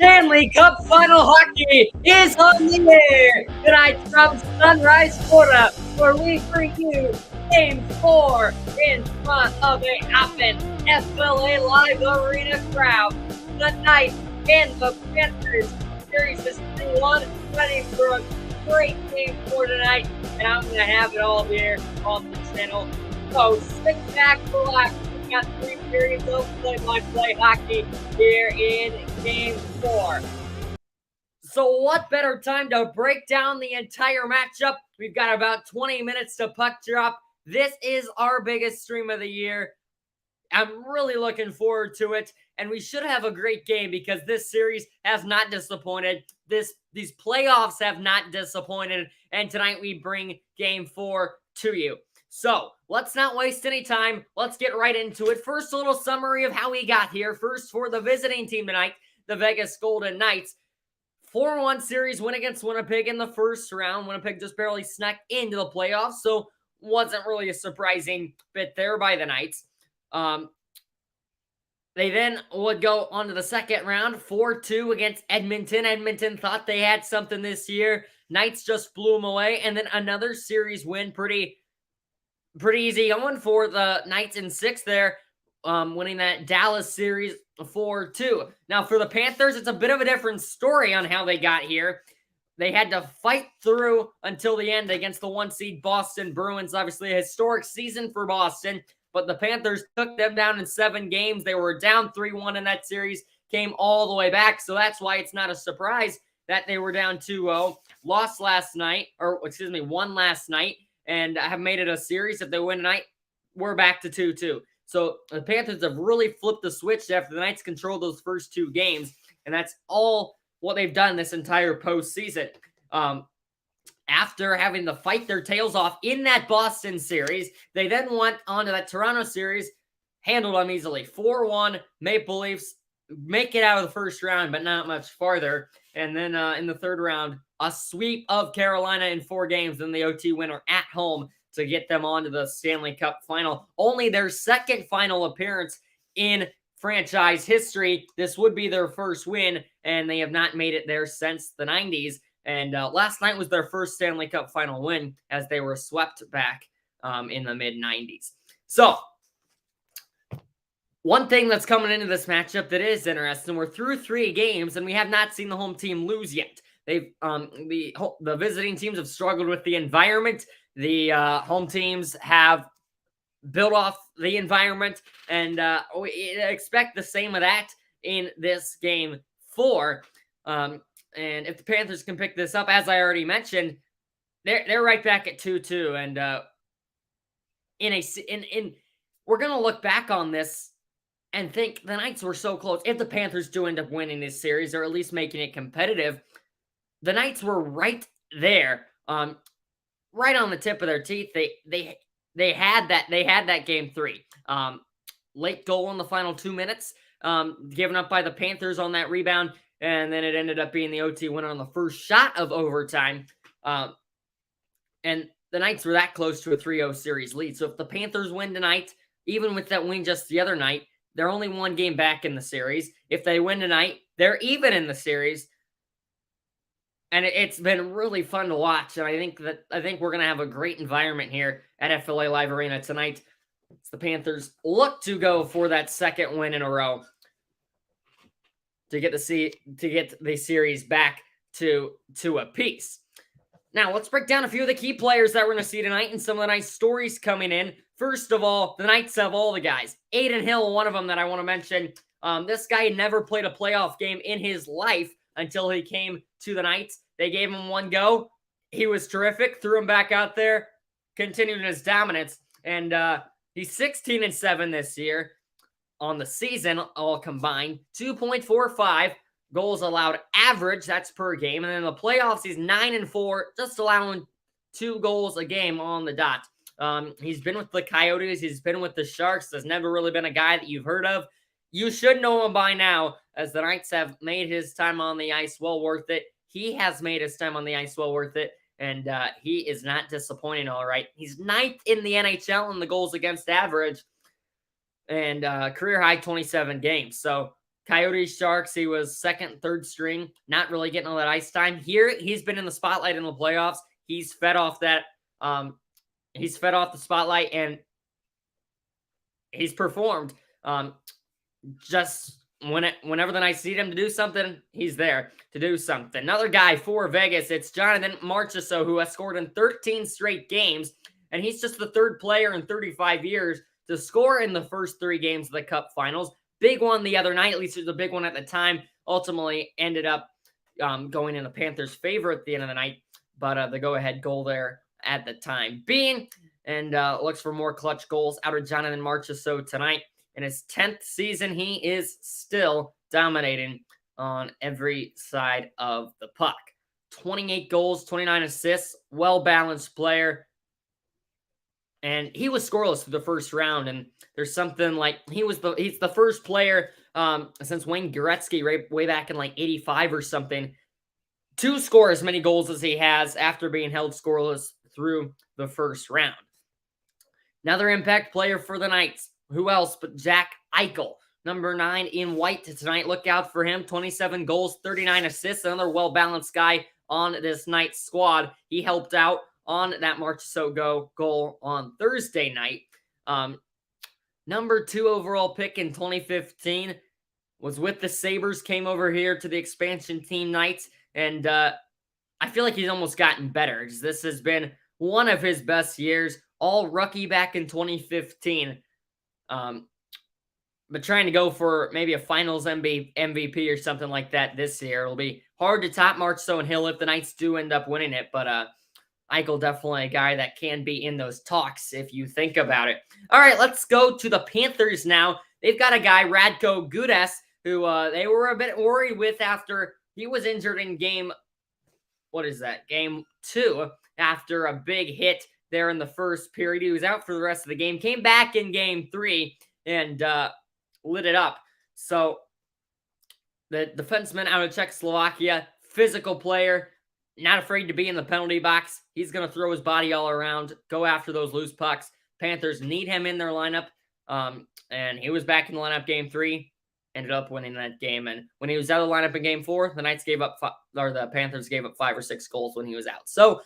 Stanley Cup Final Hockey is on the air tonight from Sunrise, Florida, where we bring you Game 4 in front of a hopping FLA Live Arena crowd. The Knights and the Panthers series is 3-1, ready for a great Game 4 tonight, and I'm going to have it all here on the channel. So sit back, relax. We got 3 periods of play-by-play hockey here in Game 4. So what better time to break down the entire matchup? We've got about 20 minutes to puck drop. This is our biggest stream of the year. I'm really looking forward to it, and we should have a great game because this series has not disappointed. These playoffs have not disappointed, and tonight we bring Game 4 to you. So let's not waste any time. Let's get right into it. First, a little summary of how we got here. First, for the visiting team tonight, the Vegas Golden Knights. 4-1 series win against Winnipeg in the first round. Winnipeg just barely snuck into the playoffs, so wasn't really a surprising bit there by the Knights. They then would go on to the second round, 4-2 against Edmonton. Edmonton thought they had something this year. Knights just blew them away, and then another series win, pretty easy going for the Knights in 6 there, winning that Dallas series 4-2. Now, for the Panthers, it's a bit of a different story on how they got here. They had to fight through until the end against the 1-seed Boston Bruins. Obviously, a historic season for Boston, but the Panthers took them down in 7 games. They were down 3-1 in that series, came all the way back, so that's why it's not a surprise that they were down 2-0, won last night, and have made it a series. If they win tonight, we're back to 2-2. So the Panthers have really flipped the switch after the Knights controlled those first 2 games, and that's all what they've done this entire postseason. After having to fight their tails off in that Boston series, they then went on to that Toronto series, handled them easily. 4-1, Maple Leafs make it out of the first round, but not much farther. And then in the third round, a sweep of Carolina in 4 games, and the OT winner at home to get them onto the Stanley Cup final. Only their second final appearance in franchise history. This would be their first win, and they have not made it there since the 90s. And last night was their first Stanley Cup final win as they were swept back in the mid-90s. So, one thing that's coming into this matchup that is interesting, we're through 3 games, and we have not seen the home team lose yet. They've the visiting teams have struggled with the environment. The home teams have built off the environment, and we expect the same of that in this Game 4. And if the Panthers can pick this up, as I already mentioned, they're right back at 2-2, and we're gonna look back on this and think the Knights were so close. If the Panthers do end up winning this series, or at least making it competitive, the Knights were right there, right on the tip of their teeth. They had that Game 3. Late goal in the final 2 minutes, given up by the Panthers on that rebound, and then it ended up being the OT winner on the first shot of overtime. And the Knights were that close to a 3-0 series lead. So if the Panthers win tonight, even with that win just the other night, they're only 1 game back in the series. If they win tonight, they're even in the series. And it's been really fun to watch. And I think we're going to have a great environment here at FLA Live Arena tonight. The Panthers look to go for that second win in a row to get the series back to a piece. Now, let's break down a few of the key players that we're going to see tonight and some of the nice stories coming in. First of all, the Knights have all the guys. Adin Hill, one of them that I want to mention. This guy never played a playoff game in his life until he came to the Knights. They gave him 1 go. He was terrific. Threw him back out there. Continued his dominance. And he's 16-7 this year on the season, all combined. 2.45 goals allowed average. That's per game. And then in the playoffs, he's 9-4, just allowing 2 goals a game on the dot. He's been with the Coyotes. He's been with the Sharks. There's never really been a guy that you've heard of. You should know him by now, as the Knights have made his time on the ice well worth it. He has made his time on the ice well worth it, and he is not disappointing, all right. He's 9th in the NHL in the goals against average, and career high 27 games. So Coyote Sharks, he was second, third string, not really getting all that ice time. Here, he's been in the spotlight in the playoffs. He's fed off that. He's fed off the spotlight, and he's performed. Just whenever the Knights need him to do something, he's there to do something. Another guy for Vegas, it's Jonathan Marchessault, who has scored in 13 straight games, and he's just the third player in 35 years to score in the first 3 games of the Cup Finals. Big one the other night, at least it was a big one at the time. Ultimately ended up going in the Panthers' favor at the end of the night, but the go-ahead goal there at the time being, and looks for more clutch goals out of Jonathan Marchessault tonight. In his 10th season, he is still dominating on every side of the puck. 28 goals, 29 assists, well-balanced player. And he was scoreless through the first round, and there's something like he's the first player since Wayne Gretzky way back in like 85 or something to score as many goals as he has after being held scoreless through the first round. Another impact player for the Knights. Who else but Jack Eichel, number 9 in white tonight. Look out for him. 27 goals, 39 assists. Another well-balanced guy on this Knights squad. He helped out on that Marchessault goal on Thursday night. Number 2 overall pick in 2015 was with the Sabres, came over here to the expansion team Knights, and I feel like he's almost gotten better. This has been one of his best years, all rookie back in 2015. But trying to go for maybe a finals MVP or something like that this year. It'll be hard to top Marchessault and Hill if the Knights do end up winning it, but Eichel definitely a guy that can be in those talks if you think about it. All right, let's go to the Panthers now. They've got a guy, Radko Gudas, who they were a bit worried with after he was injured in game 2 after a big hit there in the first period. He was out for the rest of the game, came back in game 3 and lit it up. So the defenseman out of Czechoslovakia, physical player, not afraid to be in the penalty box. He's going to throw his body all around, go after those loose pucks. Panthers need him in their lineup, and he was back in the lineup game 3, ended up winning that game. And when he was out of the lineup in game 4, the Panthers gave up 5 or 6 goals when he was out. So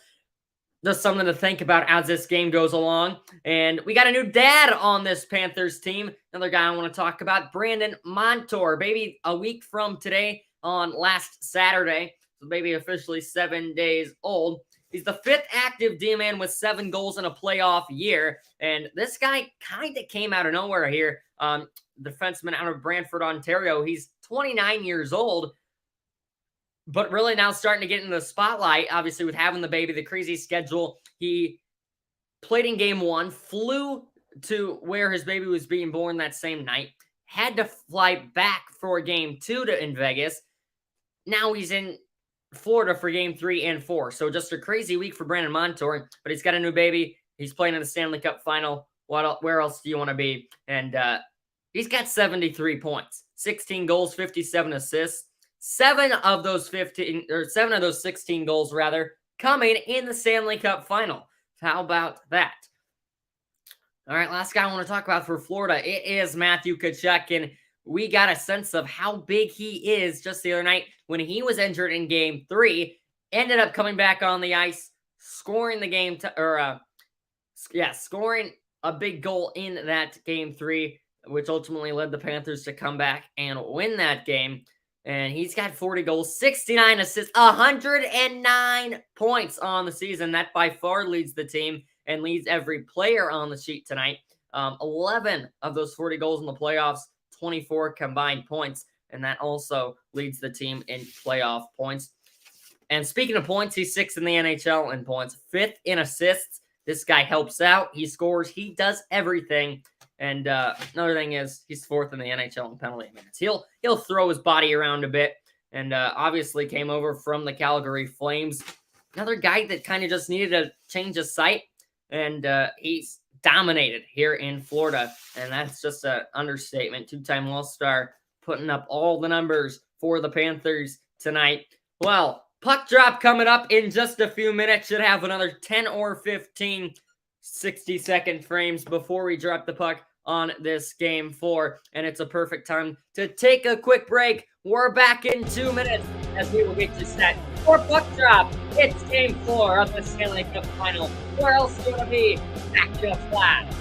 just something to think about as this game goes along. And we got a new dad on this Panthers team. Another guy I want to talk about, Brandon Montour. Baby, a week from today on last Saturday. So baby officially 7 days old. He's the 5th active D-man with 7 goals in a playoff year. And this guy kind of came out of nowhere here. Defenseman out of Brantford, Ontario. He's 29 years old, but really now starting to get in the spotlight, obviously, with having the baby, the crazy schedule. He played in game 1, flew to where his baby was being born that same night, had to fly back for game 2 in Vegas. Now he's in Florida for game 3 and 4. So just a crazy week for Brandon Montour, but he's got a new baby. He's playing in the Stanley Cup final. Where else do you want to be? And he's got 73 points, 16 goals, 57 assists. 7 of those 16 goals coming in the Stanley Cup final. How about that? All right, last guy I want to talk about for Florida, it is Matthew Tkachuk, and we got a sense of how big he is just the other night when he was injured in game 3, ended up coming back on the ice, scoring scoring a big goal in that game 3, which ultimately led the Panthers to come back and win that game. And he's got 40 goals, 69 assists, 109 points on the season. That by far leads the team and leads every player on the sheet tonight. 11 of those 40 goals in the playoffs, 24 combined points. And that also leads the team in playoff points. And speaking of points, he's 6th in the NHL in points, 5th in assists. This guy helps out. He scores. He does everything. And another thing is he's 4th in the NHL in penalty minutes. He'll throw his body around a bit, and obviously came over from the Calgary Flames. Another guy that kind of just needed a change of sight, and he's dominated here in Florida, and that's just an understatement. 2-time All-Star putting up all the numbers for the Panthers tonight. Well, puck drop coming up in just a few minutes. Should have another 10 or 15 60-second frames before we drop the puck on this game 4. And it's a perfect time to take a quick break. We're back in 2 minutes as we will get you set for puck drop. It's game 4 of the Stanley Cup Final. Where else do you want to be? Back to flat.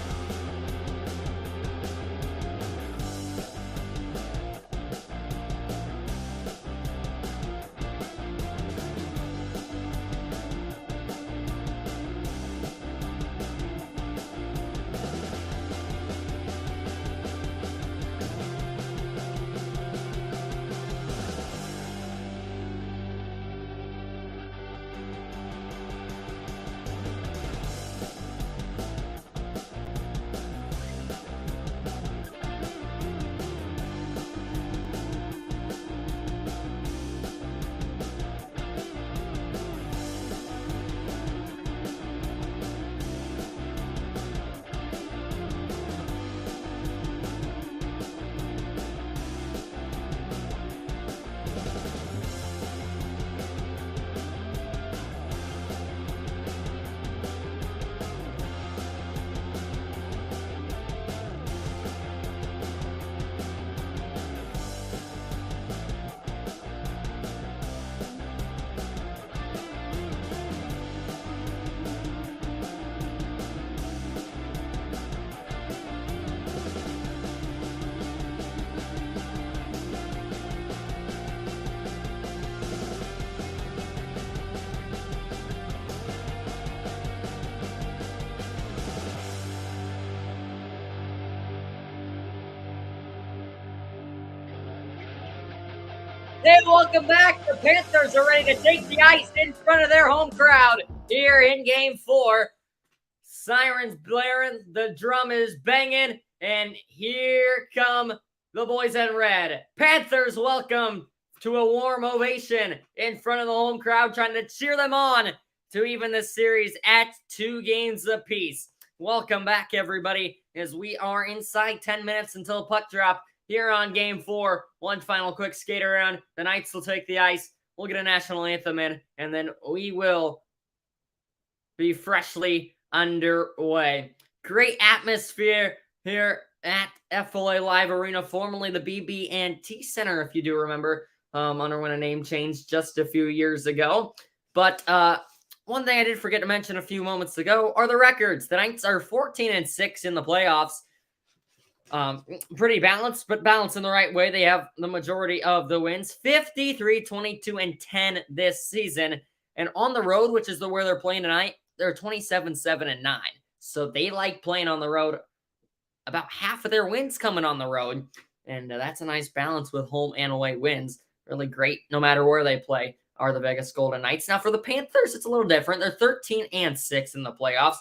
Hey, welcome back. The Panthers are ready to take the ice in front of their home crowd here in game 4. Sirens blaring, the drum is banging, and here come the boys in red. Panthers welcome to a warm ovation in front of the home crowd, trying to cheer them on to even this series at 2 games apiece. Welcome back, everybody, as we are inside 10 minutes until puck drop. Here on game 4, one final quick skate around. The Knights will take the ice. We'll get a national anthem in, and then we will be freshly underway. Great atmosphere here at FLA Live Arena, formerly the BB&T Center, if you do remember. Underwent a name change just a few years ago. But one thing I did forget to mention a few moments ago are the records. The Knights are 14-6 in the playoffs. Pretty balanced, but balanced in the right way. They have the majority of the wins, 53, 22, and 10 this season. And on the road, which is where they're playing tonight, they're 27, 7, and 9. So they like playing on the road. About half of their wins coming on the road. And that's a nice balance with home and away wins. Really great, no matter where they play, are the Vegas Golden Knights. Now for the Panthers, it's a little different. They're 13-6 in the playoffs.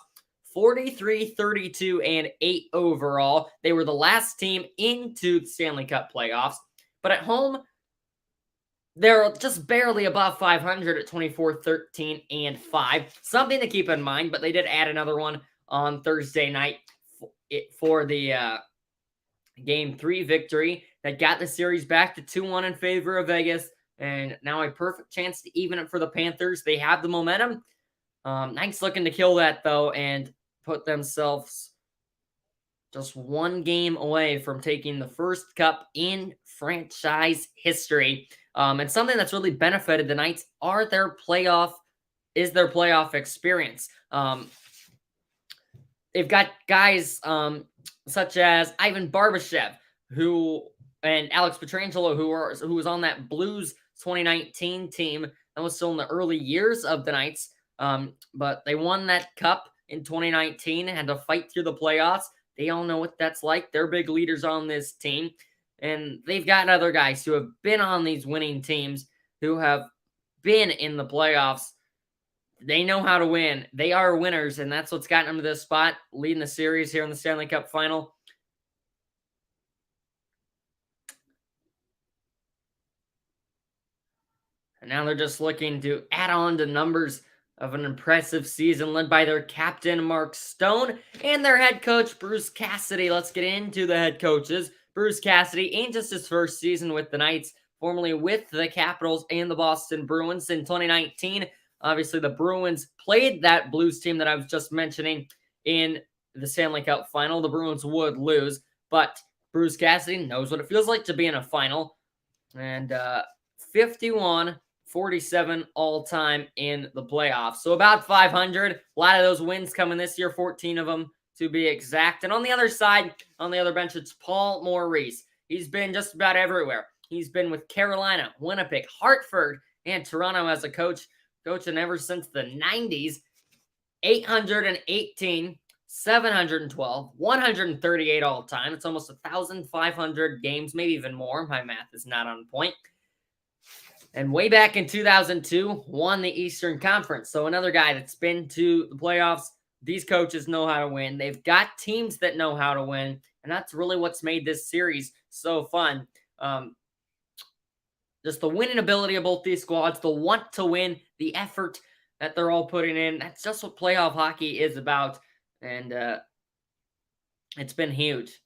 43, 32, and 8 overall. They were the last team into the Stanley Cup playoffs. But at home, they're just barely above 500 at 24, 13, and 5. Something to keep in mind, but they did add another one on Thursday night for the Game 3 victory that got the series back to 2-1 in favor of Vegas. And now a perfect chance to even it for the Panthers. They have the momentum. Knights looking to kill that, though, and put themselves just one game away from taking the first cup in franchise history. And something that's really benefited the Knights is their playoff experience. They've got guys such as Ivan Barbashev, and Alex Pietrangelo, who was on that Blues 2019 team that was still in the early years of the Knights. But they won that cup in 2019, had to fight through the playoffs. They all know what that's like. They're big leaders on this team. And they've got other guys who have been on these winning teams, who have been in the playoffs. They know how to win. They are winners, and that's what's gotten them to this spot, leading the series here in the Stanley Cup Final. And now they're just looking to add on to numbers of an impressive season led by their captain, Mark Stone, and their head coach, Bruce Cassidy. Let's get into the head coaches. Bruce Cassidy, in just his first season with the Knights, formerly with the Capitals and the Boston Bruins in 2019. Obviously, the Bruins played that Blues team that I was just mentioning in the Stanley Cup final. The Bruins would lose, but Bruce Cassidy knows what it feels like to be in a final. And 51-47 all-time in the playoffs. So about 500. A lot of those wins coming this year, 14 of them to be exact. And on the other side, on the other bench, it's Paul Maurice. He's been just about everywhere. He's been with Carolina, Winnipeg, Hartford, and Toronto as a coach, coaching ever since the 90s. 818, 712, 138 all time. It's almost 1,500 games, maybe even more. My math is not on point. And way back in 2002, won the Eastern Conference. So another guy that's been to the playoffs. These coaches know how to win. They've got teams that know how to win. And that's really what's made this series so fun. Just the winning ability of both these squads, the want to win, the effort that they're all putting in. That's just what playoff hockey is about. And it's been huge.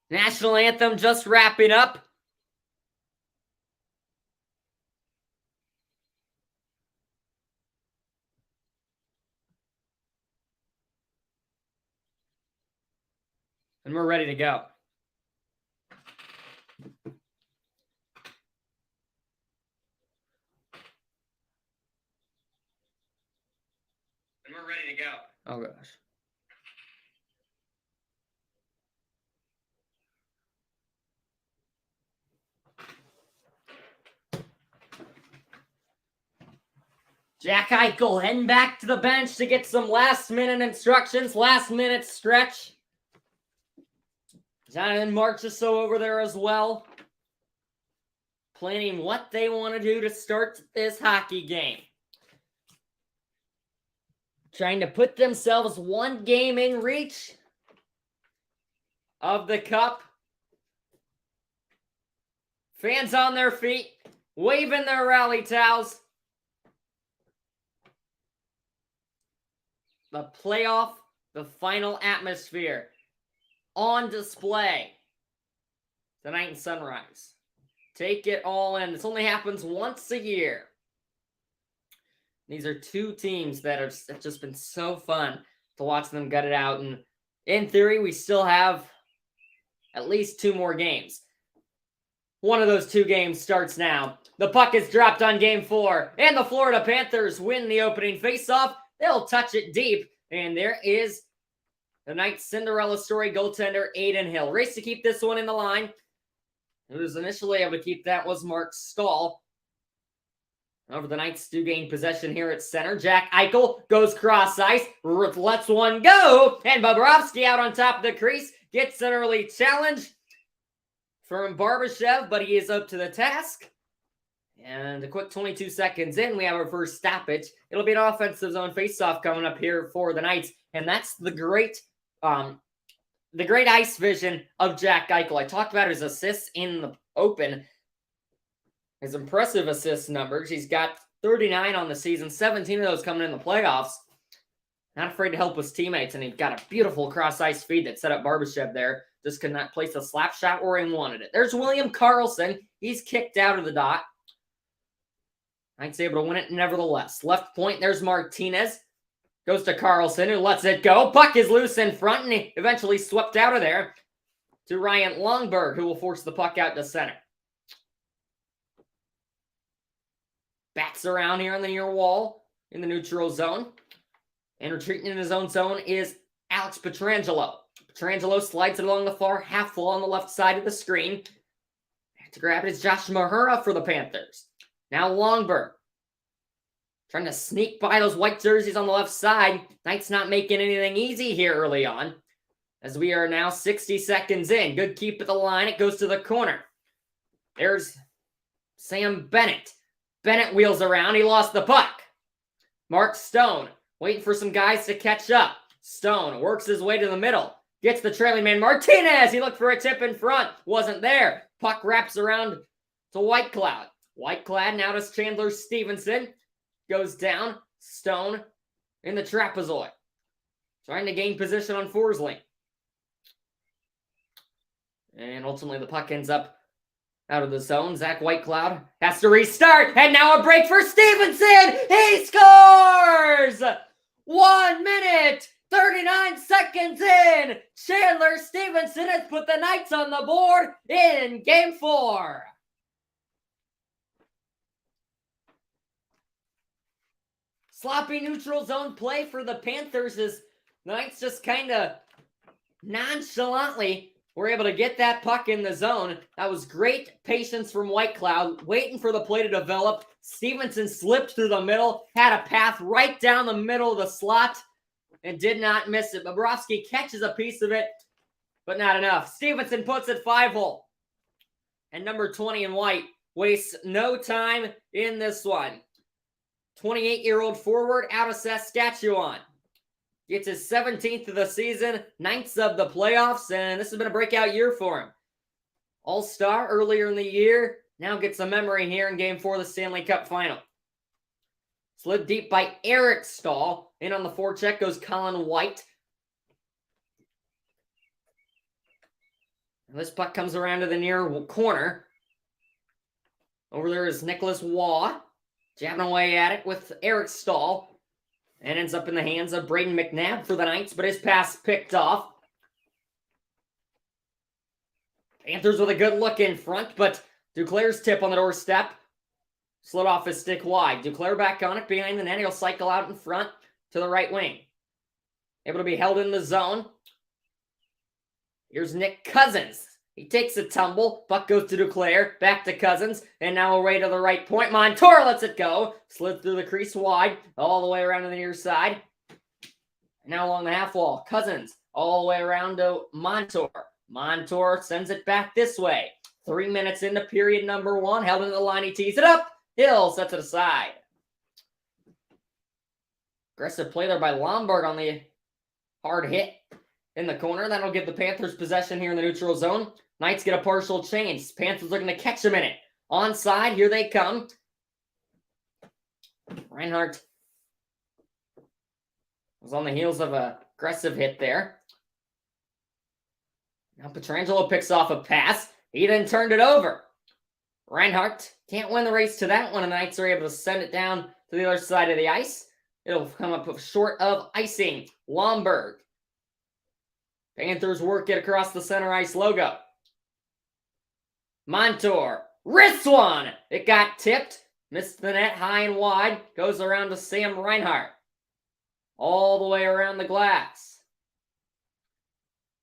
National anthem just wrapping up. And we're ready to go. And we're ready to go. Oh, gosh. Jack Eichel heading back to the bench to get some last-minute instructions, last-minute stretch. Jonathan Marchessault over there as well, planning what they want to do to start this hockey game. Trying to put themselves one game in reach of the cup. Fans on their feet, waving their rally towels. The playoff, the final atmosphere on display tonight in Sunrise. Take it all in. This only happens once a year. These are two teams that have just been so fun to watch them gut it out. And in theory, we still have at least two more games. One of those two games starts now. The puck is dropped on game 4, and the Florida Panthers win the opening faceoff. They'll touch it deep, and there is the night's Cinderella story goaltender, Aiden Hill. Race to keep this one in the line. Who was initially able to keep that was Mark Stahl. However, the Knights do gain possession here at center. Jack Eichel goes cross ice, lets one go, and Bobrovsky out on top of the crease gets an early challenge from Barbashev, but he is up to the task. And a quick 22 seconds in, we have our first stoppage. It'll be an offensive zone faceoff coming up here for the Knights, and that's the great ice vision of Jack Eichel. I talked about his assists in the open. His impressive assist numbers. He's got 39 on the season, 17 of those coming in the playoffs. Not afraid to help his teammates, and he's got a beautiful cross-ice feed that set up Barbashev there. Just could not place a slap shot where he wanted it. There's William Karlsson. He's kicked out of the dot. Knights able to win it nevertheless. Left point, there's Martinez. Goes to Karlsson, who lets it go. Puck is loose in front, and he eventually swept out of there to Ryan Longberg, who will force the puck out to center. Bats around here on the near wall in the neutral zone. And retreating in his own zone is Alex Pietrangelo. Pietrangelo slides it along the far half wall on the left side of the screen. To grab it is Josh Mahura for the Panthers. Now Longberg. Trying to sneak by those white jerseys on the left side. Knights not making anything easy here early on. As we are now 60 seconds in. Good keep at the line. It goes to the corner. There's Sam Bennett. Bennett wheels around. He lost the puck. Mark Stone waiting for some guys to catch up. Stone works his way to the middle. Gets the trailing man Martinez. He looked for a tip in front. Wasn't there. Puck wraps around to Whitecloud. Whitecloud now to Chandler Stevenson. Goes down. Stone in the trapezoid. Trying to gain position on Forsling. And ultimately the puck ends up Out of the zone, Zach Whitecloud has to restart, and now a break for Stevenson! He scores! 1 minute, 39 seconds in! Chandler Stevenson has put the Knights on the board in Game 4. Sloppy neutral zone play for the Panthers as the Knights just kind of nonchalantly were able to get that puck in the zone. That was great patience from Whitecloud, waiting for the play to develop. Stevenson slipped through the middle, had a path right down the middle of the slot, and did not miss it. Bobrovsky catches a piece of it, but not enough. Stevenson puts it 5-hole. And number 20 in white wastes no time in this one. 28-year-old forward out of Saskatchewan. Gets his 17th of the season, 9th of the playoffs, and this has been a breakout year for him. All-star earlier in the year, now gets a memory here in Game 4 of the Stanley Cup Final. Slid deep by Eric Stahl. In on the forecheck goes Colin White. And this puck comes around to the near corner. Over there is Nicholas Waugh, jabbing away at it with Eric Stahl. And ends up in the hands of Braden McNabb for the Knights, but his pass picked off. Panthers with a good look in front, but Duclair's tip on the doorstep slid off his stick wide. Duclair back on it behind the net. He'll cycle out in front to the right wing. Able to be held in the zone. Here's Nick Cousins. He takes a tumble. Puck goes to Duclair. Back to Cousins. And now away to the right point. Montour lets it go. Slid through the crease wide. All the way around to the near side. Now along the half wall. Cousins all the way around to Montour. Montour sends it back this way. 3 minutes into period number 1. Held into the line. He tees it up. Hill sets it aside. Aggressive play there by Lombard on the hard hit in the corner. That'll give the Panthers possession here in the neutral zone. Knights get a partial change. Panthers looking to catch him in it. Onside, here they come. Reinhardt was on the heels of an aggressive hit there. Now Pietrangelo picks off a pass. He then turned it over. Reinhardt can't win the race to that one, and the Knights are able to send it down to the other side of the ice. It'll come up short of icing. Lomberg. Panthers work it across the center ice logo. Montour. Wrist one. It got tipped. Missed the net high and wide. Goes around to Sam Reinhart. All the way around the glass.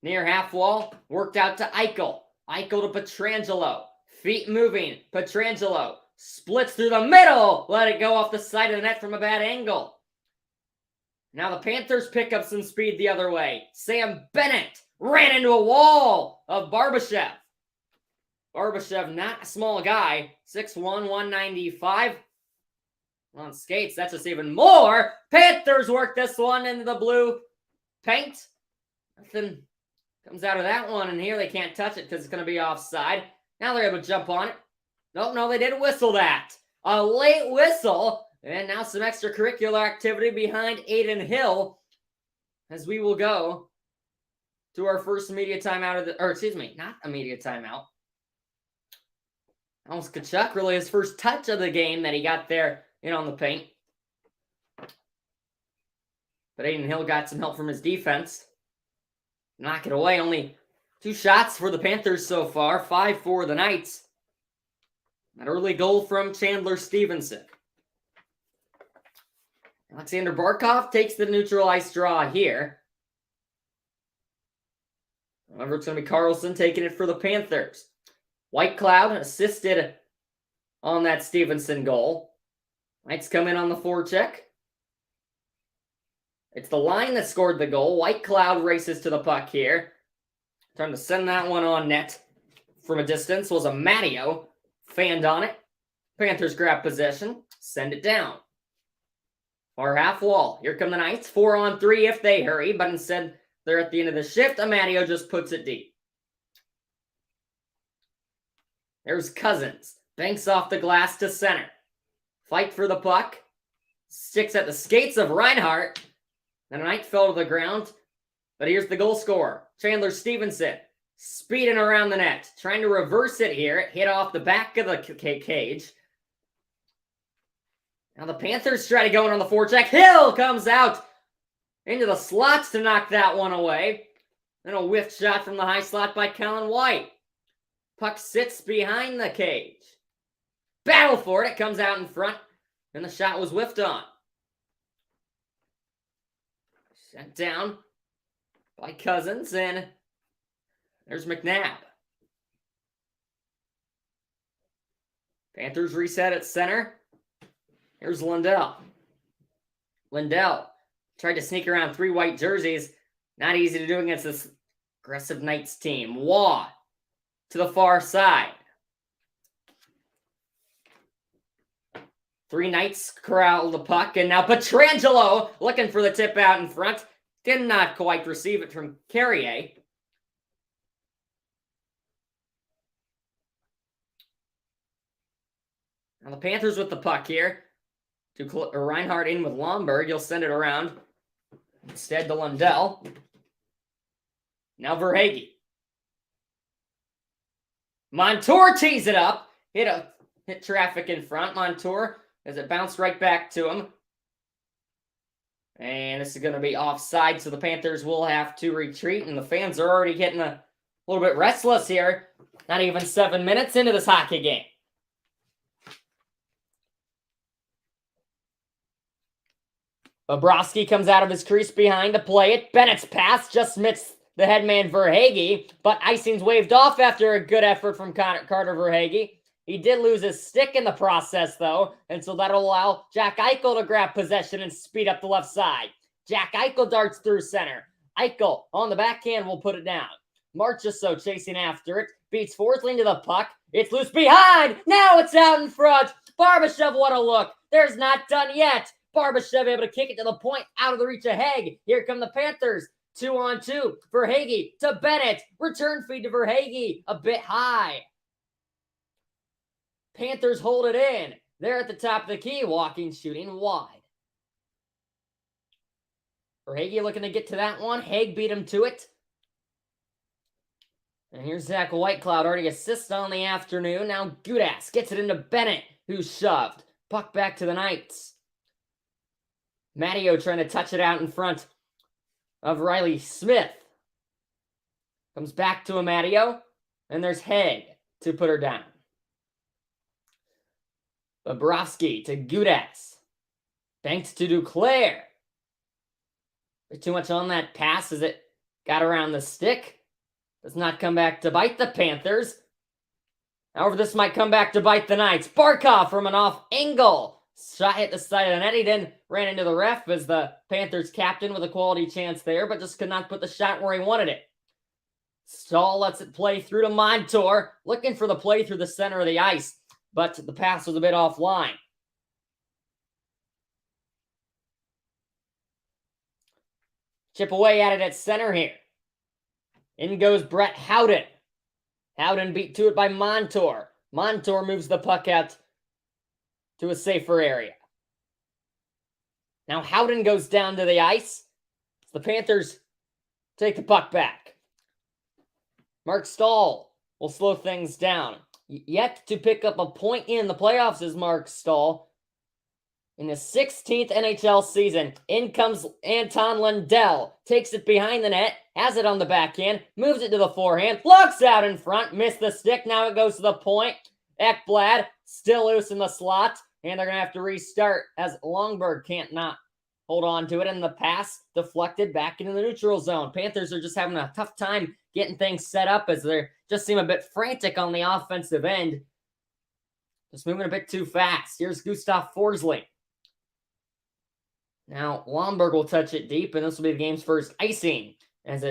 Near half wall. Worked out to Eichel. Eichel to Pietrangelo. Feet moving. Pietrangelo. Splits through the middle. Let it go off the side of the net from a bad angle. Now the Panthers pick up some speed the other way. Sam Bennett ran into a wall of Barbashev. Barbashev, not a small guy. 6'1", 195. On skates, that's just even more. Panthers work this one into the blue paint. Nothing comes out of that one, and here they can't touch it because it's going to be offside. Now they're able to jump on it. Nope, no, they didn't whistle that. A late whistle. And now some extracurricular activity behind Aiden Hill as we will go to our first media timeout of the, or excuse me, not a media timeout. Almost Tkachuk, really his first touch of the game that he got there in on the paint. But Aiden Hill got some help from his defense. Knock it away. Only 2 shots for the Panthers so far. 5 for the Knights. An early goal from Chandler Stevenson. Alexander Barkov takes the neutral ice draw here. However, it's going to be Carlson taking it for the Panthers. Whitecloud assisted on that Stevenson goal. Knights come in on the forecheck. It's the line that scored the goal. Whitecloud races to the puck here. Trying to send that one on net from a distance was a Matteo. Fanned on it. Panthers grab possession. Send it down. Far half wall. Here come the Knights. 4-on-3 if they hurry, but instead they're at the end of the shift. Amadio just puts it deep. There's Cousins. Banks off the glass to center. Fight for the puck. Sticks at the skates of Reinhart. And the Knight fell to the ground. But here's the goal scorer. Chandler Stevenson. speeding around the net, trying to reverse it here. It hit off the back of the cage. Now the Panthers try to go in on the forecheck. Hill comes out into the slots to knock that one away. Then a whiff shot from the high slot by Kellen White. Puck sits behind the cage. Battle for it. It comes out in front. And the shot was whiffed on. Sent down by Cousins. And there's McNabb. Panthers reset at center. Here's Lindell. Lindell tried to sneak around 3 white jerseys. Not easy to do against this aggressive Knights team. Waugh to the far side. 3 Knights corral the puck, and now Pietrangelo looking for the tip out in front. Did not quite receive it from Carrier. Now the Panthers with the puck here. Reinhardt in with Lomberg. He'll send it around. Instead to Lundell. Now Verhaeghe. Montour tees it up. Hit traffic in front. Montour as it bounced right back to him. And this is going to be offside, so the Panthers will have to retreat. And the fans are already getting a little bit restless here. Not even 7 minutes into this hockey game. Bobrovsky comes out of his crease behind to play it. Bennett's pass just missed the headman Verhaeghe, but icing's waved off after a good effort from Carter Verhaeghe. He did lose his stick in the process, though, and so that'll allow Jack Eichel to grab possession and speed up the left side. Jack Eichel darts through center. Eichel on the backhand will put it down. Marchessault chasing after it. Beats Forsling to the puck. It's loose behind. Now it's out in front. Barbashev, what a look. There's not done yet. Barbashev able to kick it to the point out of the reach of Haig. Here come the Panthers. 2-on-2. Verhaeghe to Bennett. Return feed to Verhaeghe. A bit high. Panthers hold it in. They're at the top of the key. Walking, shooting wide. Verhaeghe looking to get to that one. Haig beat him to it. And here's Zach Whitecloud, already assist on the afternoon. Now Gudas gets it into Bennett, who's shoved. Puck back to the Knights. Matteo trying to touch it out in front of Riley Smith. Comes back to a Matteo, and there's Haig to put her down. Bobrovsky to Gudas. Banks to Duclair. Bit too much on that pass as it got around the stick. Does not come back to bite the Panthers. However, this might come back to bite the Knights. Barkov from an off angle. Shot hit the side of the net. He then ran into the ref as the Panthers captain with a quality chance there, but just could not put the shot where he wanted it. Stahl lets it play through to Montour. Looking for the play through the center of the ice, but the pass was a bit offline. Chip away at it at center here. In goes Brett Howden. Howden beat to it by Montour. Montour moves the puck out to a safer area. Now Howden goes down to the ice. The Panthers take the puck back. Mark Stahl will slow things down. Yet to pick up a point in the playoffs is Mark Stahl. In his 16th NHL season, in comes Anton Lundell. Takes it behind the net, has it on the backhand, moves it to the forehand, looks out in front, missed the stick, now it goes to the point. Ekblad still loose in the slot, and they're going to have to restart as Longberg can't not hold on to it, and the pass deflected back into the neutral zone. Panthers are just having a tough time getting things set up as they just seem a bit frantic on the offensive end. Just moving a bit too fast. Here's Gustav Forsling. Now, Lomberg will touch it deep, and this will be the game's first icing as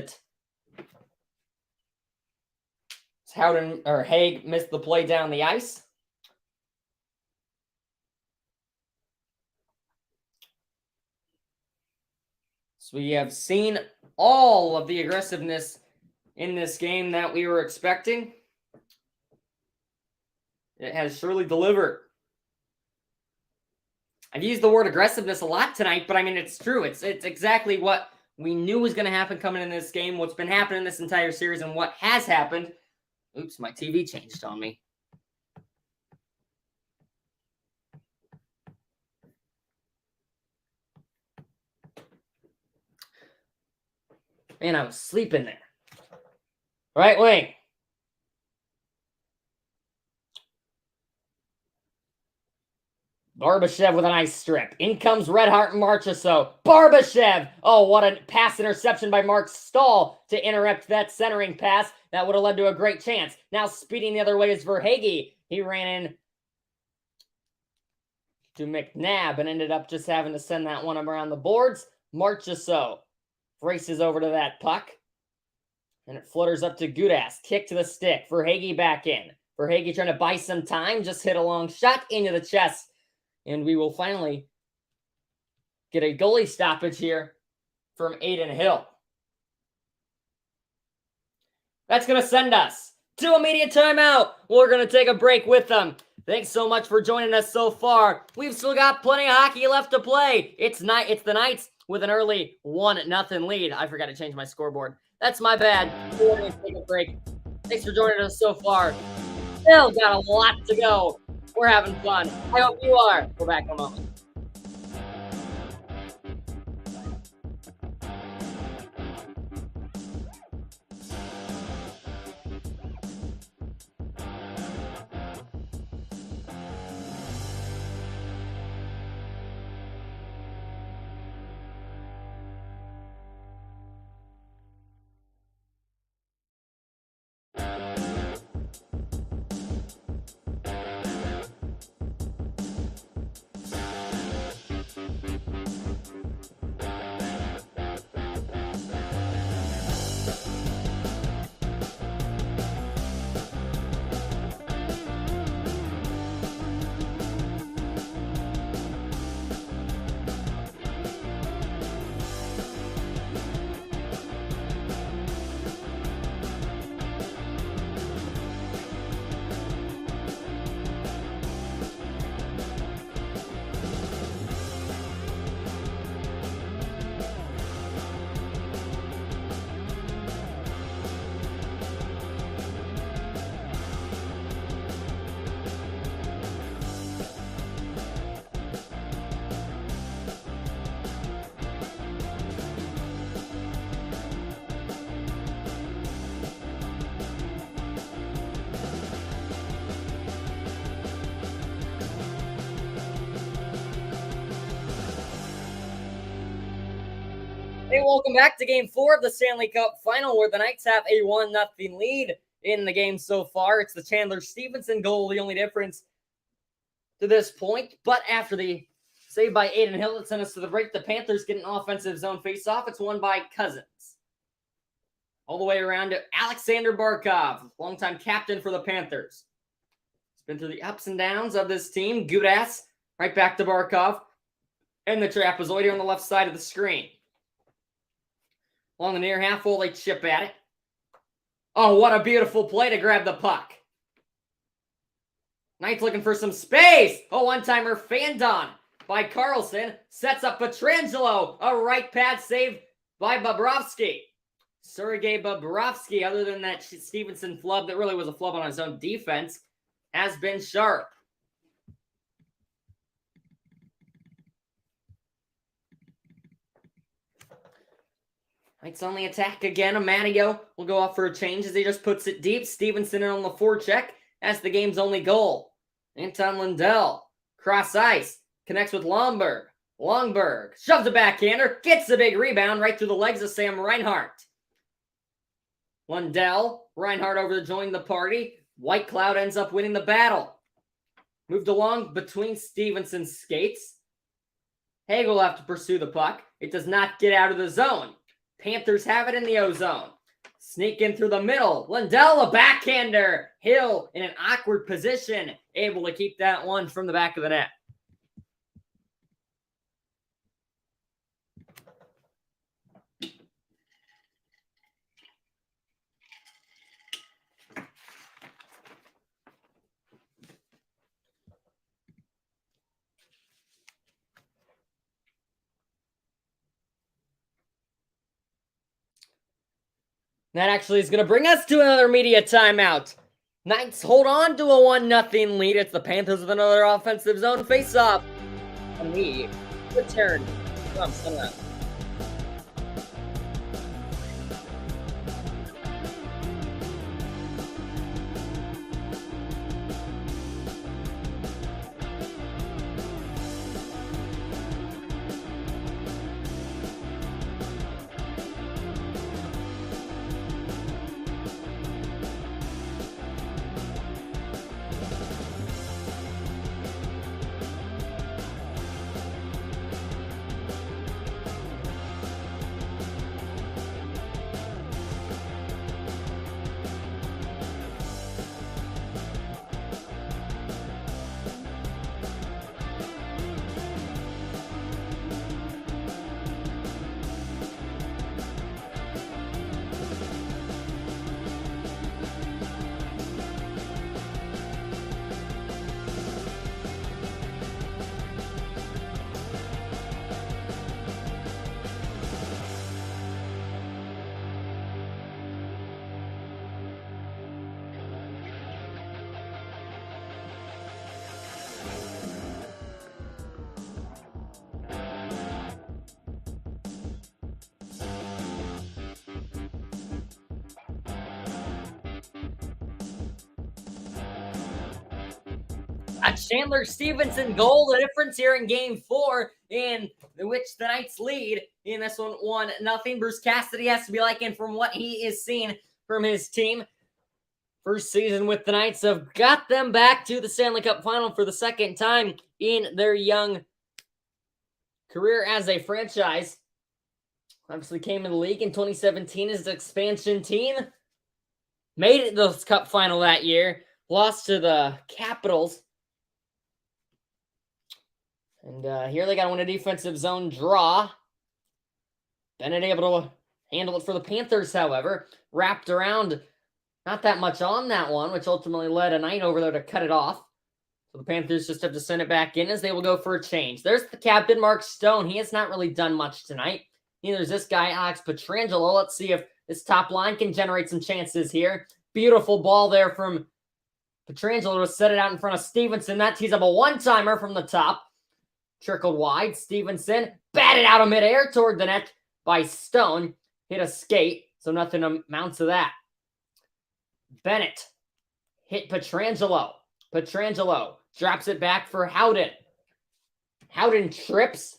Howden or Haig missed the play down the ice. So we have seen all of the aggressiveness in this game that we were expecting. It has surely delivered. I've used the word aggressiveness a lot tonight, but I mean, it's true. It's exactly what we knew was going to happen coming in this game, what's been happening this entire series, and what has happened. Oops, my TV changed on me. Man, I was sleeping there. Right wing. Barbashev with a nice strip. In comes Redhart and Marchessault. Barbashev! Oh, what a pass interception by Mark Stahl to interrupt that centering pass. That would have led to a great chance. Now speeding the other way is Verhaeghe. He ran in to McNabb and ended up just having to send that one around the boards. Marchessault races over to that puck. And it flutters up to Gudas. Kick to the stick. Verhaeghe back in. Verhaeghe trying to buy some time. Just hit a long shot into the chest. And we will finally get a goalie stoppage here from Adin Hill. That's going to send us to immediate timeout. We're going to take a break with them. Thanks so much for joining us so far. We've still got plenty of hockey left to play. It's the Knights with an early 1-0 lead. I forgot to change my scoreboard. That's my bad. We're going to take a break. Thanks for joining us so far. Still got a lot to go. We're having fun. I hope you are. We're back in a moment. Hey, welcome back to Game 4 of the Stanley Cup Final, where the Knights have a 1-0 lead in the game so far. It's the Chandler Stevenson goal, the only difference to this point. But after the save by Adin Hill that sent us to the break, the Panthers get an offensive zone faceoff. It's won by Cousins. All the way around to Alexander Barkov, longtime captain for the Panthers. He's been through the ups and downs of this team. Gudas, right back to Barkov. And the trapezoid here on the left side of the screen. Along the near half wall, they chip at it. Oh, what a beautiful play to grab the puck. Knights looking for some space. Oh, one-timer fanned on by Carlson. Sets up Pietrangelo. A right pad save by Bobrovsky. Sergei Bobrovsky, other than that Stevenson flub that really was a flub on his own defense, has been sharp. Knights on the attack again. Amadio will go off for a change as he just puts it deep. Stevenson in on the forecheck. That's the game's only goal. Anton Lundell, cross ice, connects with Lomberg. Longberg shoves a backhander, gets the big rebound right through the legs of Sam Reinhart. Lundell, Reinhart over to join the party. White Cloud ends up winning the battle. Moved along between Stevenson's skates. Hagel will have to pursue the puck. It does not get out of the zone. Panthers have it in the O-zone. Sneak in through the middle. Lundell, a backhander. Hill in an awkward position. Able to keep that one from the back of the net. That actually is going to bring us to another media timeout. Knights hold on to a 1-0 lead. It's the Panthers with another offensive zone face-off. And we return from Sunrise. A Chandler Stevenson goal, the difference here in game 4, in which the Knights lead in this one 1-0. Bruce Cassidy has to be liking from what he is seeing from his team. First season with the Knights have got them back to the Stanley Cup final for the second time in their young career as a franchise. Obviously came in the league in 2017 as an expansion team. Made it to the Cup final that year. Lost to the Capitals. And here they got to win a defensive zone draw. Bennett able to handle it for the Panthers, however. Wrapped around, not that much on that one, which ultimately led a Knight over there to cut it off. So the Panthers just have to send it back in as they will go for a change. There's the captain, Mark Stone. He has not really done much tonight. Neither is this guy, Alex Pietrangelo. Let's see if this top line can generate some chances here. Beautiful ball there from Pietrangelo to set it out in front of Stevenson. That tees up a one-timer from the top. Trickled wide. Stevenson batted out of midair toward the net by Stone. Hit a skate, so nothing amounts to that. Bennett hit Pietrangelo. Pietrangelo drops it back for Howden. Howden trips.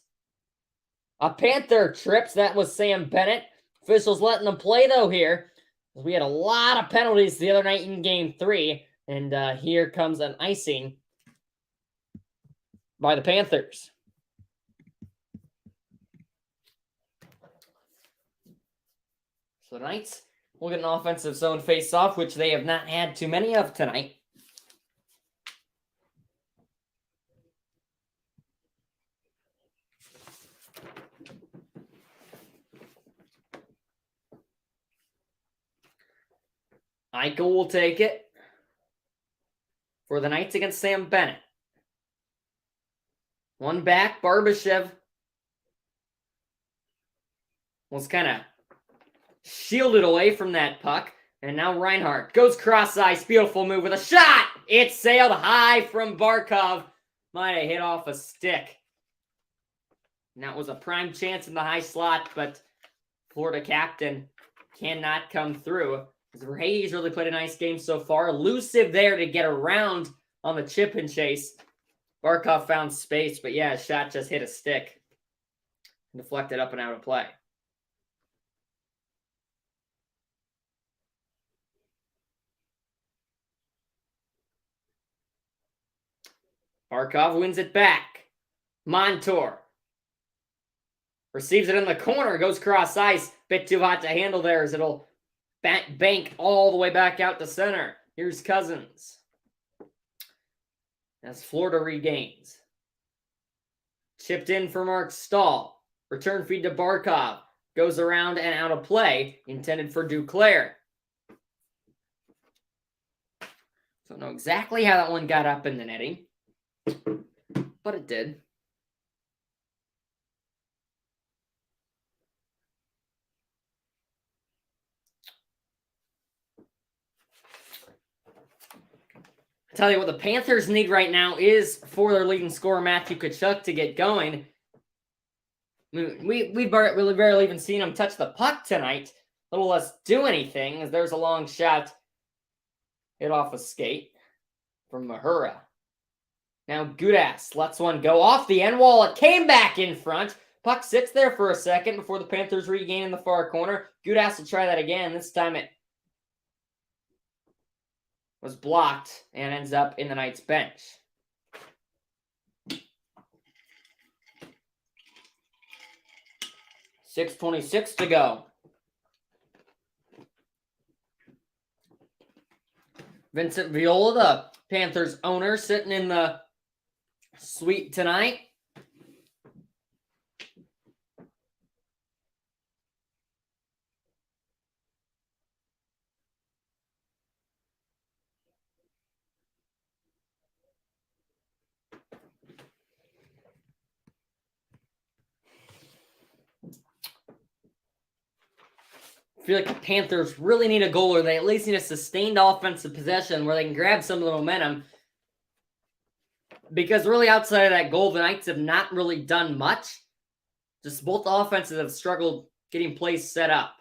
A Panther trips. That was Sam Bennett. Officials letting them play, though, here. We had a lot of penalties the other night in Game 3. And here comes an icing by the Panthers. So the Knights will get an offensive zone face-off, which they have not had too many of tonight. Eichel will take it for the Knights against Sam Bennett. One back, Barbashev was kind of shielded away from that puck. And now Reinhardt goes cross-ice. Beautiful move with a shot. It sailed high from Barkov. Might have hit off a stick. And that was a prime chance in the high slot, but Florida captain cannot come through. Verhey's really played a nice game so far. Elusive there to get around on the chip and chase. Barkov found space, but yeah, his shot just hit a stick. Deflected up and out of play. Barkov wins it back. Montour receives it in the corner, goes cross ice. Bit too hot to handle there as it'll bank all the way back out to center. Here's Cousins. As Florida regains. Chipped in for Mark Stahl. Return feed to Barkov. Goes around and out of play. Intended for Duclair. Don't know exactly how that one got up in the netting. But it did. Tell you what, the Panthers need right now is for their leading scorer, Matthew Tkachuk, to get going. We've barely even seen him touch the puck tonight, little less do anything, as there's a long shot hit off a skate from Mahura. Now Gudas lets one go off the end wall. It came back in front. Puck sits there for a second before the Panthers regain in the far corner. Gudas will try that again. This time it was blocked and ends up in the Knights bench. .6:26 to go. Vincent Viola, the Panthers owner, sitting in the suite tonight. I feel like the Panthers really need a goal, or they at least need a sustained offensive possession where they can grab some of the momentum. Because really outside of that goal, the Knights have not really done much. Just both offenses have struggled getting plays set up.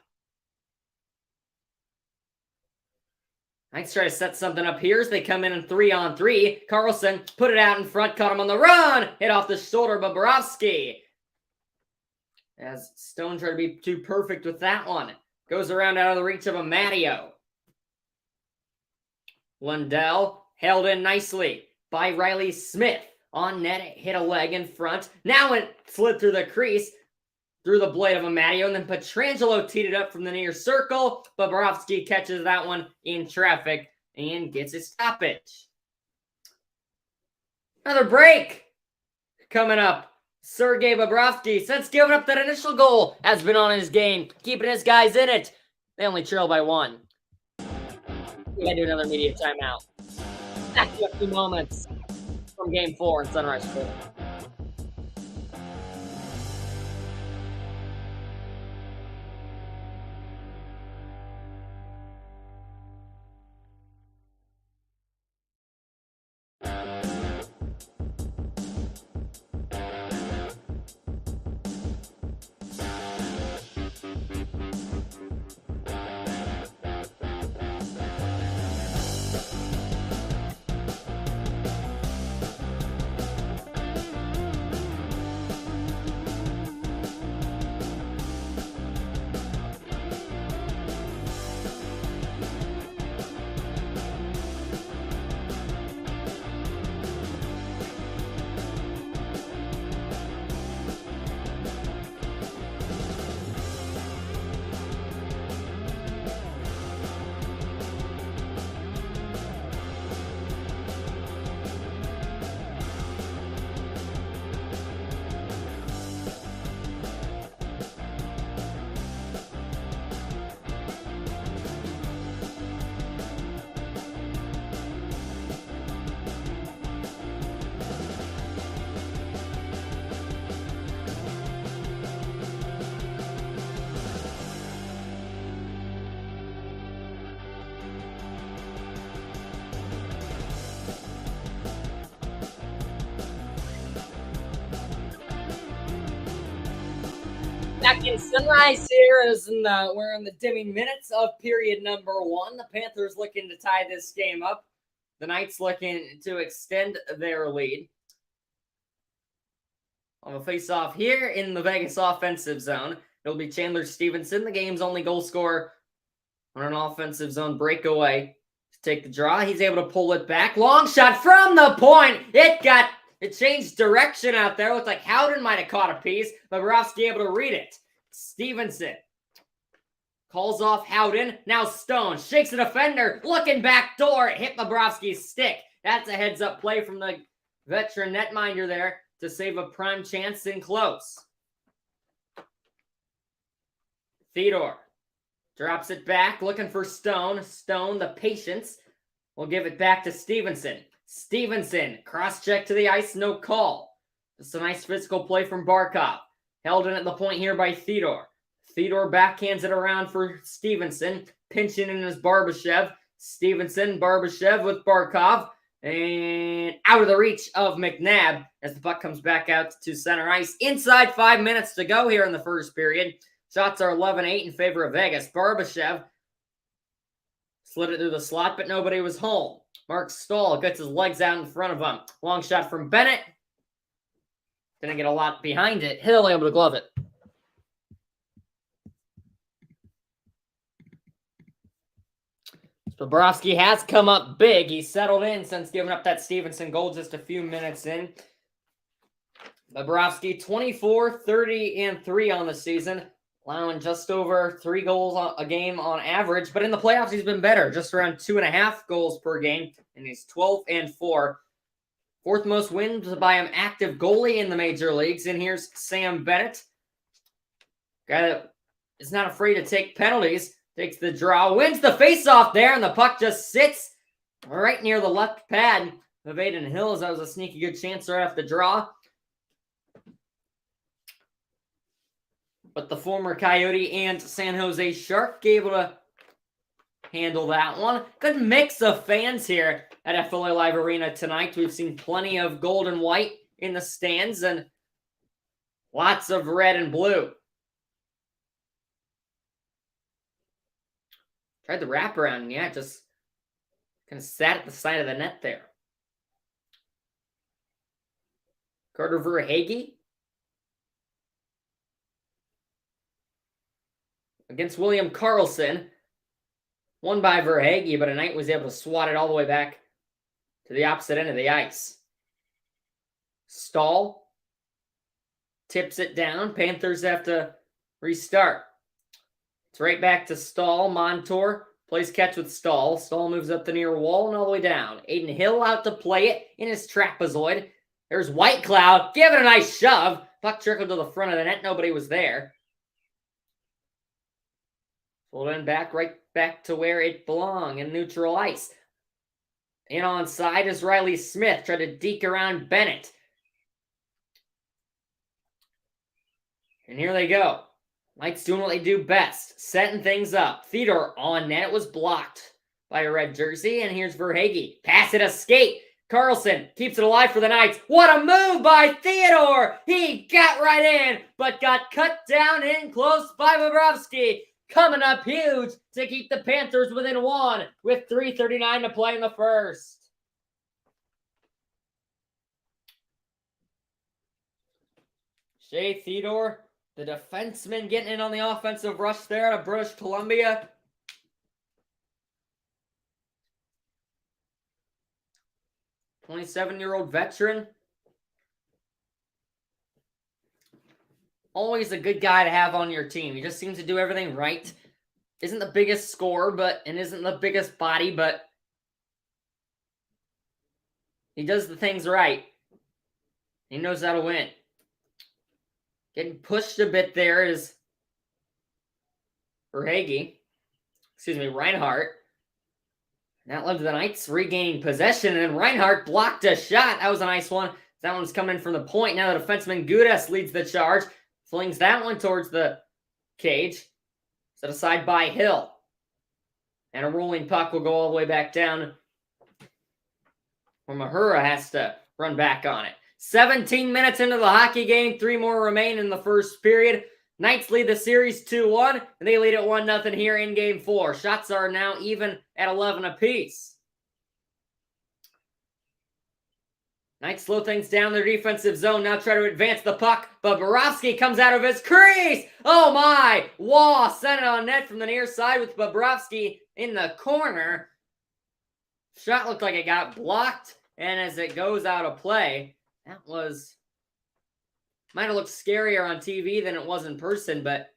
Knights try to set something up here as they come in 3-on-3. Carlson put it out in front, caught him on the run. Hit off the shoulder of Bobrovsky. As Stone tried to be too perfect with that one. Goes around out of the reach of a Matteo. Lundell held in nicely by Riley Smith. On net, it hit a leg in front. Now it slid through the crease, through the blade of a Matteo, and then Pietrangelo teed it up from the near circle. Bobrovsky catches that one in traffic and gets a stoppage. Another break coming up. Sergei Bobrovsky, since giving up that initial goal, has been on his game, keeping his guys in it. They only trail by 1. We gotta do another media timeout. Back to a few moments from Game 4 in Sunrise Field. Back in Sunrise here as we're in the dimming minutes of period number 1. The Panthers looking to tie this game up. The Knights looking to extend their lead. On the face-off here in the Vegas offensive zone, it'll be Chandler Stevenson, the game's only goal scorer on an offensive zone breakaway. To take the draw, he's able to pull it back. Long shot from the point. It changed direction out there. Looked like Howden might have caught a piece, but Bobrovsky able to read it. Stevenson calls off Howden. Now Stone shakes the defender. Looking back door. It hit Bobrovsky's stick. That's a heads-up play from the veteran netminder there to save a prime chance in close. Theodore drops it back, looking for Stone. Stone, the patience, will give it back to Stevenson. Stevenson, cross-check to the ice, no call. Just a nice physical play from Barkov. Held in at the point here by Theodore. Theodore backhands it around for Stevenson. Pinching in his Barbashev. Stevenson, Barbashev with Barkov. And out of the reach of McNabb as the puck comes back out to center ice. Inside 5 minutes to go here in the first period. Shots are 11-8 in favor of Vegas. Barbashev slid it through the slot, but nobody was home. Mark Stahl gets his legs out in front of him. Long shot from Bennett. Didn't get a lot behind it. Hill able to glove it. Bobrovsky has come up big. He's settled in since giving up that Stevenson goal just a few minutes in. Bobrovsky 24, 30, and 3 on the season, allowing just over 3 goals a game on average. But in the playoffs, he's been better, just around 2.5 goals per game, and he's 12 and 4. Fourth most wins by an active goalie in the major leagues. And here's Sam Bennett, guy that is not afraid to take penalties. Takes the draw, wins the faceoff there, and the puck just sits right near the left pad of Aiden Hills. That was a sneaky good chance right off the draw. But the former Coyote and San Jose Shark able to handle that one. Good mix of fans here at FLA Live Arena tonight. We've seen plenty of gold and white in the stands and lots of red and blue. Tried the wraparound, and yeah, just kind of sat at the side of the net there. Carter Verhaeghe against William Karlsson. Won by Verhaeghe, but Knight was able to swat it all the way back to the opposite end of the ice. Stahl tips it down. Panthers have to restart. It's right back to Stahl. Montour plays catch with Stahl. Stahl moves up the near wall and all the way down. Aiden Hill out to play it in his trapezoid. There's Whitecloud. Give it a nice shove. Puck trickled to the front of the net. Nobody was there. Pulled in right back to where it belonged in neutral ice. In on side is Riley Smith. Tried to deke around Bennett. And here they go. Knights doing what they do best, setting things up. Theodore on net. It was blocked by a red jersey. And here's Verhaeghe. Pass it, escape. Karlsson keeps it alive for the Knights. What a move by Theodore. He got right in, but got cut down in close by Bobrovsky. Coming up huge to keep the Panthers within 1 with 3:39 to play in the first. Shea Theodore, the defenseman, getting in on the offensive rush there out of British Columbia. A 27-year-old veteran. Always a good guy to have on your team. He just seems to do everything right. Isn't the biggest scorer, and isn't the biggest body, but he does the things right. He knows how to win. Getting pushed a bit there is Reinhart. That led the Knights regaining possession, and then Reinhart blocked a shot. That was a nice one. That one's coming in from the point. Now the defenseman Gudas leads the charge. Flings that one towards the cage. Set aside by Hill. And a rolling puck will go all the way back down. Where Mahura has to run back on it. 17 minutes into the hockey game. 3 more remain in the first period. Knights lead the series 2-1. And they lead it 1-0 here in game 4. Shots are now even at 11 apiece. Knights slow things down their defensive zone. Now try to advance the puck. But Bobrovsky comes out of his crease. Oh my! Waugh sent it on net from the near side with Bobrovsky in the corner. Shot looked like it got blocked. And as it goes out of play, that might have looked scarier on TV than it was in person. But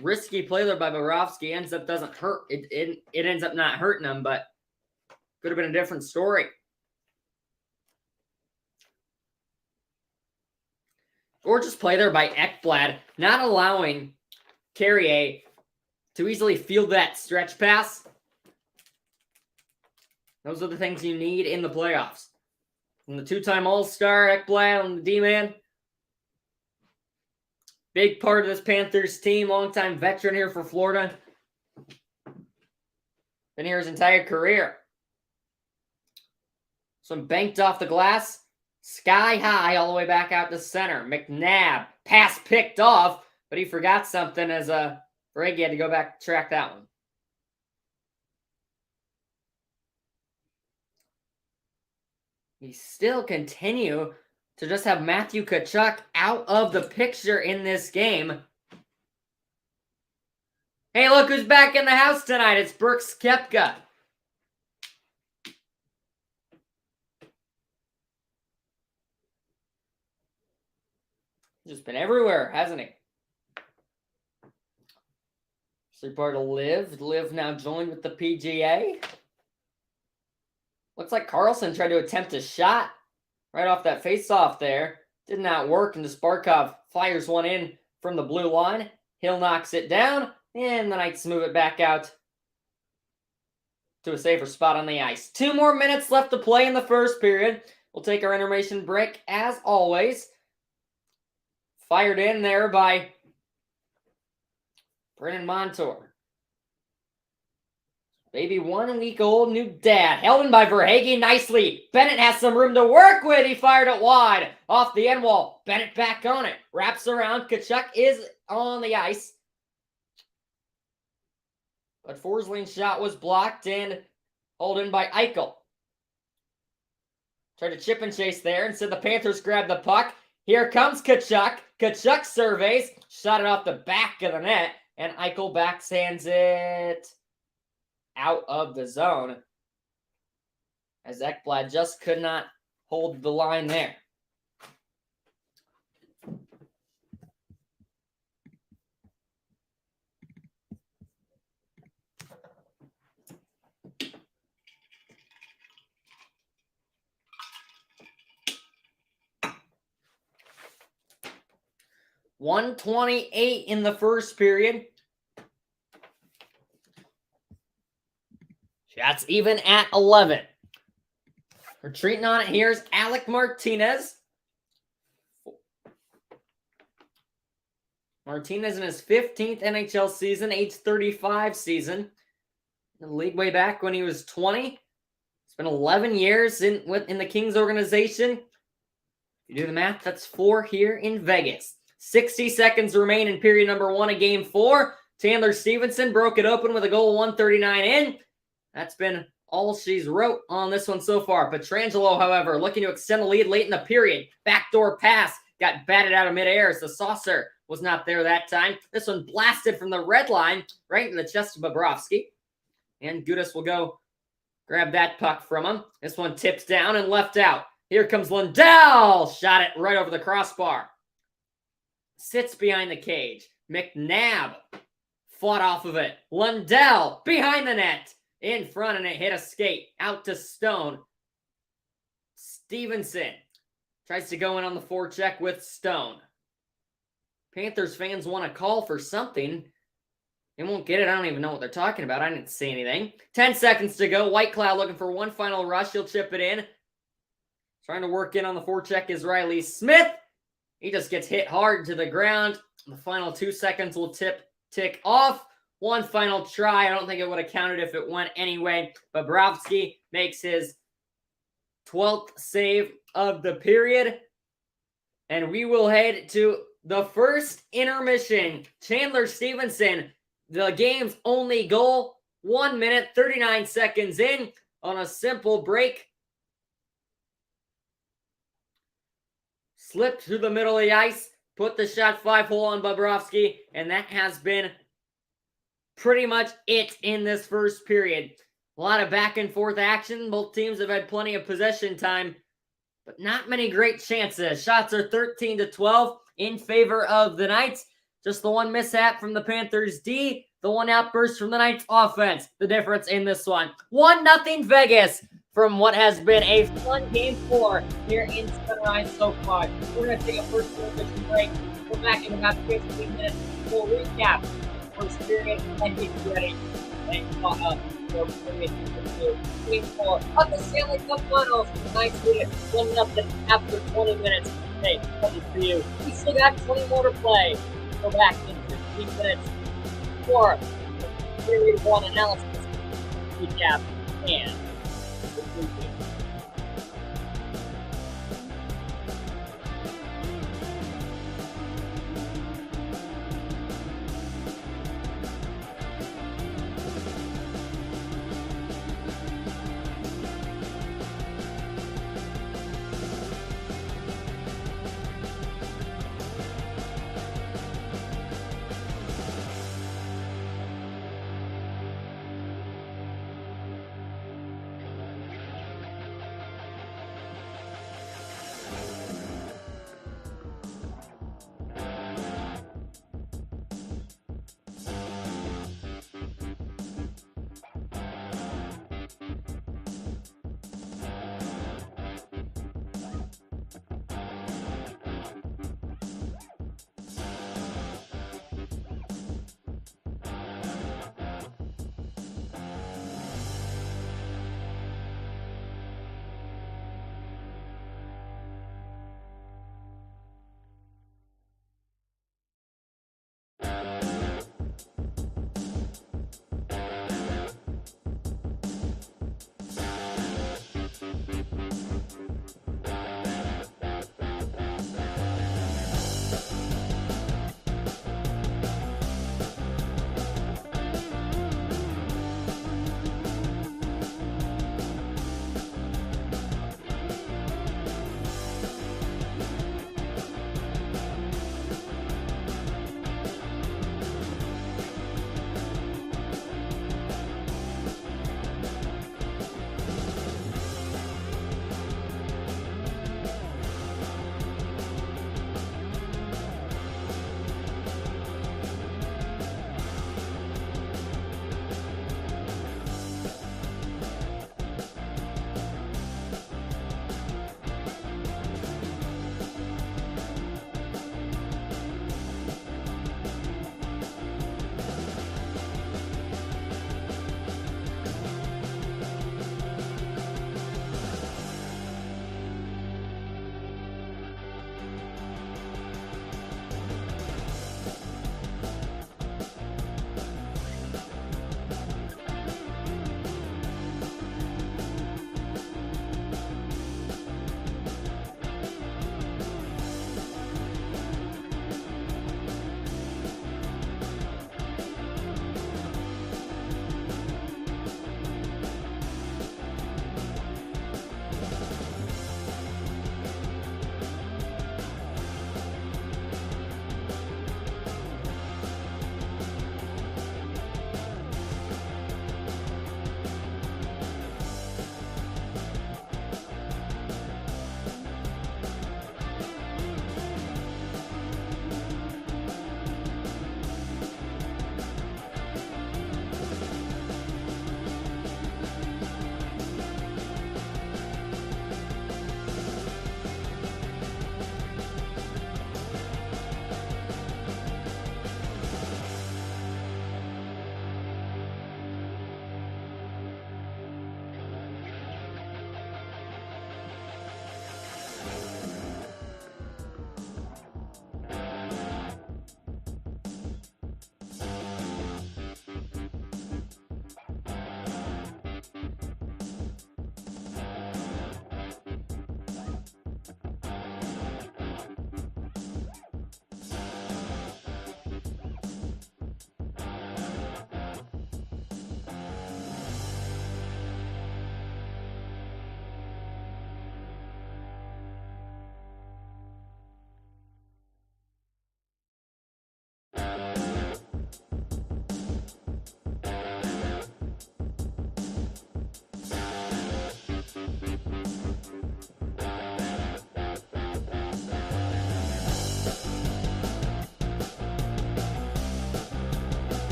risky play there by Bobrovsky doesn't hurt. It ends up not hurting him, but could have been a different story. Gorgeous play there by Ekblad, not allowing Carrier to easily field that stretch pass. Those are the things you need in the playoffs. From the 2-time All-Star, Ekblad on the D-man. Big part of this Panthers team, longtime veteran here for Florida. Been here his entire career. Some banked off the glass. Sky high all the way back out to center. McNabb. Pass picked off, but he forgot something as Brady had to go back track that one. We still continue to just have Matthew Tkachuk out of the picture in this game. Hey, look who's back in the house tonight. It's Brooks Koepka. Just been everywhere, hasn't he? So part of Liv. Liv now joined with the PGA. Looks like Carlson tried to attempt a shot right off that face-off there. Did not work, and Sparkov fires one in from the blue line. Hill knocks it down, and the Knights move it back out to a safer spot on the ice. 2 more minutes left to play in the first period. We'll take our intermission break as always. Fired in there by Brennan Montour. Baby 1 week old new dad. Held in by Verhaeghe nicely. Bennett has some room to work with. He fired it wide. Off the end wall. Bennett back on it. Wraps around. Tkachuk is on the ice. But Forsling's shot was blocked and held in by Eichel. Tried to chip and chase there. Instead the Panthers grab the puck. Here comes Tkachuk. Tkachuk surveys. Shot it off the back of the net. And Eichel backhands it out of the zone. As Ekblad just could not hold the line there. .128 in the first period. Shots even at 11. Retreating on it here is Alec Martinez. Martinez in his 15th NHL season, age 35 season. In the league way back when he was 20. It's been 11 years in the Kings organization. If you do the math, that's 4 here in Vegas. 60 seconds remain in period number 1 of game 4. Chandler Stevenson broke it open with a goal 139 in. That's been all she's wrote on this one so far. Pietrangelo, however, looking to extend the lead late in the period. Backdoor pass got batted out of midair as the saucer was not there that time. This one blasted from the red line right into the chest of Bobrovsky. And Gudas will go grab that puck from him. This one tips down and left out. Here comes Lundell. Shot it right over the crossbar. Sits behind the cage. McNabb fought off of it. Lundell behind the net. In front, and it hit a skate. Out to Stone. Stevenson tries to go in on the forecheck with Stone. Panthers fans want to call for something. They won't get it. I don't even know what they're talking about. I didn't see anything. 10 seconds to go. White Cloud looking for one final rush. He'll chip it in. Trying to work in on the forecheck is Riley Smith. He just gets hit hard to the ground. The final 2 seconds will tick off. One final try. I don't think it would have counted if it went anyway. Bobrovsky makes his 12th save of the period. And we will head to the first intermission. Chandler Stevenson, the game's only goal. 1 minute, 39 seconds in on a simple break. Slipped through the middle of the ice. Put the shot 5-hole on Bobrovsky. And that has been pretty much it in this first period. A lot of back and forth action. Both teams have had plenty of possession time, but not many great chances. Shots are 13-12 in favor of the Knights. Just the one mishap from the Panthers D, the one outburst from the Knights offense. The difference in this one. 1-0 Vegas from what has been a fun game 4 here in Center Ice so far. We're going to take a first intermission break. We're back in about 15 minutes. We'll recap first period and get ready and caught up for period number 2. Game 4 of the Stanley Cup Finals. Nice lead, 1-0 after 20 minutes. Hey, coming for you. We still got 20 more to play. Go back in 15 minutes for period 1 analysis, recap, and conclusion.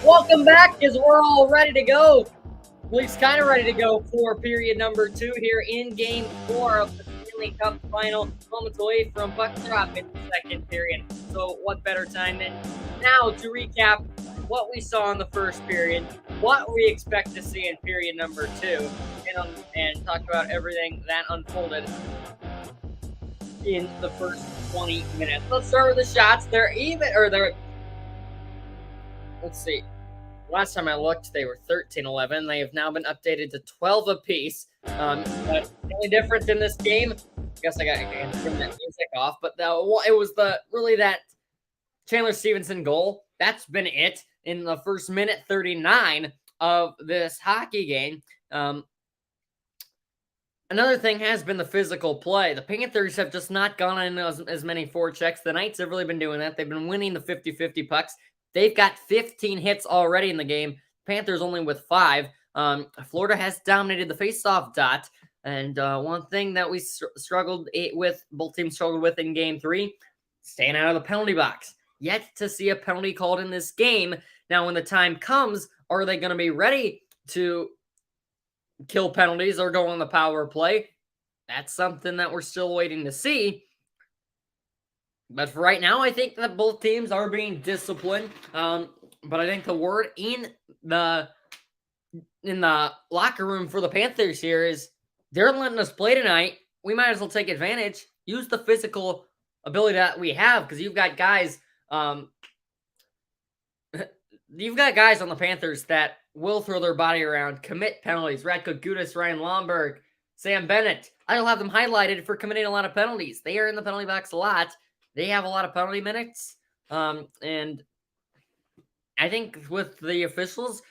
Welcome back, because we're all ready to go. At least kind of ready to go for period number 2 here in Game 4 of the Stanley Cup Final. Moments away from puck drop in the second period. So what better time than now to recap what we saw in the first period, what we expect to see in period number 2, and talk about everything that unfolded in the first 20 minutes. Let's start with the shots. Let's see. Last time I looked, they were 13-11. They have now been updated to 12 apiece. But the only difference in this game, I guess I can turn that music off, but it was that Chandler Stevenson goal. That's been it in the first minute 39 of this hockey game. Another thing has been the physical play. The Panthers have just not gone in as many forechecks. The Knights have really been doing that. They've been winning the 50-50 pucks. They've got 15 hits already in the game. Panthers only with 5. Florida has dominated the faceoff dot. And one thing that we struggled with, both teams struggled with in Game 3, staying out of the penalty box. Yet to see a penalty called in this game. Now, when the time comes, are they going to be ready to kill penalties or go on the power play? That's something that we're still waiting to see. But for right now, I think that both teams are being disciplined. But I think the word in the locker room for the Panthers here is they're letting us play tonight. We might as well take advantage. Use the physical ability that we have, because you've got guys. You've got guys on the Panthers that will throw their body around, commit penalties. Radko Gudas, Ryan Lomberg, Sam Bennett. I'll have them highlighted for committing a lot of penalties. They are in the penalty box a lot. They have a lot of penalty minutes. And I think with the officials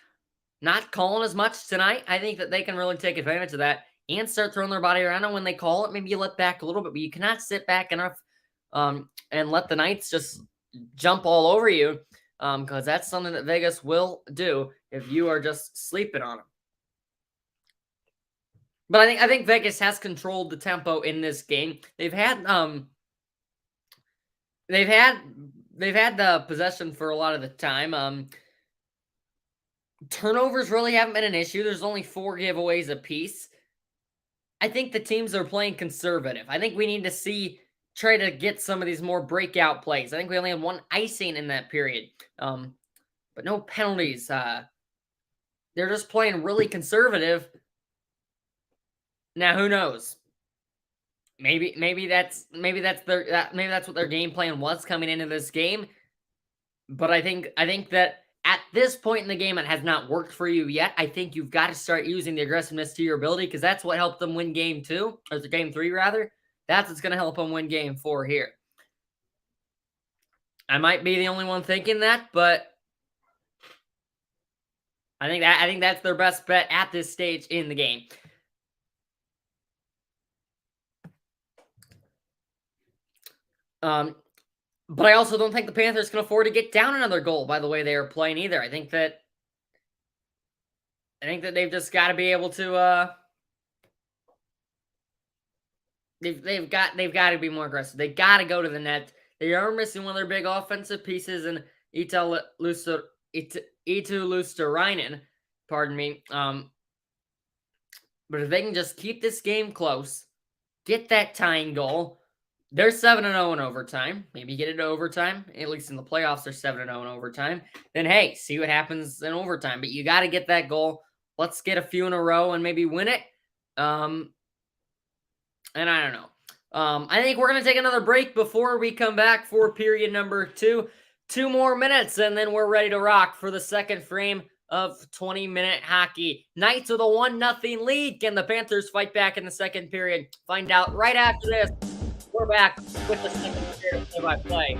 not calling as much tonight, I think that they can really take advantage of that and start throwing their body around. And when they call it, maybe you let back a little bit, but you cannot sit back enough and let the Knights just jump all over you, because that's something that Vegas will do if you are just sleeping on them. But I think Vegas has controlled the tempo in this game. They've had the possession for a lot of the time. Turnovers really haven't been an issue. There's only 4 giveaways apiece. I think the teams are playing conservative. I think we need to try to get some of these more breakout plays. I think we only had 1 icing in that period. But no penalties. They're just playing really conservative. Now, who knows? Maybe that's what their game plan was coming into this game. But I think that at this point in the game, it has not worked for you yet. I think you've got to start using the aggressiveness to your ability, because that's what helped them win Game 2, or Game 3 rather. That's what's going to help them win Game 4 here. I might be the only one thinking that, but I think that's their best bet at this stage in the game. But I also don't think the Panthers can afford to get down another goal by the way they are playing either. I think that they've just got to be able to they've got to be more aggressive. They got to go to the net. They are missing one of their big offensive pieces in Eetu Luostarinen, pardon me. But if they can just keep this game close, get that tying goal. They're 7-0 in overtime. Maybe get it to overtime. At least in the playoffs, they're 7-0 in overtime. Then, hey, see what happens in overtime. But you got to get that goal. Let's get a few in a row and maybe win it. And I don't know. I think we're going to take another break before we come back for period number 2. 2 more minutes, and then we're ready to rock for the second frame of 20-minute hockey. Knights with a 1-0 lead. Can the Panthers fight back in the second period? Find out right after this. We're back with the second period of play-by-play.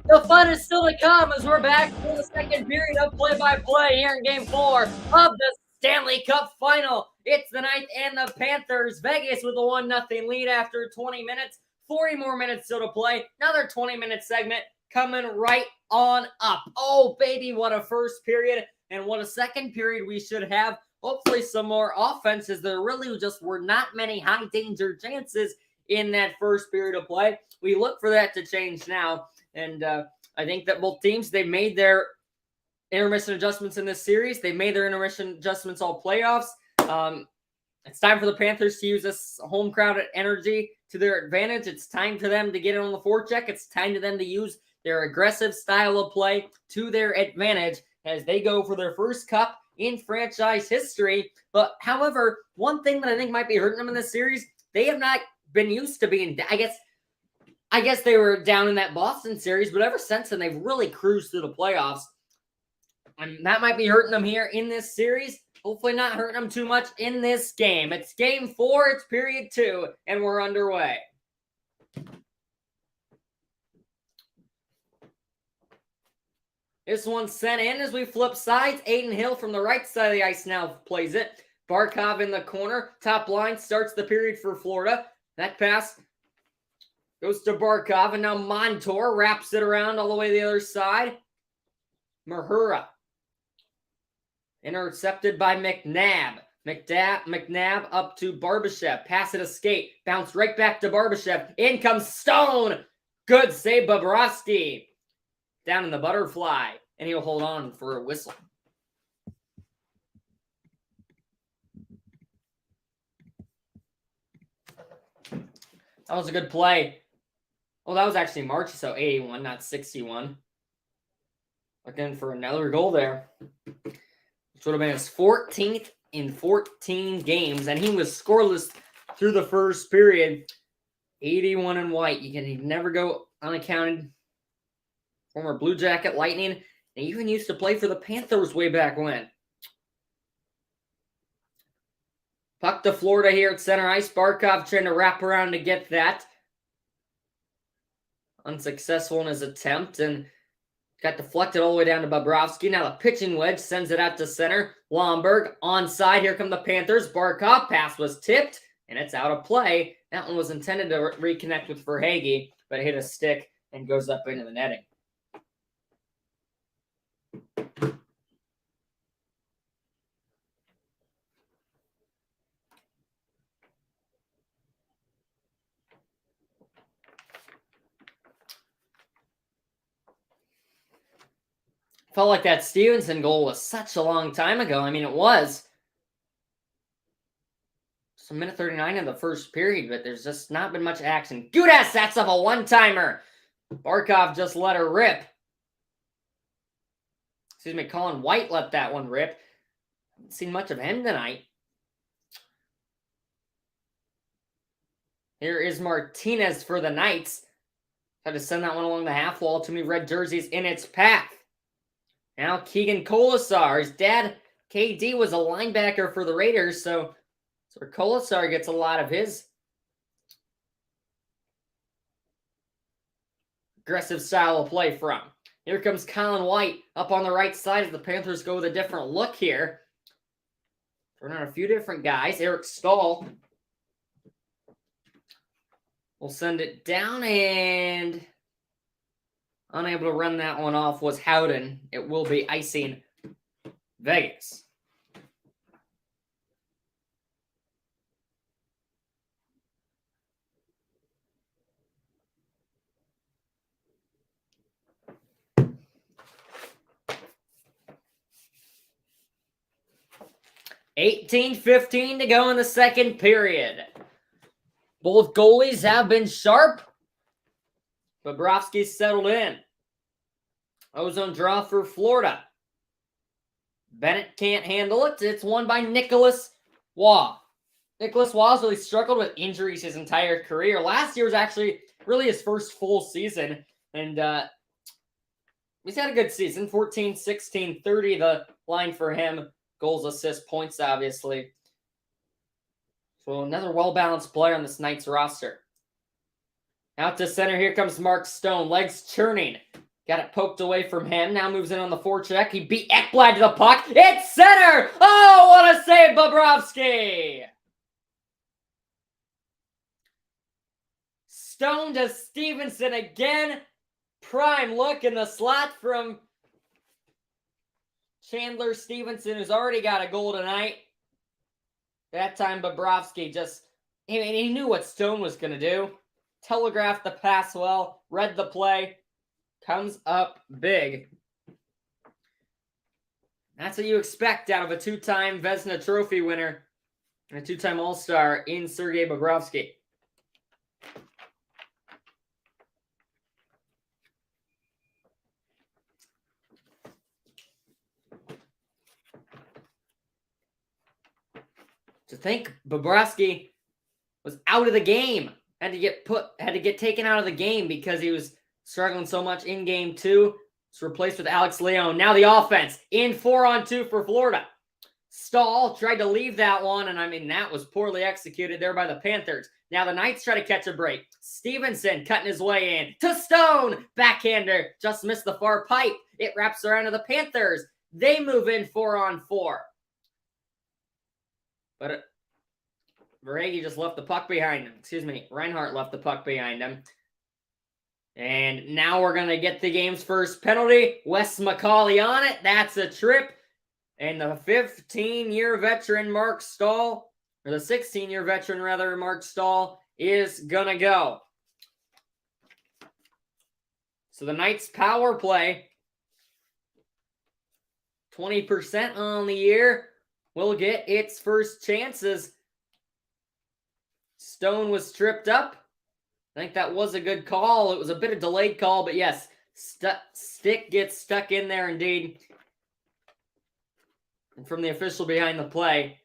The fun is still to come as we're back for the second period of play-by-play here in Game 4 of the Stanley Cup Final. It's the Knights and the Panthers. Vegas with a 1-0 lead after 20 minutes. 40 more minutes still to play. Another 20-minute segment coming right on up. Oh, baby, what a first period and what a second period we should have. Hopefully some more offenses. There really just were not many high-danger chances in that first period of play. We look for that to change now. And I think that both teams, they made their intermission adjustments in this series. They made their intermission adjustments all playoffs. It's time for the Panthers to use this home crowd energy to their advantage. It's time for them to get it on the forecheck. It's time for them to use their aggressive style of play to their advantage as they go for their first cup in franchise history. But however, one thing that I think might be hurting them in this series, they have not been used to being, I guess they were down in that Boston series, but ever since then, they've really cruised through the playoffs. And that might be hurting them here in this series. Hopefully not hurting them too much in this game. It's Game 4, it's period 2, and we're underway. This one's sent in as we flip sides. Aiden Hill from the right side of the ice now plays it. Barkov in the corner. Top line starts the period for Florida. That pass goes to Barkov, and now Montour wraps it around all the way to the other side. Mahura. Intercepted by McNabb. McNabb up to Barbashev. Pass it escape. Bounce right back to Barbashev. In comes Stone. Good save, Bobrovsky. Down in the butterfly. And he'll hold on for a whistle. That was a good play. Well, that was actually March, so 81, not 61. Looking for another goal there. Which would have been his 14th in 14 games. And he was scoreless through the first period. 81 in white. You can never go unaccounted. Former Blue Jacket Lightning. And even used to play for the Panthers way back when. Puck to Florida here at center ice. Barkov trying to wrap around to get that. Unsuccessful in his attempt. And got deflected all the way down to Bobrovsky. Now the pitching wedge sends it out to center. Lomberg onside. Here come the Panthers. Barkov pass was tipped. And it's out of play. That one was intended to reconnect with Verhaeghe. But it hit a stick and goes up into the netting. Felt like that Stevenson goal was such a long time ago. I mean, it was. It's a minute 39 in the first period, but there's just not been much action. Gudas, that's up a one-timer. Barkov just let her rip. Excuse me, Colin White let that one rip. Haven't seen much of him tonight. Here is Martinez for the Knights. Tried to send that one along the half wall. Too many red jerseys in its path. Now Keegan Colasar. His dad, KD, was a linebacker for the Raiders, so Colasar gets a lot of his aggressive style of play from. Here comes Colin White up on the right side as the Panthers go with a different look here. Throwing out a few different guys. Eric Stahl will send it down, and unable to run that one off was Howden. It will be icing Vegas. $18:15 to go in the second period. Both goalies have been sharp. Bobrovsky's settled in. Ozone draw for Florida. Bennett can't handle it. It's won by Nicholas Waugh. Nicholas Waugh's really struggled with injuries his entire career. Last year was actually really his first full season. And he's had a good season. 14, 16, 30 the line for him. Goals, assists, points, obviously. So another well-balanced player on this Knights roster. Out to center, here comes Mark Stone. Legs churning. Got it poked away from him. Now moves in on the forecheck. He beat Ekblad to the puck. It's center! Oh, what a save, Bobrovsky! Stone to Stevenson again. Prime look in the slot from Chandler Stevenson, who's already got a goal tonight. That time Bobrovsky he knew what Stone was going to do. Telegraphed the pass well, read the play, comes up big. That's what you expect out of a two-time Vezina Trophy winner and a two-time All-Star in Sergei Bobrovsky. To think Bobrovsky was out of the game. Had to get taken out of the game because he was struggling so much in game 2. It's replaced with Alex Leon. Now the offense in 4-on-2 for Florida. Stahl tried to leave that one, and that was poorly executed there by the Panthers. Now the Knights try to catch a break. Stevenson cutting his way in to Stone. Backhander just missed the far pipe. It wraps around to the Panthers. They move in 4-on-4. But Verhaeghe just left the puck behind him. Excuse me, Reinhart left the puck behind him. And now we're going to get the game's first penalty. Wes McCauley on it. That's a trip. And the 15-year veteran Mark Stahl, or the 16-year veteran rather, Mark Stahl, is going to go. So the Knights power play, 20% on the year, will get its first chances. Stone was tripped up. I think that was a good call. It was a bit of delayed call, but yes, stick gets stuck in there indeed. And from the official behind the play,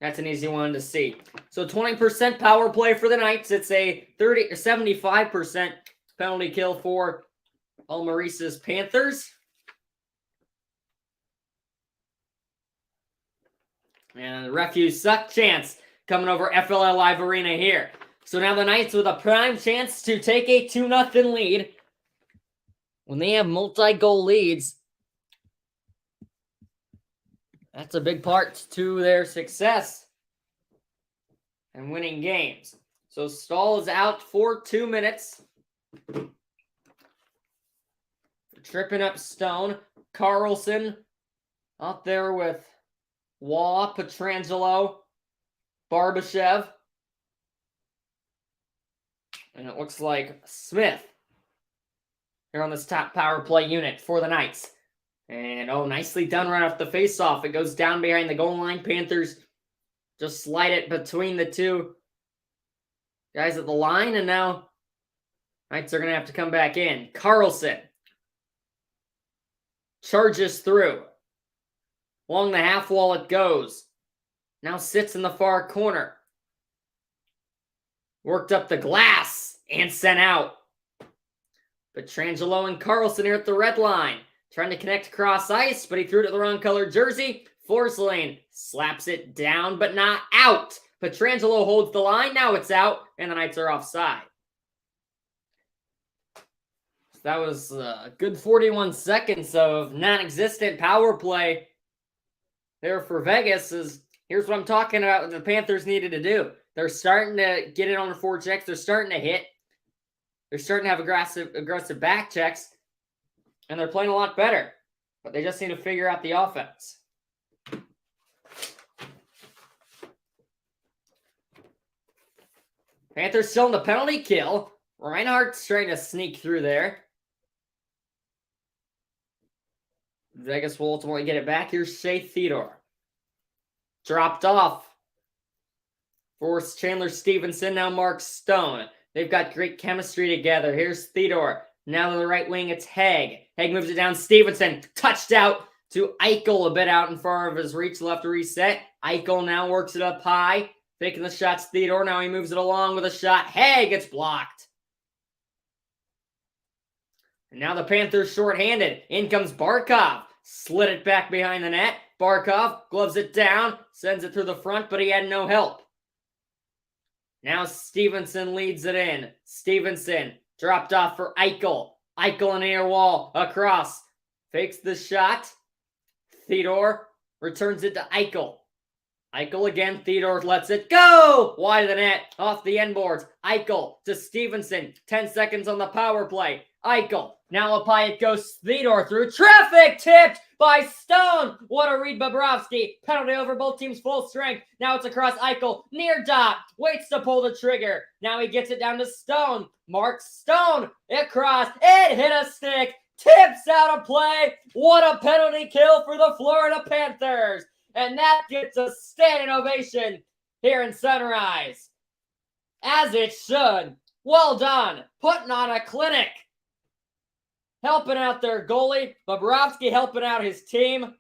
that's an easy one to see. So 20% power play for the Knights. It's a 75% penalty kill for Maurice's Panthers. And the refuse suck chance coming over FLL Live Arena here. So now the Knights with a prime chance to take a 2-0 lead. When they have multi-goal leads, that's a big part to their success and winning games. So Stahl is out for 2 minutes. Tripping up Stone. Carlson out there with Waugh, Pietrangelo, Barbashev. And it looks like Smith here on this top power play unit for the Knights. And, nicely done right off the faceoff. It goes down behind the goal line. Panthers just slide it between the two guys at the line. And now Knights are going to have to come back in. Carlson charges through. Along the half wall it goes. Now sits in the far corner. Worked up the glass and sent out. Pietrangelo and Carlson here at the red line. Trying to connect across ice, but he threw it to the wrong color jersey. Forsling slaps it down, but not out. Pietrangelo holds the line. Now it's out, and the Knights are offside. So that was a good 41 seconds of non-existent power play there for Vegas. Here's what I'm talking about what the Panthers needed to do. They're starting to get it on the forechecks. They're starting to hit. They're starting to have aggressive back checks. And they're playing a lot better. But they just need to figure out the offense. Panthers still in the penalty kill. Reinhardt's trying to sneak through there. Vegas will ultimately get it back. Here's Shea Theodore. Dropped off. For Chandler Stevenson, now Mark Stone. They've got great chemistry together. Here's Theodore. Now to the right wing, it's Haig. Haig moves it down. Stevenson touched out to Eichel, a bit out in front of his reach. Left to reset. Eichel now works it up high. Taking the shots, Theodore. Now he moves it along with a shot. Haig gets blocked. And now the Panthers shorthanded. In comes Barkov. Slid it back behind the net. Barkov gloves it down. Sends it through the front, but he had no help. Now Stevenson leads it in. Stevenson dropped off for Eichel. Eichel and near wall, across. Fakes the shot. Theodore returns it to Eichel. Eichel again, Theodore lets it go! Wide of the net, off the end boards. Eichel to Stevenson, 10 seconds on the power play. Eichel, now up high it goes, Theodore through traffic, tipped by Stone. What a read, Bobrovsky. Penalty over both teams full strength. Now it's across Eichel, near dot, waits to pull the trigger. Now he gets it down to Stone. Mark Stone, across, it hit a stick, tips out of play. What a penalty kill for the Florida Panthers. And that gets a standing ovation here in Sunrise. As it should. Well done. Putting on a clinic. Helping out their goalie. Bobrovsky helping out his team.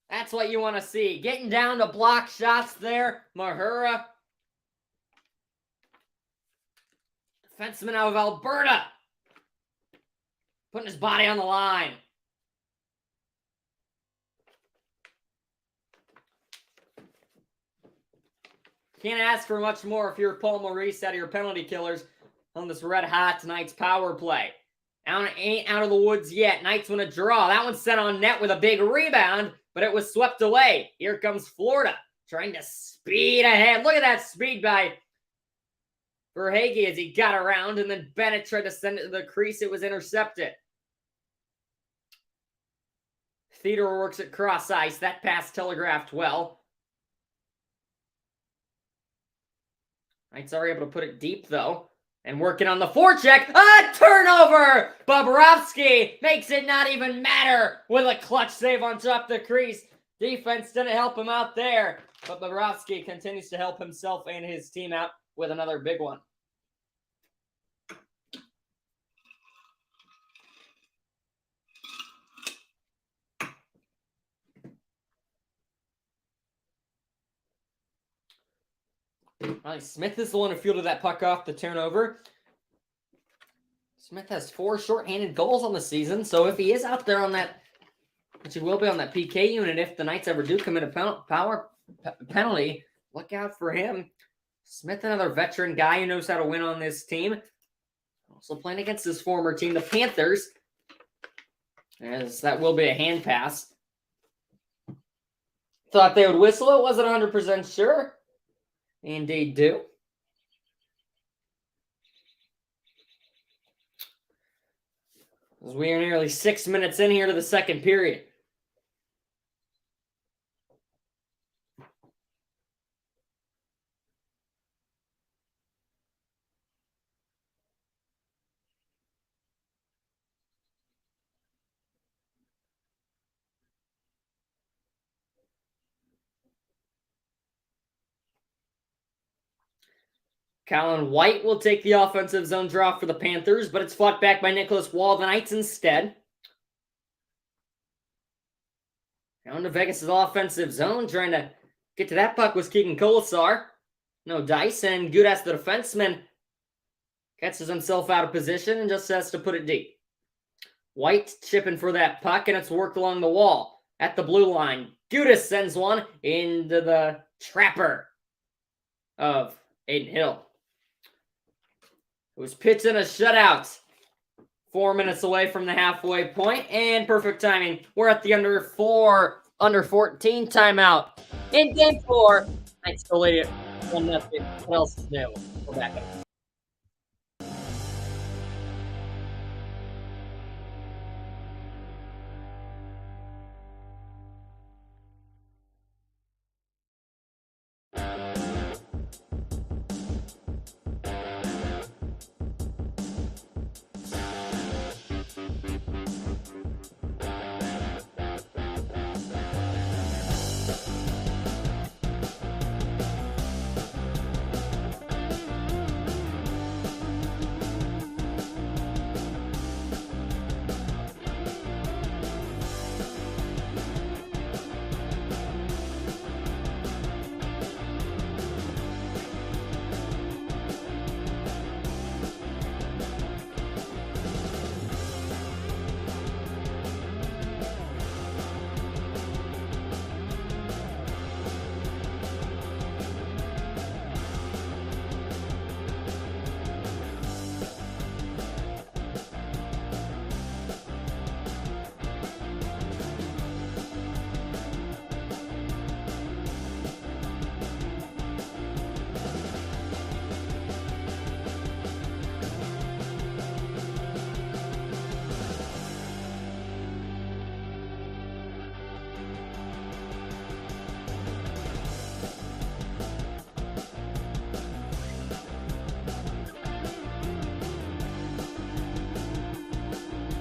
That's what you want to see. Getting down to block shots there. Mahura. Defenseman out of Alberta. Putting his body on the line. Can't ask for much more if you're Paul Maurice out of your penalty killers on this red-hot tonight's power play. Allen ain't out of the woods yet. Knights win a draw. That one's sent on net with a big rebound, but it was swept away. Here comes Florida, trying to speed ahead. Look at that speed by Verhaeghe as he got around, and then Bennett tried to send it to the crease. It was intercepted. Theodore works at cross ice. That pass telegraphed well. Knights are able to put it deep, though. And working on the forecheck. A turnover! Bobrovsky makes it not even matter with a clutch save on top the crease. Defense didn't help him out there. But Bobrovsky continues to help himself and his team out with another big one. Smith is the one who fielded that puck off the turnover. Smith has 4 shorthanded goals on the season, so if he is out there on that, which he will be on that PK unit if the Knights ever do commit a penalty, look out for him. Smith, another veteran guy who knows how to win on this team. Also playing against his former team, the Panthers, as that will be a hand pass. Thought they would whistle it, wasn't 100% sure. Indeed do. As we are nearly 6 minutes in here to the second period. Colin White will take the offensive zone draw for the Panthers, but it's fought back by Nicholas Wall. The Knights instead. Now into Vegas' offensive zone, trying to get to that puck was Keegan Colasar. No dice, and Gudas, the defenseman, catches himself out of position and just has to put it deep. White chipping for that puck, and it's worked along the wall at the blue line. Gudas sends one into the trapper of Aiden Hill. It was pitched in a shutout. 4 minutes away from the halfway point, and perfect timing. We're at the under 14 timeout in Game 4. Knights still lead it 1-0. What else is new? We're back up.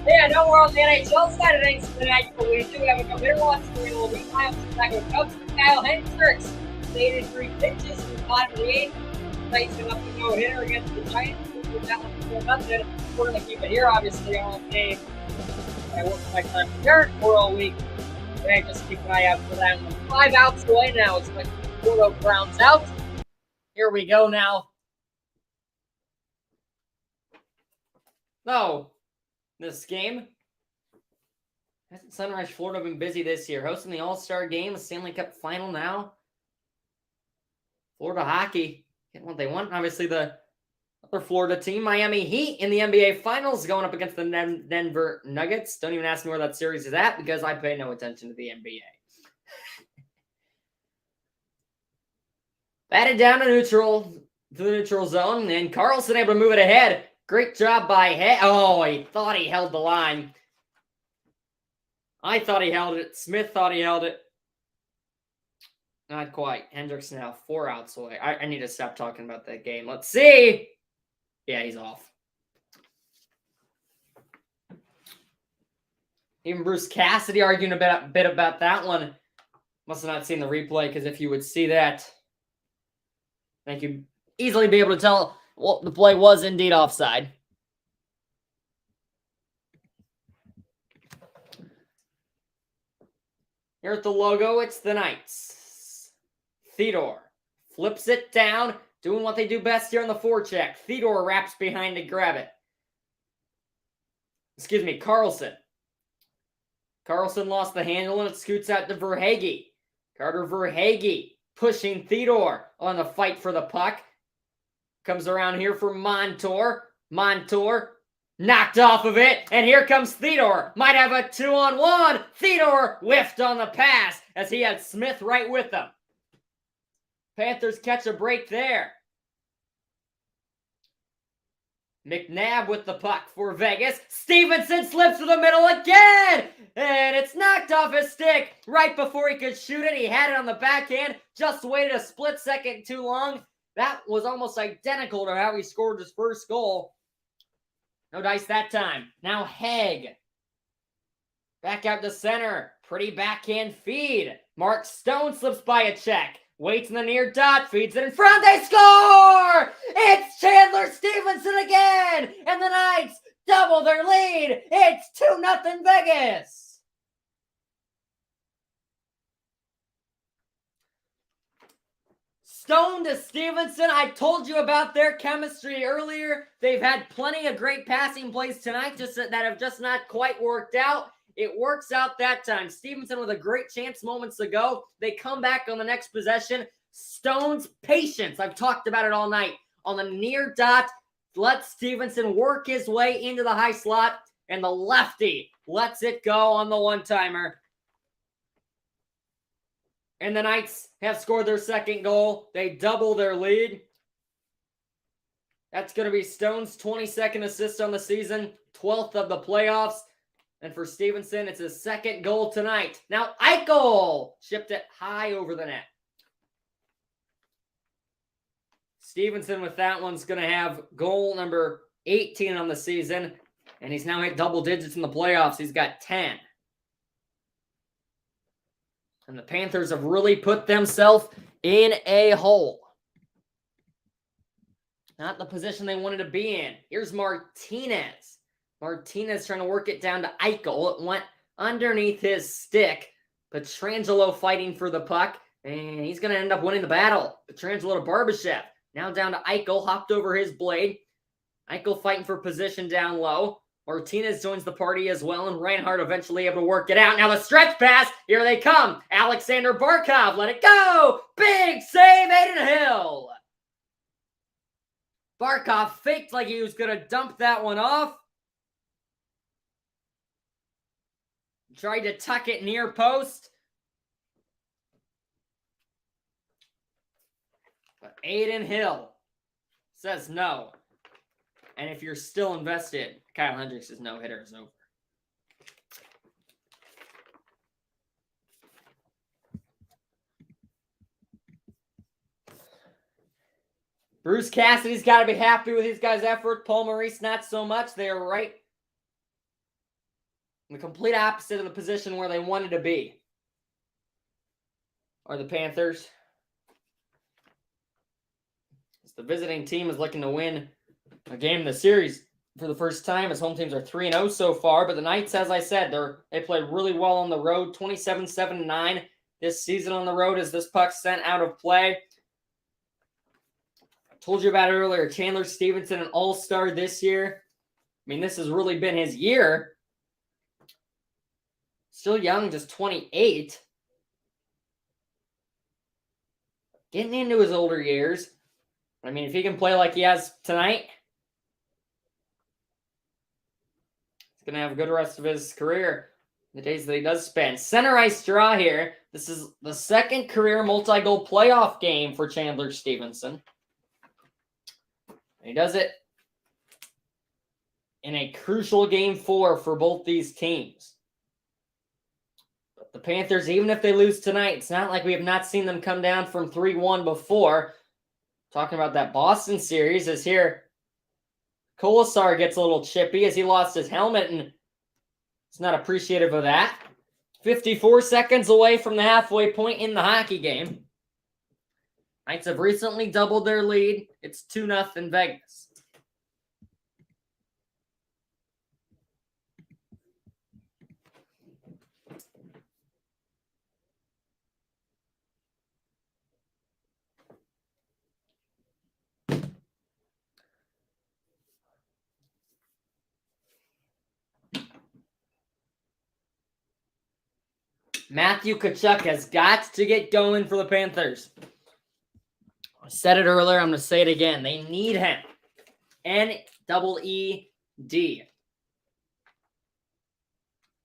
Yeah, no more on the NHL side of things tonight, but we do have a no-hitter watch for you. We have Chicago Cubs, Kyle Hendricks, 83 pitches in the bottom of the eighth, facing up a no-hitter against the Giants. We're down 4-0. We're going to keep it here, obviously, all game. I work my time here for all week. And just keep an eye out for that. 5 outs away now. It's like Porto grounds out. Here we go now. No. This game. Hasn't Sunrise Florida been busy this year? Hosting the All-Star Game, the Stanley Cup Final now. Florida hockey getting what they want. Obviously, the other Florida team, Miami Heat, in the NBA Finals, going up against the Denver Nuggets. Don't even ask me where that series is at because I pay no attention to the NBA. Batted down to the neutral zone, and Carlson able to move it ahead. Great job by Head. Oh, he thought he held the line. I thought he held it. Smith thought he held it. Not quite. Hendricks now 4 outs away. I need to stop talking about that game. Let's see. Yeah, he's off. Even Bruce Cassidy arguing a bit about that one. Must have not seen the replay, because if you would see that, I think you'd easily be able to tell the play was indeed offside. Here at the logo, it's the Knights. Theodore flips it down, doing what they do best here on the forecheck. Theodore wraps behind to grab it. Excuse me, Carlson. Carlson lost the handle and it scoots out to Verhaeghe. Carter Verhaeghe pushing Theodore on the fight for the puck. Comes around here for Montour. Montour knocked off of it, and here comes Theodore. Might have a 2-on-1. Theodore whiffed on the pass as he had Smith right with him. Panthers catch a break there. McNabb with the puck for Vegas. Stevenson slips to the middle again! And it's knocked off his stick right before he could shoot it. He had it on the backhand. Just waited a split second too long. That was almost identical to how he scored his first goal. No dice that time. Now Haig. Back out to center. Pretty backhand feed. Mark Stone slips by a check. Waits in the near dot. Feeds it in front. They score! It's Chandler Stevenson again! And the Knights double their lead. It's 2-0 Vegas. Stone to Stevenson. I told you about their chemistry earlier. They've had plenty of great passing plays tonight that have just not quite worked out. It works out that time. Stevenson with a great chance moments ago. They come back on the next possession. Stone's patience. I've talked about it all night. On the near dot, let Stevenson work his way into the high slot, and the lefty lets it go on the one-timer. And the Knights have scored their second goal. They double their lead. That's going to be Stone's 22nd assist on the season, 12th of the playoffs. And for Stevenson, it's his second goal tonight. Now Eichel shipped it high over the net. Stevenson with that one's going to have goal number 18 on the season. And he's now hit double digits in the playoffs. He's got 10. And the Panthers have really put themselves in a hole. Not the position they wanted to be in. Here's Martinez. Martinez trying to work it down to Eichel. It went underneath his stick. Pietrangelo fighting for the puck. And he's going to end up winning the battle. Pietrangelo to Barbashev. Now down to Eichel. Hopped over his blade. Eichel fighting for position down low. Martinez joins the party as well, and Reinhardt eventually able to work it out. Now the stretch pass. Here they come. Alexander Barkov. Let it go. Big save, Aiden Hill. Barkov faked like he was going to dump that one off. Tried to tuck it near post. But Aiden Hill says no. And if you're still invested, Kyle Hendricks' no-hitter is over. Bruce Cassidy's got to be happy with these guys' effort. Paul Maurice, not so much. They are right The complete opposite of the position where they wanted to be are the Panthers. As the visiting team is looking to win a game in the series for the first time, as home teams are 3-0 so far. But the Knights, as I said, they played really well on the road, 27-7-9 this season on the road as this puck sent out of play. I told you about it earlier. Chandler Stevenson, an all-star this year. I mean, this has really been his year. Still young, just 28. Getting into his older years. I mean, if he can play like he has tonight, he's going to have a good rest of his career, the days that he does spend. Center ice draw here. This is the second career multi-goal playoff game for Chandler Stevenson. And he does it in a crucial game 4 for both these teams. But the Panthers, even if they lose tonight, it's not like we have not seen them come down from 3-1 before. Talking about that Boston series is here. Kolasar gets a little chippy as he lost his helmet, and he's not appreciative of that. 54 seconds away from the halfway point in the hockey game. Knights have recently doubled their lead. It's 2-0 Vegas. Matthew Tkachuk has got to get going for the Panthers. I said it earlier. I'm going to say it again. They need him. N-E-E-D.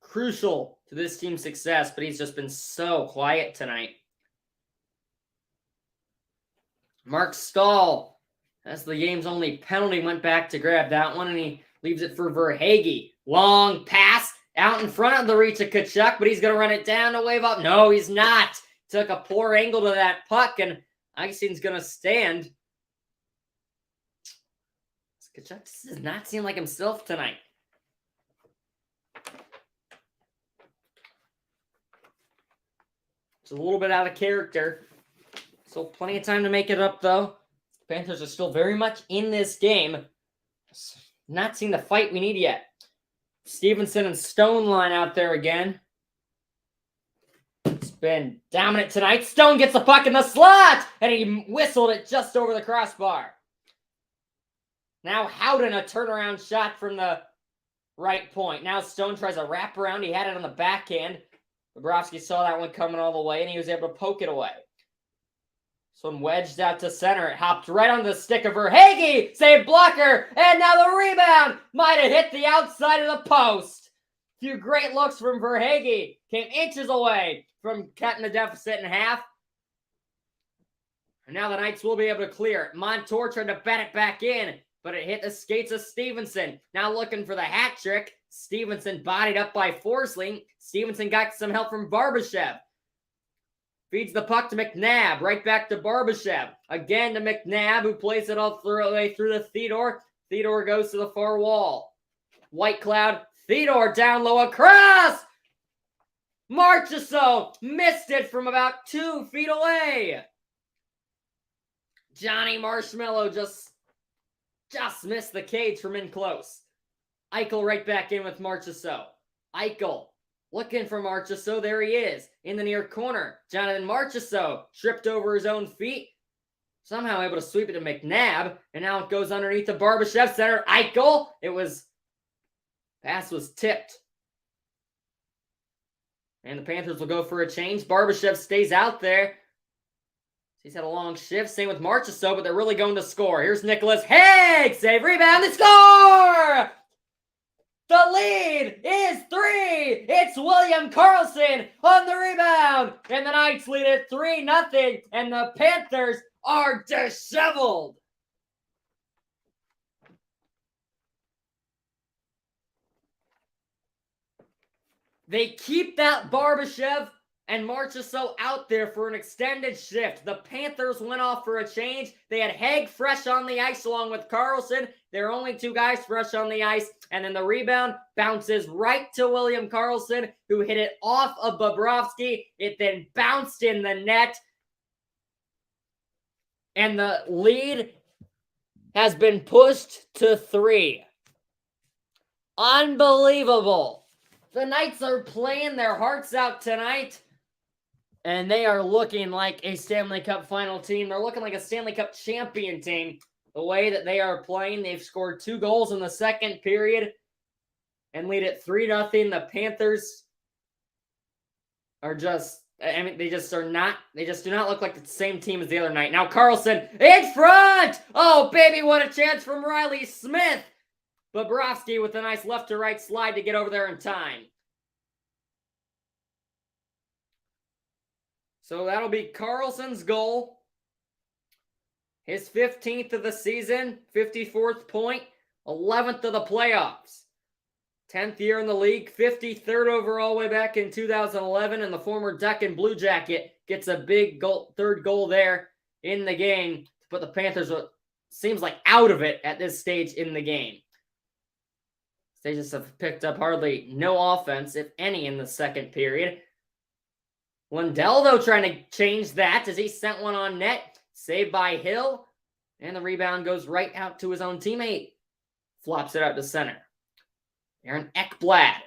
Crucial to this team's success, but he's just been so quiet tonight. Mark Stahl, as the game's only penalty, went back to grab that one, and he leaves it for Verhaeghe. Long pass out in front of the reach of Tkachuk, but he's going to run it down to wave up. No, he's not. Took a poor angle to that puck, and icing's going to stand. Tkachuk does not seem like himself tonight. It's a little bit out of character. Still plenty of time to make it up, though. The Panthers are still very much in this game. Not seeing the fight we need yet. Stevenson and Stone line out there again. It's been dominant tonight. Stone gets the puck in the slot, and he whistled it just over the crossbar. Now Howden, a turnaround shot from the right point. Now Stone tries a wraparound. He had it on the backhand. Bobrovsky saw that one coming all the way, and he was able to poke it away. This one wedged out to center. It hopped right on the stick of Verhaeghe. Save blocker. And now the rebound might have hit the outside of the post. A few great looks from Verhaeghe. Came inches away from cutting the deficit in half. And now the Knights will be able to clear it. Montour tried to bat it back in, but it hit the skates of Stevenson. Now looking for the hat trick. Stevenson bodied up by Forsling. Stevenson got some help from Barbashev. Feeds the puck to McNabb. Right back to Barbashev. Again to McNabb, who plays it all the way through to Theodore. Theodore goes to the far wall. White Cloud. Theodore down low across. Marchessault missed it from about 2 feet away. Johnny Marshmallow just missed the cage from in close. Eichel right back in with Marchessault. Eichel looking for Marchessault. There he is in the near corner. Jonathan Marchessault tripped over his own feet. Somehow able to sweep it to McNabb. And now it goes underneath the Barbashev center. Eichel. Pass was tipped. And the Panthers will go for a change. Barbashev stays out there. He's had a long shift. Same with Marchessault, but they're really going to score. Here's Nicholas Hague. Save, rebound, they score! The lead is 3. It's William Karlsson on the rebound. And the Knights lead it 3-0. And the Panthers are disheveled. They keep that Barbashev and Marchessault out there for an extended shift. The Panthers went off for a change. They had Haig fresh on the ice along with Karlsson. There are only two guys fresh on the ice, and then the rebound bounces right to William Karlsson, who hit it off of Bobrovsky. It then bounced in the net, and the lead has been pushed to 3. Unbelievable. The Knights are playing their hearts out tonight, and they are looking like a Stanley Cup final team. They're looking like a Stanley Cup champion team. The way that they are playing, they've scored 2 goals in the second period and lead it 3-0. The Panthers are just, they just do not look like the same team as the other night. Now Karlsson in front! Oh, baby, what a chance from Riley Smith! Bobrovsky with a nice left to right slide to get over there in time. So that'll be Karlsson's goal. His 15th of the season, 54th point, 11th of the playoffs. 10th year in the league, 53rd overall way back in 2011, and the former Duck and Blue Jacket gets a big goal, 3rd goal there in the game to put the Panthers, seems like, out of it at this stage in the game. They just have picked up hardly no offense, if any, in the second period. Lundell, though, trying to change that as he sent one on net. Saved by Hill. And the rebound goes right out to his own teammate. Flops it out to center. Aaron Ekblad.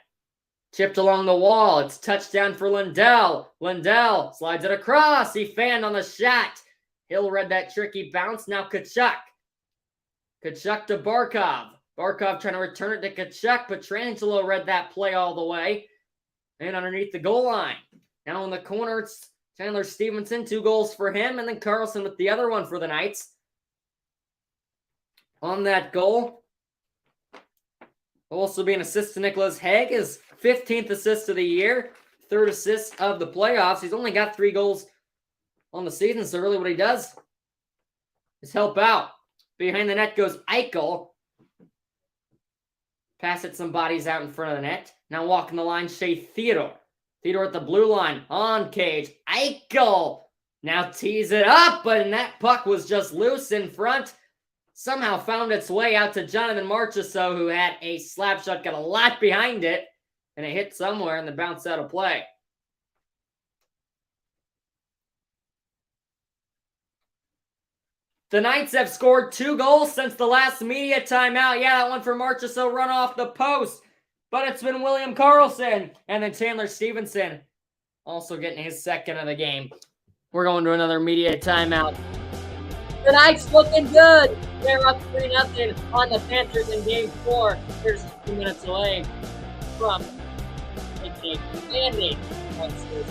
Chipped along the wall. It's touchdown for Lundell. Lundell slides it across. He fanned on the shot. Hill read that tricky bounce. Now Tkachuk. Tkachuk to Barkov. Barkov trying to return it to Tkachuk, but Trangelo read that play all the way. And underneath the goal line. Now in the corner, it's Chandler Stevenson, 2 goals for him, and then Karlsson with the other one for the Knights. On that goal, will also be an assist to Nicholas Haig, his 15th assist of the year, 3rd assist of the playoffs. He's only got 3 goals on the season, so really what he does is help out. Behind the net goes Eichel. Pass it some bodies out in front of the net. Now walking the line, Shea Theodore. Theodore at the blue line, on cage. Eichel now tees it up, but that puck was just loose in front. Somehow found its way out to Jonathan Marchessault, who had a slap shot, got a lot behind it, and it hit somewhere and then bounced out of play. The Knights have scored 2 goals since the last media timeout. Yeah, that one for Marchessault run off the post. But it's been William Karlsson and then Chandler Stevenson also getting his 2nd of the game. We're going to another media timeout. The Knights looking good. They're up 3-0 on the Panthers in Game 4. They're just 2 minutes away from making a commanding series.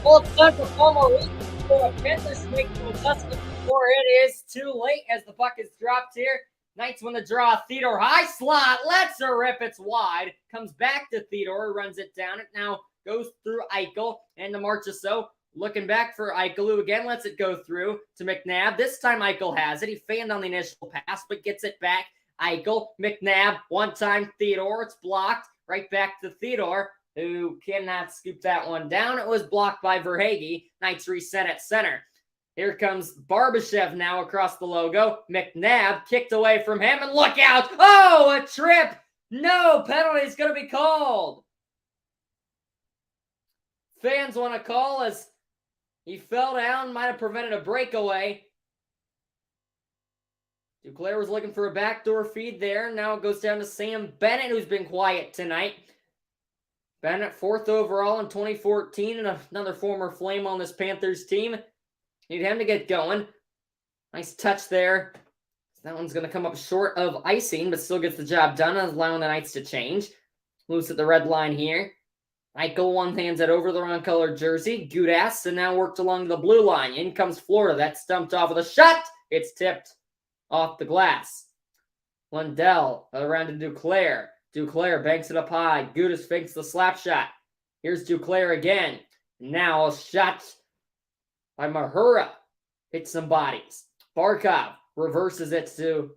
Well, it's time for 4 more weeks. for the Panthers to make some adjustments before it is too late as the puck is dropped here. Knights win the draw. Theodore high slot. Lets her rip. It's wide. Comes back to Theodore. Runs it down. It now goes through Eichel and to Marchessault. Looking back for Eichel, who again lets it go through to McNabb. This time Eichel has it. He fanned on the initial pass, but gets it back. Eichel, McNabb, one time Theodore. It's blocked. Right back to Theodore, who cannot scoop that one down. It was blocked by Verhaeghe. Knights reset at center. Here comes Barbashev now across the logo. McNabb kicked away from him, and look out! Oh, a trip! No penalty is going to be called. Fans want to call as he fell down, might have prevented a breakaway. Duclair was looking for a backdoor feed there. Now it goes down to Sam Bennett, who's been quiet tonight. Bennett, 4th overall in 2014, and another former Flame on this Panthers team. Need him to get going. Nice touch there. That one's going to come up short of icing, but still gets the job done, allowing the Knights to change. Loose at the red line here. Eichel one hands it over the wrong colored jersey. Gudas, and now worked along the blue line. In comes Florida. That's stumped off with a shot. It's tipped off the glass. Lundell around to Duclair. Duclair banks it up high. Gudas fakes the slap shot. Here's Duclair again. Now a shot by Mahura. Hits some bodies. Barkov reverses it to...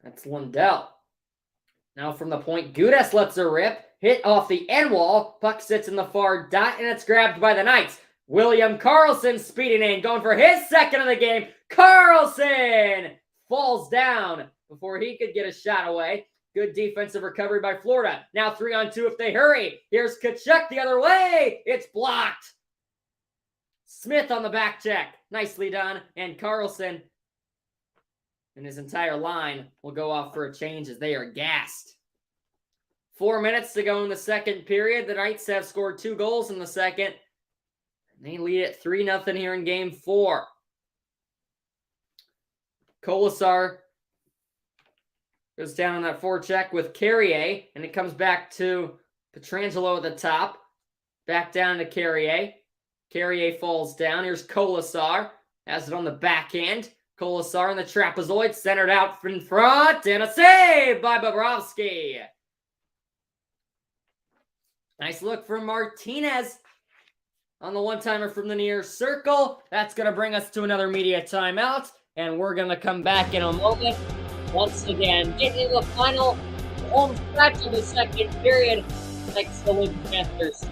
That's Lundell. Now from the point, Gudas lets her rip. Hit off the end wall. Puck sits in the far dot, and it's grabbed by the Knights. William Karlsson speeding in, going for his second of the game. Karlsson falls down before he could get a shot away. Good defensive recovery by Florida. Now 3-on-2 if they hurry. Here's Tkachuk the other way. It's blocked. Smith on the back check. Nicely done. And Karlsson and his entire line will go off for a change as they are gassed. 4 minutes to go in the second period. The Knights have scored 2 goals in the second. They lead it 3-0 here in Game 4. Colasar goes down on that forecheck with Carrier, and it comes back to Pietrangelo at the top. Back down to Carrier. Carrier falls down. Here's Colasar. Has it on the backhand. Colasar in the trapezoid, centered out in front, and a save by Bobrovsky. Nice look from Martinez on the one-timer from the near circle. That's going to bring us to another media timeout, and we're going to come back in a moment. Once again, getting the final home stretch of the second period. Thanks to the Lincoln Panthers.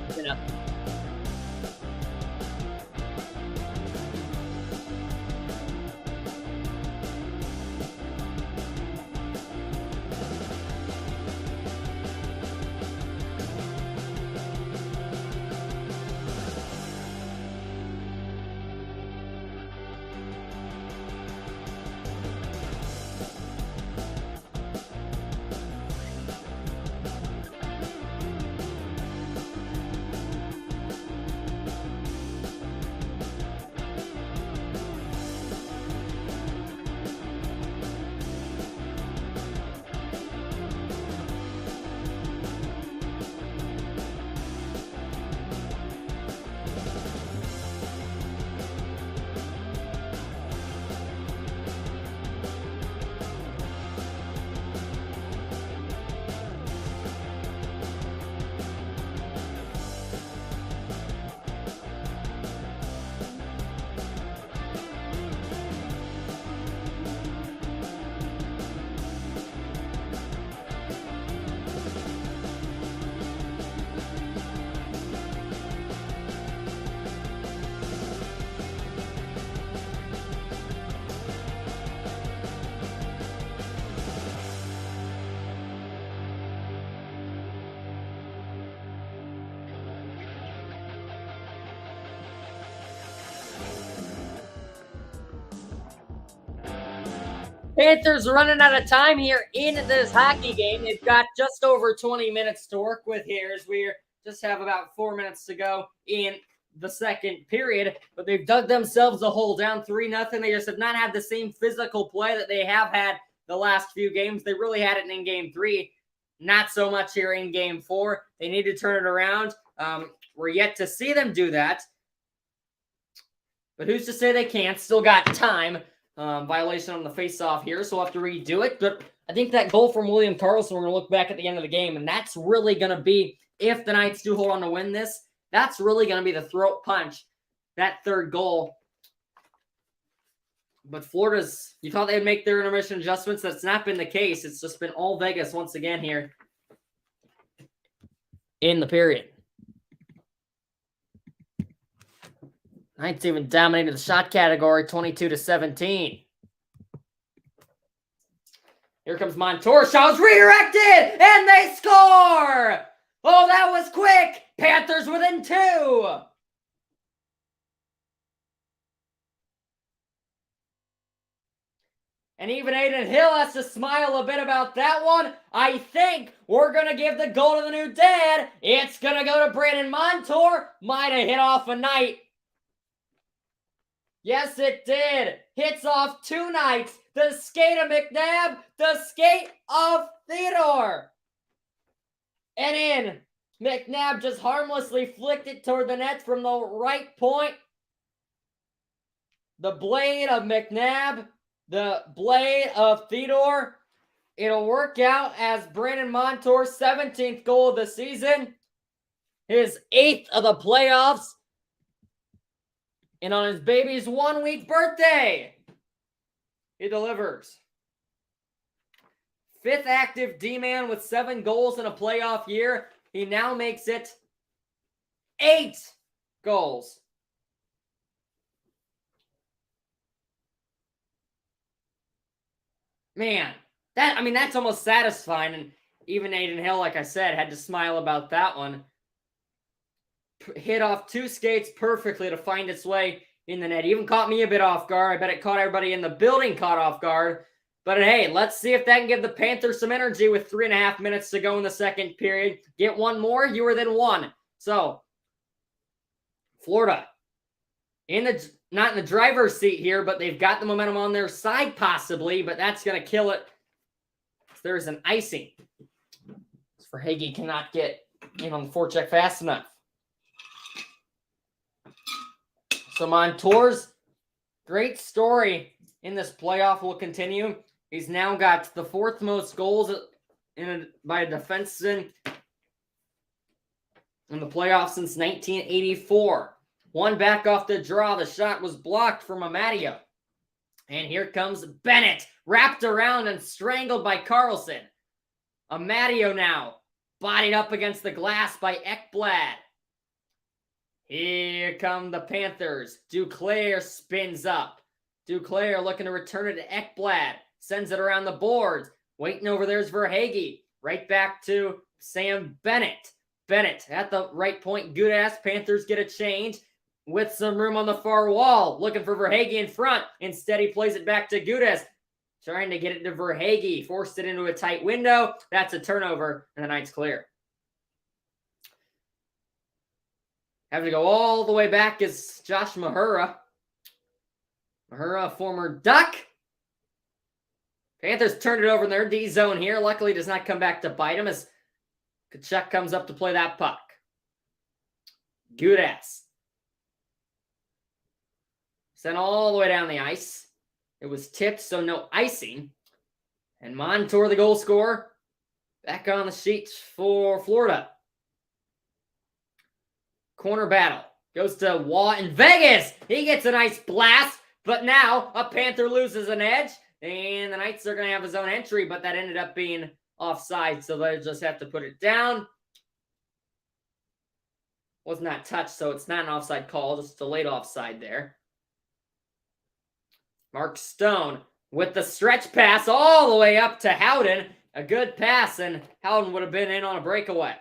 Panthers running out of time here in this hockey game. They've got just over 20 minutes to work with here as we just have about 4 minutes to go in the second period. But they've dug themselves a hole, down 3-0. They just have not had the same physical play that they have had the last few games. They really had it in Game 3. not so much here in Game 4. They need to turn it around. We're yet to see them do that. But who's to say they can't? Still got time. Violation on the face-off here, so we'll have to redo it. But I think that goal from William Karlsson, we're going to look back at the end of the game, and that's really going to be, if the Knights do hold on to win this, that's really going to be the throat punch, that third goal. But Florida's, you thought they'd make their intermission adjustments. That's not been the case. It's just been all Vegas once again here in the period. Knights even dominated the shot category, 22-17. Here comes Montour. Shot was redirected, and they score! Oh, that was quick! Panthers within 2! And even Aiden Hill has to smile a bit about that one. I think we're going to give the goal to the new dad. It's going to go to Brandon Montour. Might have hit off a Knight. Yes, it did. Hits off 2 Knights. The skate of McNabb. The skate of Theodore. And in. McNabb just harmlessly flicked it toward the net from the right point. The blade of McNabb. The blade of Theodore. It'll work out as Brandon Montour's 17th goal of the season. His 8th of the playoffs. And on his baby's 1-week birthday, he delivers. 5th active D-man with 7 goals in a playoff year. He now makes it 8 goals. Man, that's almost satisfying. And even Aiden Hill, like I said, had to smile about that one. Hit off 2 skates perfectly to find its way in the net. Even caught me a bit off guard. I bet it caught everybody in the building caught off guard. But hey, let's see if that can give the Panthers some energy with 3.5 minutes to go in the second period. Get one more, you were then 1. So, Florida, not in the driver's seat here, but they've got the momentum on their side possibly, but that's going to kill it. There's an icing. Verhaeghe cannot get in on the forecheck fast enough. So Montour's great story in this playoff will continue. He's now got the 4th most goals by a defenseman in the playoffs since 1984. 1 back off the draw. The shot was blocked from Amadio. And here comes Bennett, wrapped around and strangled by Karlsson. Amadio now, bodied up against the glass by Ekblad. Here come the Panthers. Duclair spins up. Duclair looking to return it to Ekblad. Sends it around the boards. Waiting over there's Verhaeghe. Right back to Sam Bennett. Bennett at the right point. Good ass. Panthers get a change with some room on the far wall. Looking for Verhaeghe in front. Instead, he plays it back to Gudas. Trying to get it to Verhaeghe. Forced it into a tight window. That's a turnover, and the Knights clear. Having to go all the way back is Josh Mahura. Mahura, former Duck. Panthers turned it over in their D zone here. Luckily, does not come back to bite him as Kachuk comes up to play that puck. Gudas. Sent all the way down the ice. It was tipped, so no icing. And Montour, the goal scorer, back on the sheet for Florida. Corner battle. Goes to Waugh in Vegas. He gets a nice blast, but now a Panther loses an edge, and the Knights are going to have his own entry, but that ended up being offside, so they just have to put it down. Was not touched, so it's not an offside call, just a late offside there. Mark Stone with the stretch pass all the way up to Howden. A good pass, and Howden would have been in on a breakaway.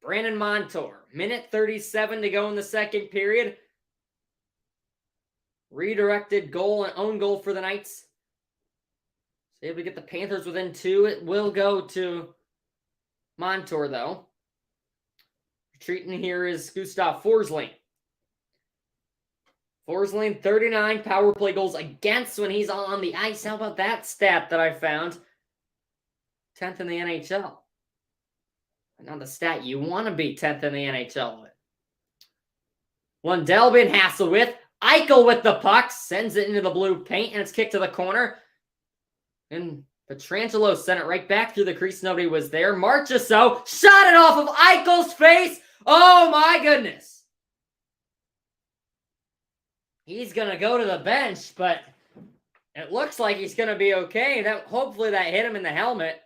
Brandon Montour, minute 37 to go in the second period. Redirected goal and own goal for the Knights. So able to get the Panthers within 2. It will go to Montour, though. Retreating here is Gustav Forsling. Forsling, 39 power play goals against when he's on the ice. How about that stat that I found? 10th in the NHL. Not the stat you want to be 10th in the NHL with. Lundell being hassled with. Eichel with the puck. Sends it into the blue paint, and it's kicked to the corner. And Pietrangelo sent it right back through the crease. Nobody was there. Marchessault shot it off of Eichel's face. Oh, my goodness. He's going to go to the bench, but it looks like he's going to be okay. Hopefully that hit him in the helmet.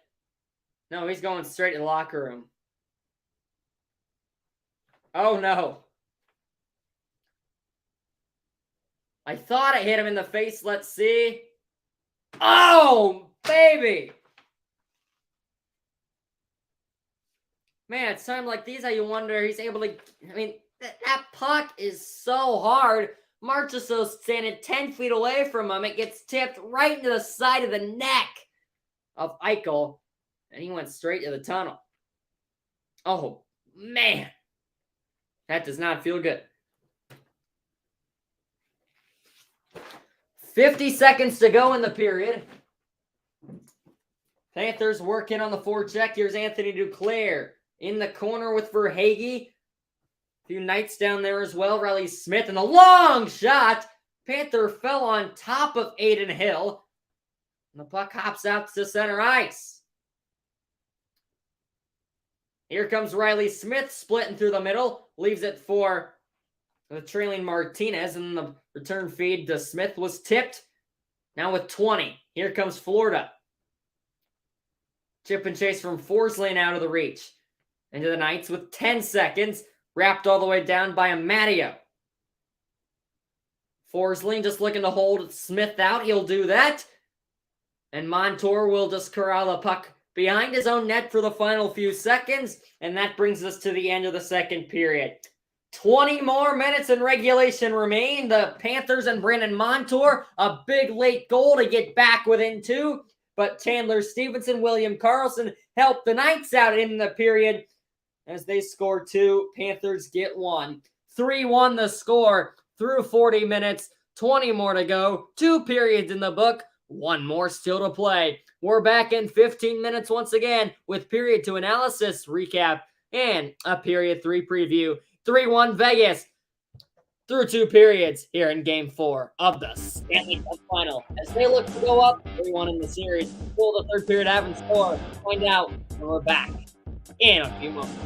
No, he's going straight to the locker room. Oh, no. I thought it hit him in the face. Let's see. Oh, baby. Man, it's times like these how you wonder he's able to... I mean, that puck is so hard. Marchessault's standing 10 feet away from him. It gets tipped right into the side of the neck of Eichel, and he went straight to the tunnel. Oh, man. That does not feel good. 50 seconds to go in the period. Panthers working on the forecheck. Here's Anthony Duclair in the corner with Verhaeghe. A few Knights down there as well. Riley Smith and the long shot. Panther fell on top of Aiden Hill. And the puck hops out to center ice. Here comes Riley Smith splitting through the middle. Leaves it for the trailing Martinez. And the return feed to Smith was tipped. Now with 20. Here comes Florida. Chip and chase from Forsling out of the reach. Into the Knights with 10 seconds. Wrapped all the way down by Amadio. Forsling just looking to hold Smith out. He'll do that. And Montour will just corral the puck behind his own net for the final few seconds. And that brings us to the end of the second period. 20 more minutes in regulation remain. The Panthers and Brandon Montour, a big late goal to get back within 2. But Chandler Stevenson, William Karlsson helped the Knights out in the period. As they score 2, Panthers get 1. 3-1 the score through 40 minutes. 20 more to go. 2 periods in the book. 1 more still to play. We're back in 15 minutes once again with period 2 analysis, recap, and a period 3 preview. 3-1 Vegas through 2 periods here in Game 4 of the Stanley Cup Final. As they look to go up 3-1 in the series. Will the third period have in score? Find out when we're back in a few moments.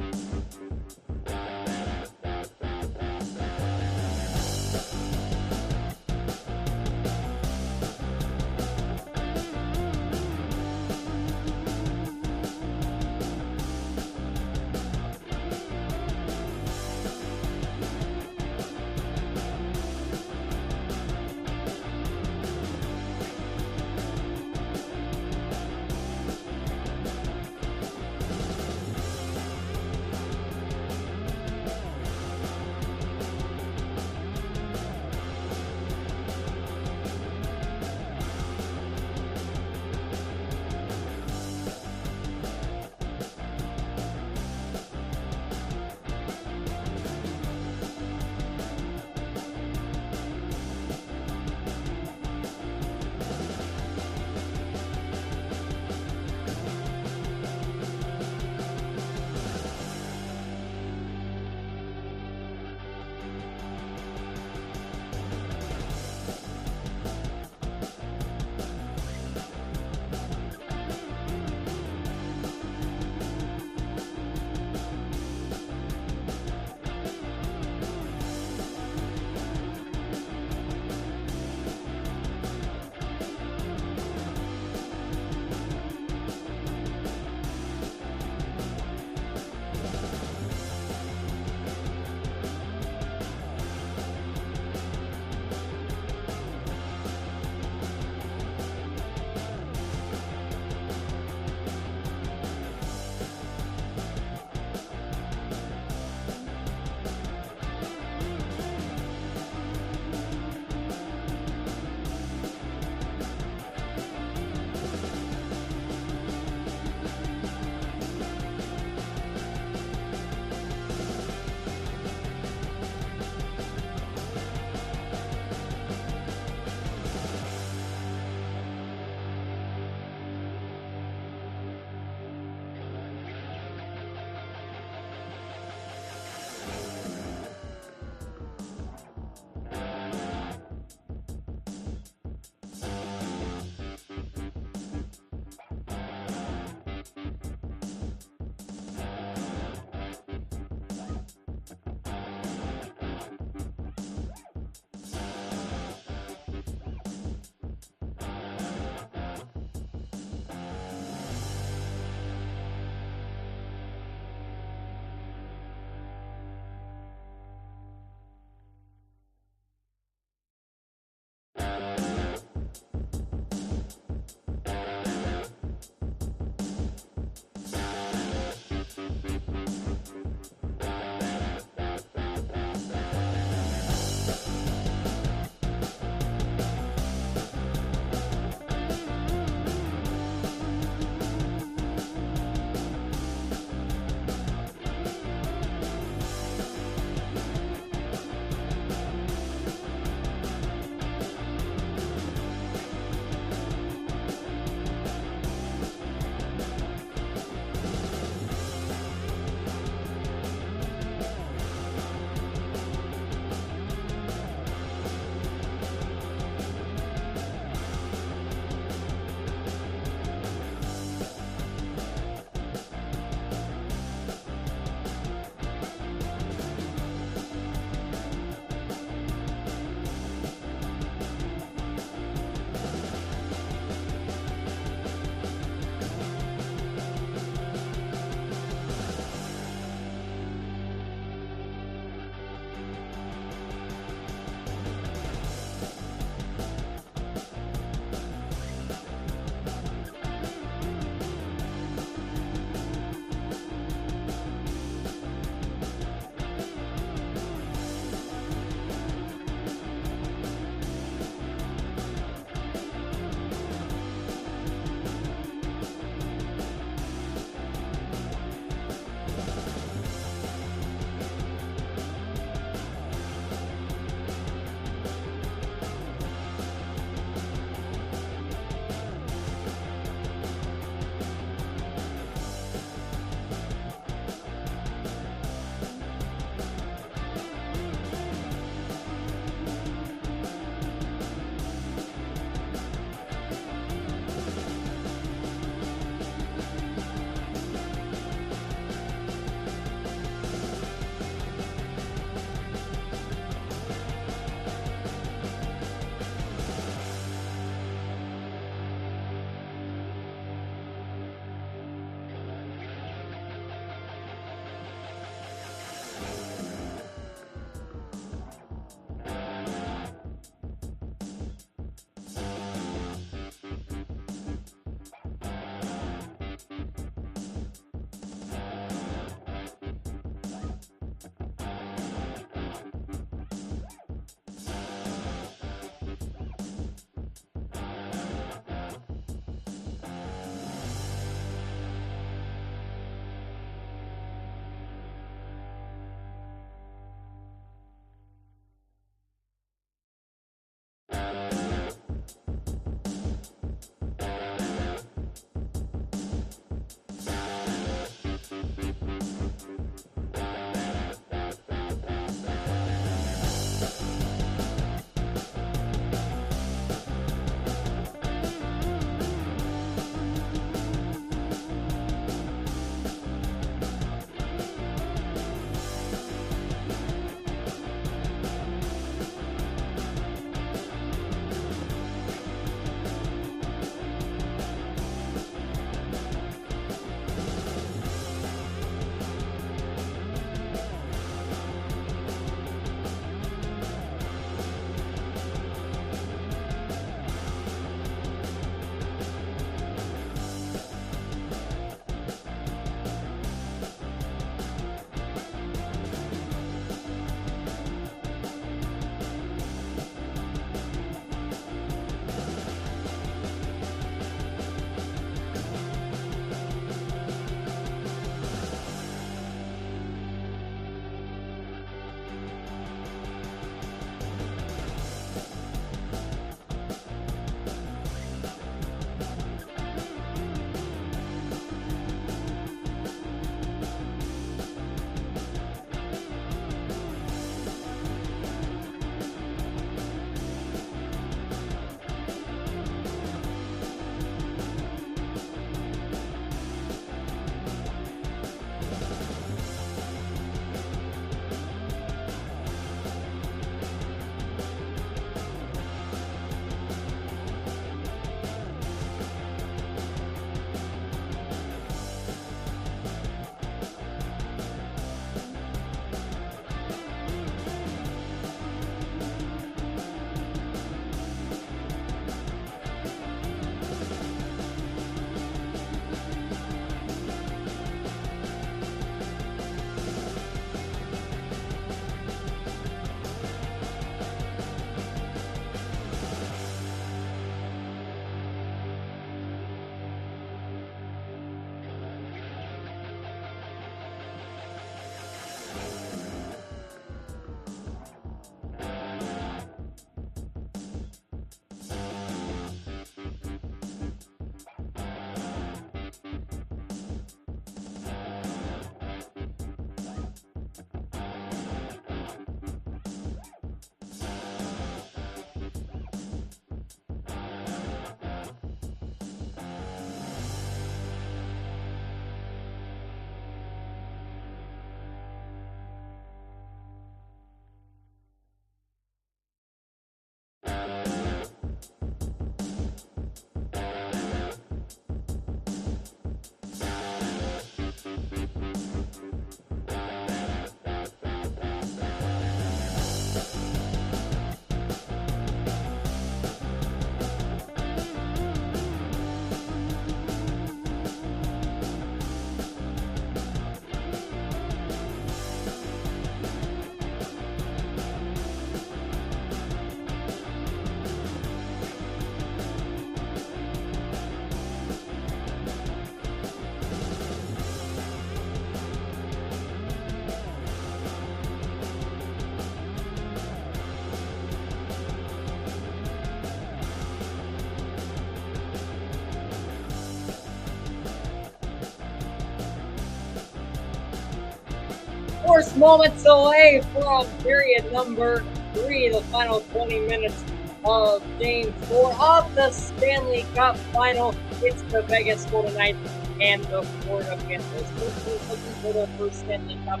Force moments away from period number 3, the final 20 minutes of Game 4 of the Stanley Cup Final. It's the Vegas Golden Knights and the Florida Panthers. Both teams looking for their first Stanley Cup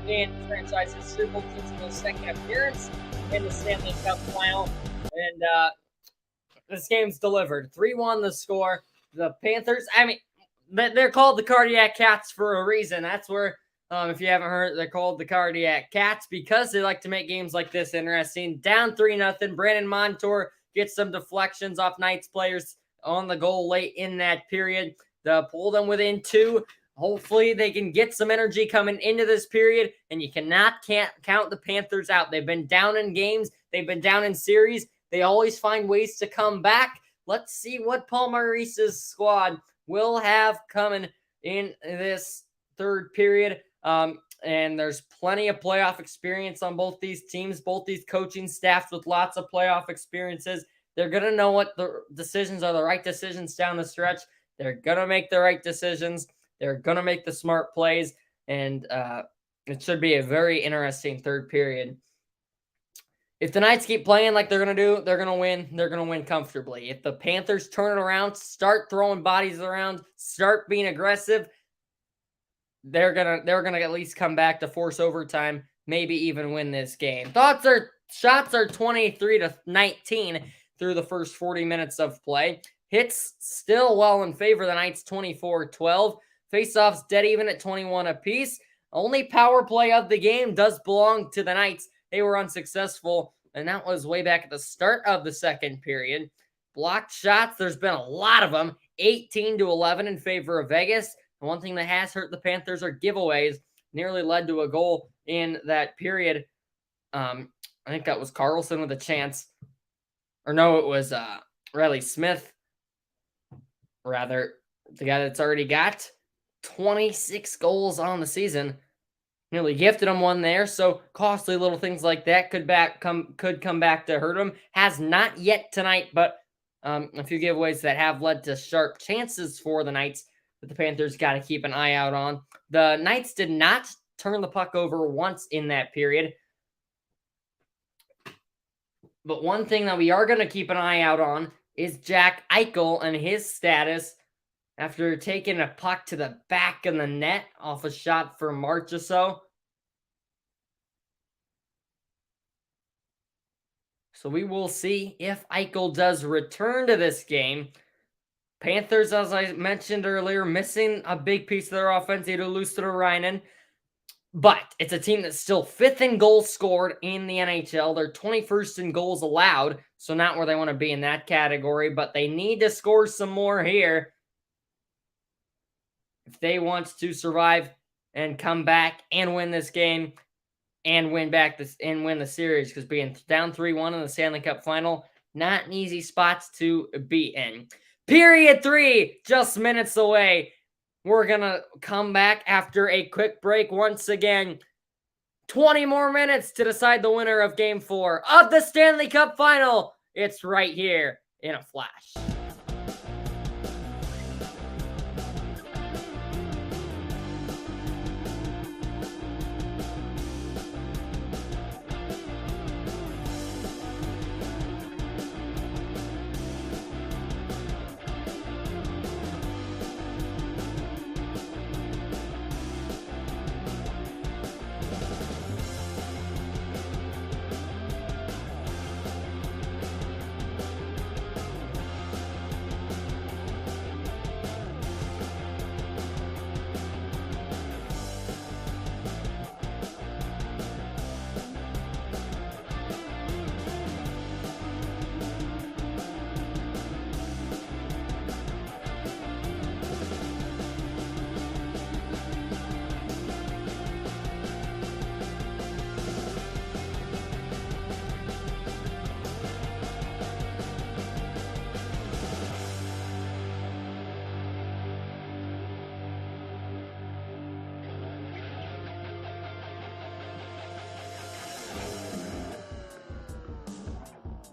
in franchise history. Both teams in their second appearance in the Stanley Cup Final. And this game's delivered. 3-1 the score. The Panthers, I mean, they're called the Cardiac Cats for a reason. That's where, if you haven't heard, they're called the Cardiac Cats because they like to make games like this interesting. Down 3-0. Brandon Montour gets some deflections off Knights players on the goal late in that period to pull them within 2. Hopefully they can get some energy coming into this period, and you can't count the Panthers out. They've been down in games. They've been down in series. They always find ways to come back. Let's see what Paul Maurice's squad will have coming in this third period. And there's plenty of playoff experience on both these teams, both these coaching staffs with lots of playoff experiences. They're going to know what the decisions are, the right decisions down the stretch. They're going to make the right decisions. They're going to make the smart plays. And it should be a very interesting third period. If the Knights keep playing like they're going to do, they're going to win. They're going to win comfortably. If the Panthers turn it around, start throwing bodies around, start being aggressive, they're gonna at least come back to force overtime, maybe even win this game. Shots are 23-19 through the first 40 minutes of play. Hits still well in favor of the Knights, 24-12. Faceoffs dead even at 21 apiece. Only power play of the game does belong to the Knights. They were unsuccessful, and that was way back at the start of the second period. Blocked shots, there's been a lot of them, 18-11 in favor of Vegas. And one thing that has hurt the Panthers are giveaways. Nearly led to a goal in that period. I think that was Carlson with a chance. Or no, it was Riley Smith. Rather, the guy that's already got 26 goals on the season. Nearly gifted him one there, so costly little things like that could come back to hurt him. Has not yet tonight, but a few giveaways that have led to sharp chances for the Knights that the Panthers got to keep an eye out on. The Knights did not turn the puck over once in that period. But one thing that we are going to keep an eye out on is Jack Eichel and his status after taking a puck to the back of the net off a shot for Marchessault. So we will see if Eichel does return to this game. Panthers, as I mentioned earlier, missing a big piece of their offense, either Luosterainen. But it's a team that's still 5th in goals scored in the NHL. They're 21st in goals allowed, so not where they want to be in that category, but they need to score some more here if they want to survive and come back and win this game and win the series, because being down 3-1 in the Stanley Cup Final, not an easy spots to be in. Period 3, just minutes away. We're going to come back after a quick break once again. 20 more minutes to decide the winner of Game 4 of the Stanley Cup Final. It's right here in a flash.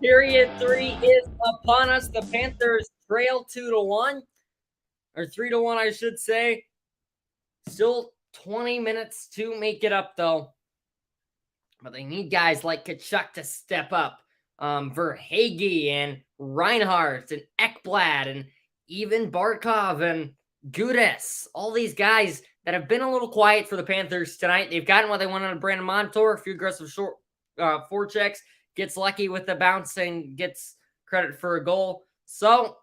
Period 3 is upon us. The Panthers trail 2-1, or 3-1, I should say. Still 20 minutes to make it up, though. But they need guys like Kachuk to step up. Verhage and Reinhardt and Ekblad and even Barkov and Gudas. All these guys that have been a little quiet for the Panthers tonight. They've gotten what they wanted out of Brandon Montour. A few aggressive short forechecks. Gets lucky with the bounce and gets credit for a goal. So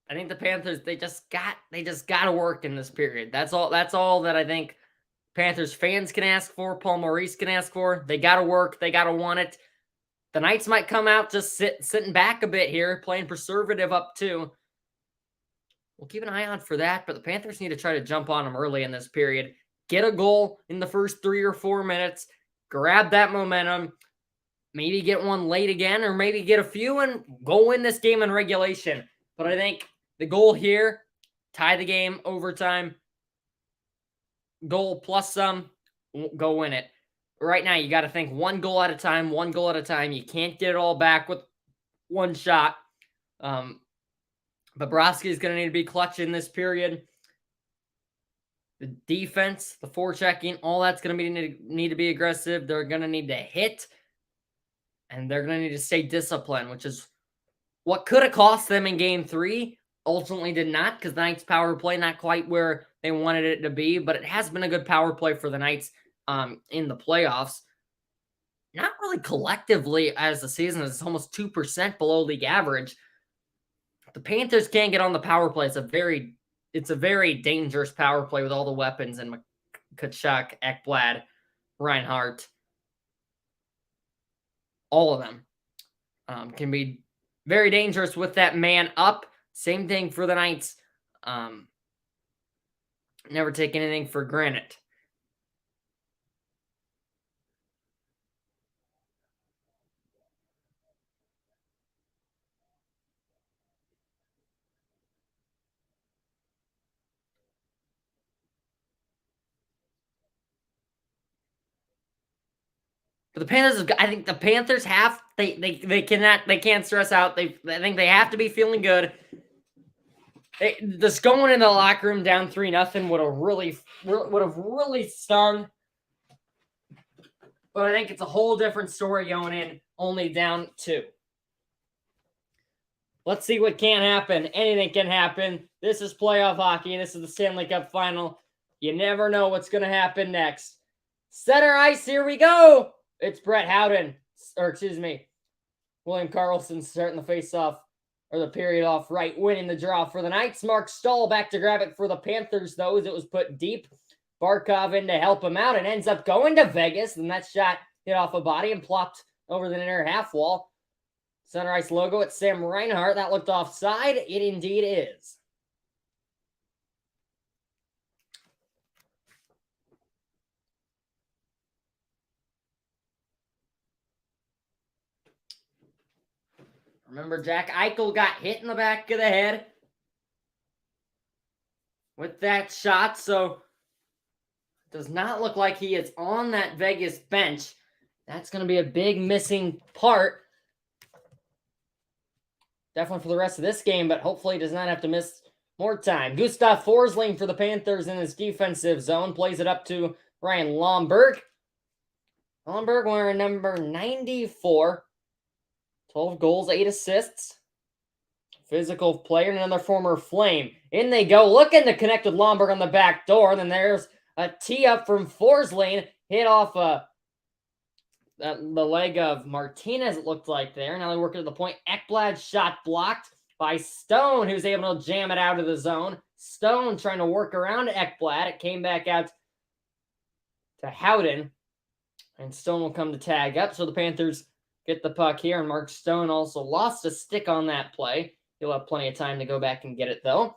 I think the Panthers, they just got to work in this period. That's all that I think Panthers fans can ask for, Paul Maurice can ask for. They got to work. They got to want it. The Knights might come out just sitting back a bit here, playing conservative up two. We'll keep an eye out for that, but the Panthers need to try to jump on them early in this period. Get a goal in the first 3 or 4 minutes. Grab that momentum. Maybe get one late again, or maybe get a few and go win this game in regulation. But I think the goal here, tie the game, overtime, goal plus some, go win it. Right now, you got to think one goal at a time, one goal at a time. You can't get it all back with one shot. Bobrovsky is going to need to be clutch in this period. The defense, the forechecking, all that's going to need to be aggressive. They're going to need to hit, and they're going to need to stay disciplined, which is what could have cost them in Game 3. Ultimately did not, because the Knights' power play not quite where they wanted it to be, but it has been a good power play for the Knights in the playoffs. Not really collectively as the season is almost 2% below league average. The Panthers can't get on the power play. It's a very dangerous power play with all the weapons and Kachuk, Ekblad, Reinhardt. All of them can be very dangerous with that man up. Same thing for the Knights. Never take anything for granted. But the Panthers, I think the Panthers have they can't stress out. I think they have to be feeling good. Just going in the locker room down 3-0 would have really stung. But I think it's a whole different story going in only down 2. Let's see what can happen. Anything can happen. This is playoff hockey. This is the Stanley Cup final. You never know what's going to happen next. Center ice, here we go. It's Brett Howden, William Karlsson starting the face-off, or the period off right, winning the draw for the Knights. Mark Stahl back to grab it for the Panthers, though, as it was put deep. Barkov in to help him out and ends up going to Vegas, and that shot hit off a body and plopped over the inner half wall. Center ice logo at Sam Reinhart. That looked offside. It indeed is. Remember, Jack Eichel got hit in the back of the head with that shot, so it does not look like he is on that Vegas bench. That's going to be a big missing part. Definitely for the rest of this game, but hopefully he does not have to miss more time. Gustav Forsling for the Panthers in his defensive zone. Plays it up to Ryan Lomberg. Lomberg wearing number 94. 12 goals, 8 assists. Physical player and another former Flame. In they go, looking to connect with Lomberg on the back door. Then there's a tee up from Forsling. Hit off the leg of Martinez, it looked like there. Now they work to the point. Ekblad's shot blocked by Stone, who's able to jam it out of the zone. Stone trying to work around Ekblad. It came back out to Howden. And Stone will come to tag up. So the Panthers get the puck here. And Mark Stone also lost a stick on that play. He'll have plenty of time to go back and get it, though.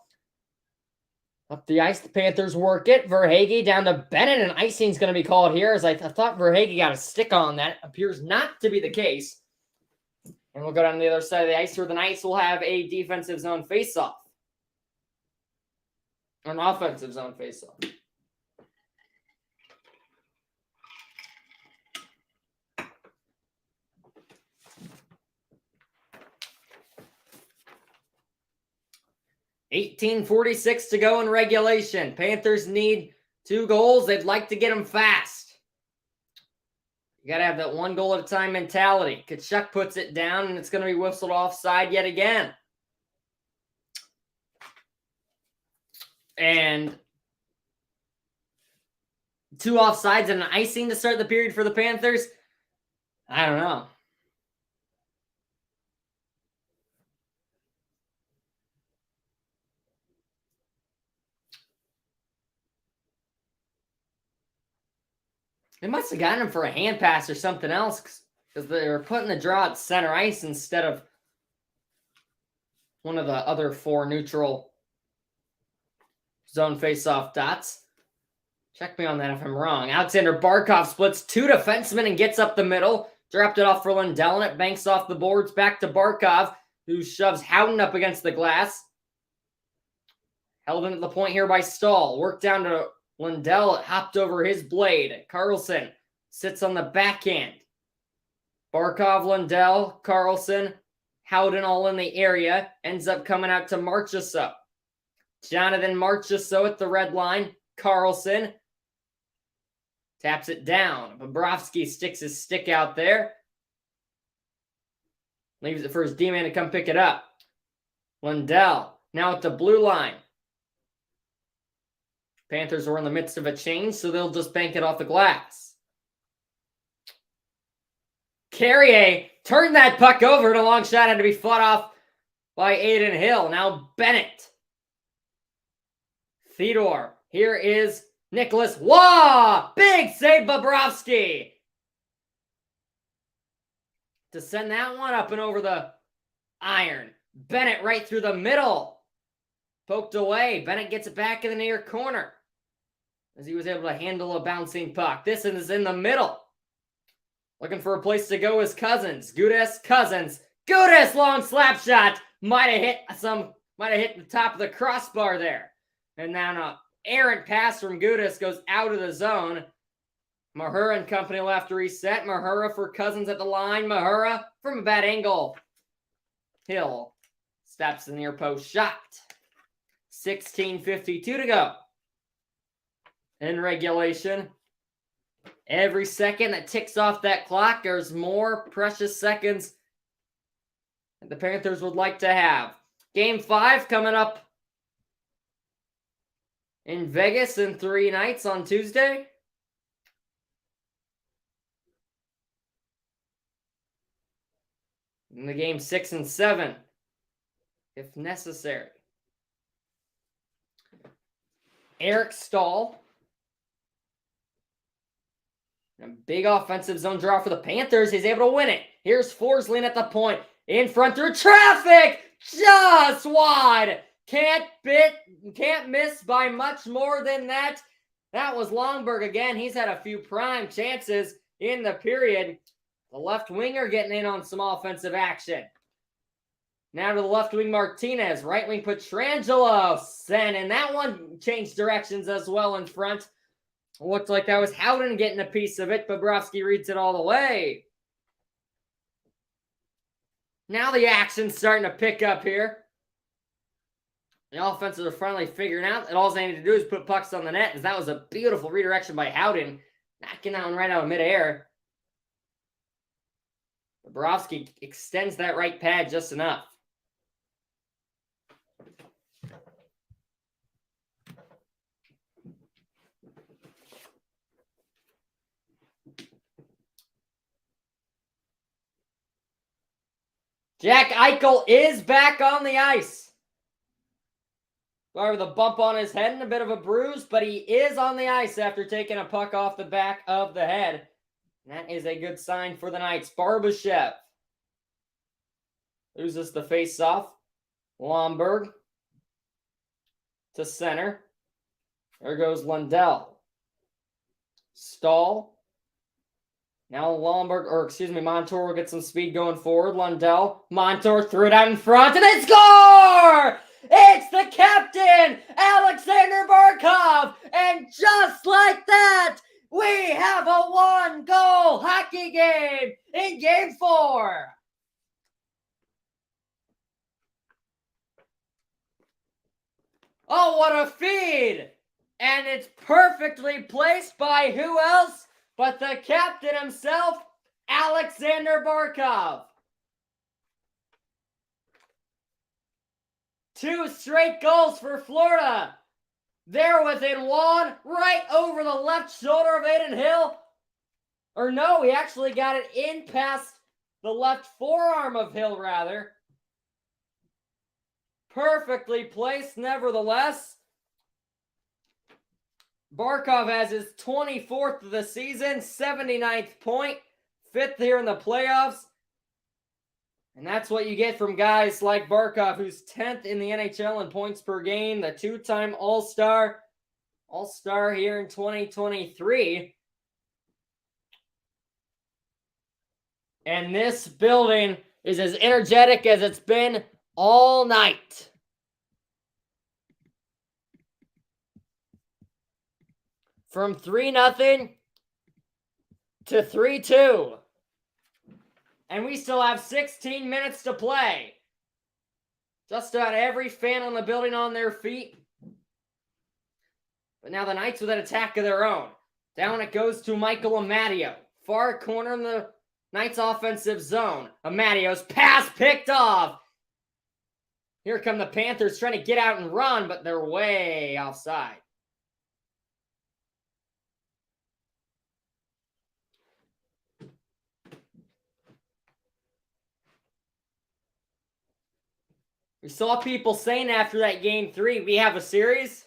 Up the ice, the Panthers work it. Verhage down to Bennett, and icing's going to be called here, as I thought Verhage got a stick on that. Appears not to be the case. And we'll go down to the other side of the ice, where the Knights will have a defensive zone face-off. An offensive zone face-off. 18:46 to go in regulation. Panthers need 2 goals. They'd like to get them fast. You got to have that 1 goal at a time mentality. Kachuk puts it down, and it's going to be whistled offside yet again. And 2 offsides and an icing to start the period for the Panthers. I don't know. They must have gotten him for a hand pass or something else, because they were putting the draw at center ice instead of one of the other 4 neutral zone face-off dots. Check me on that if I'm wrong. Alexander Barkov splits 2 defensemen and gets up the middle. Dropped it off for Lundell, and it banks off the boards back to Barkov, who shoves Howden up against the glass. Held in at the point here by Stahl. Worked down to Lundell. It hopped over his blade. Carlson sits on the backhand. Barkov, Lundell, Carlson, Howden all in the area. Ends up coming out to Marchessault. Jonathan Marchessault at the red line. Carlson taps it down. Bobrovsky sticks his stick out there. Leaves it for his D-man to come pick it up. Lundell now at the blue line. Panthers are in the midst of a change, so they'll just bank it off the glass. Carrier turned that puck over, and a long shot had to be fought off by Aiden Hill. Now Bennett. Theodore. Here is Nicholas Waugh! Big save, Bobrovsky! To send that one up and over the iron. Bennett right through the middle. Poked away. Bennett gets it back in the near corner, as he was able to handle a bouncing puck. This is in the middle. Looking for a place to go is Cousins. Cousins. Gudas, long slap shot. Might have hit the top of the crossbar there. And now an errant pass from Gudas goes out of the zone. Mahura and company will have to reset. Mahura for Cousins at the line. Mahura from a bad angle. Hill steps the near post shot. 16:52 to go in regulation. Every second that ticks off that clock, there's more precious seconds that the Panthers would like to have. Game 5 coming up in Vegas in 3 nights on Tuesday. In the game 6 and 7, if necessary. Eric Stahl. A big offensive zone draw for the Panthers. He's able to win it. Here's Forsling at the point. In front through traffic. Just wide. Can't miss by much more than that. That was Longberg again. He's had a few prime chances in the period. The left winger getting in on some offensive action. Now to the left wing, Martinez. Right wing, Pietrangelo. And that one changed directions as well in front. Looked like that was Howden getting a piece of it. Bobrovsky reads it all the way. Now the action's starting to pick up here. The offenses are finally figuring out that all they need to do is put pucks on the net. As that was a beautiful redirection by Howden. Knocking that one right out of midair. Bobrovsky extends that right pad just enough. Jack Eichel is back on the ice. With a bump on his head and a bit of a bruise, but he is on the ice after taking a puck off the back of the head. And that is a good sign for the Knights. Barbashev loses the face-off. Lomberg to center. There goes Lundell. Stahl. Now Montour will get some speed going forward. Lundell. Montour threw it out in front, and they score! It's the captain, Alexander Barkov! And just like that, we have a 1-goal hockey game in Game 4. Oh, what a feed! And it's perfectly placed by who else but the captain himself, Alexander Barkov. 2 straight goals for Florida. They're within one, right over the left shoulder of Aiden Hill. Or no, he actually got it in past the left forearm of Hill, rather. Perfectly placed, nevertheless. Barkov has his 24th of the season, 79th point, 5th here in the playoffs. And that's what you get from guys like Barkov, who's 10th in the NHL in points per game, the 2-time All-Star here in 2023. And this building is as energetic as it's been all night. From 3-0 to 3-2. And we still have 16 minutes to play. Just about every fan on the building on their feet. But now the Knights with an attack of their own. Down it goes to Michael Amadio. Far corner in the Knights offensive zone. Amadio's pass picked off. Here come the Panthers trying to get out and run, but they're way offside. We saw people saying after that game 3, we have a series.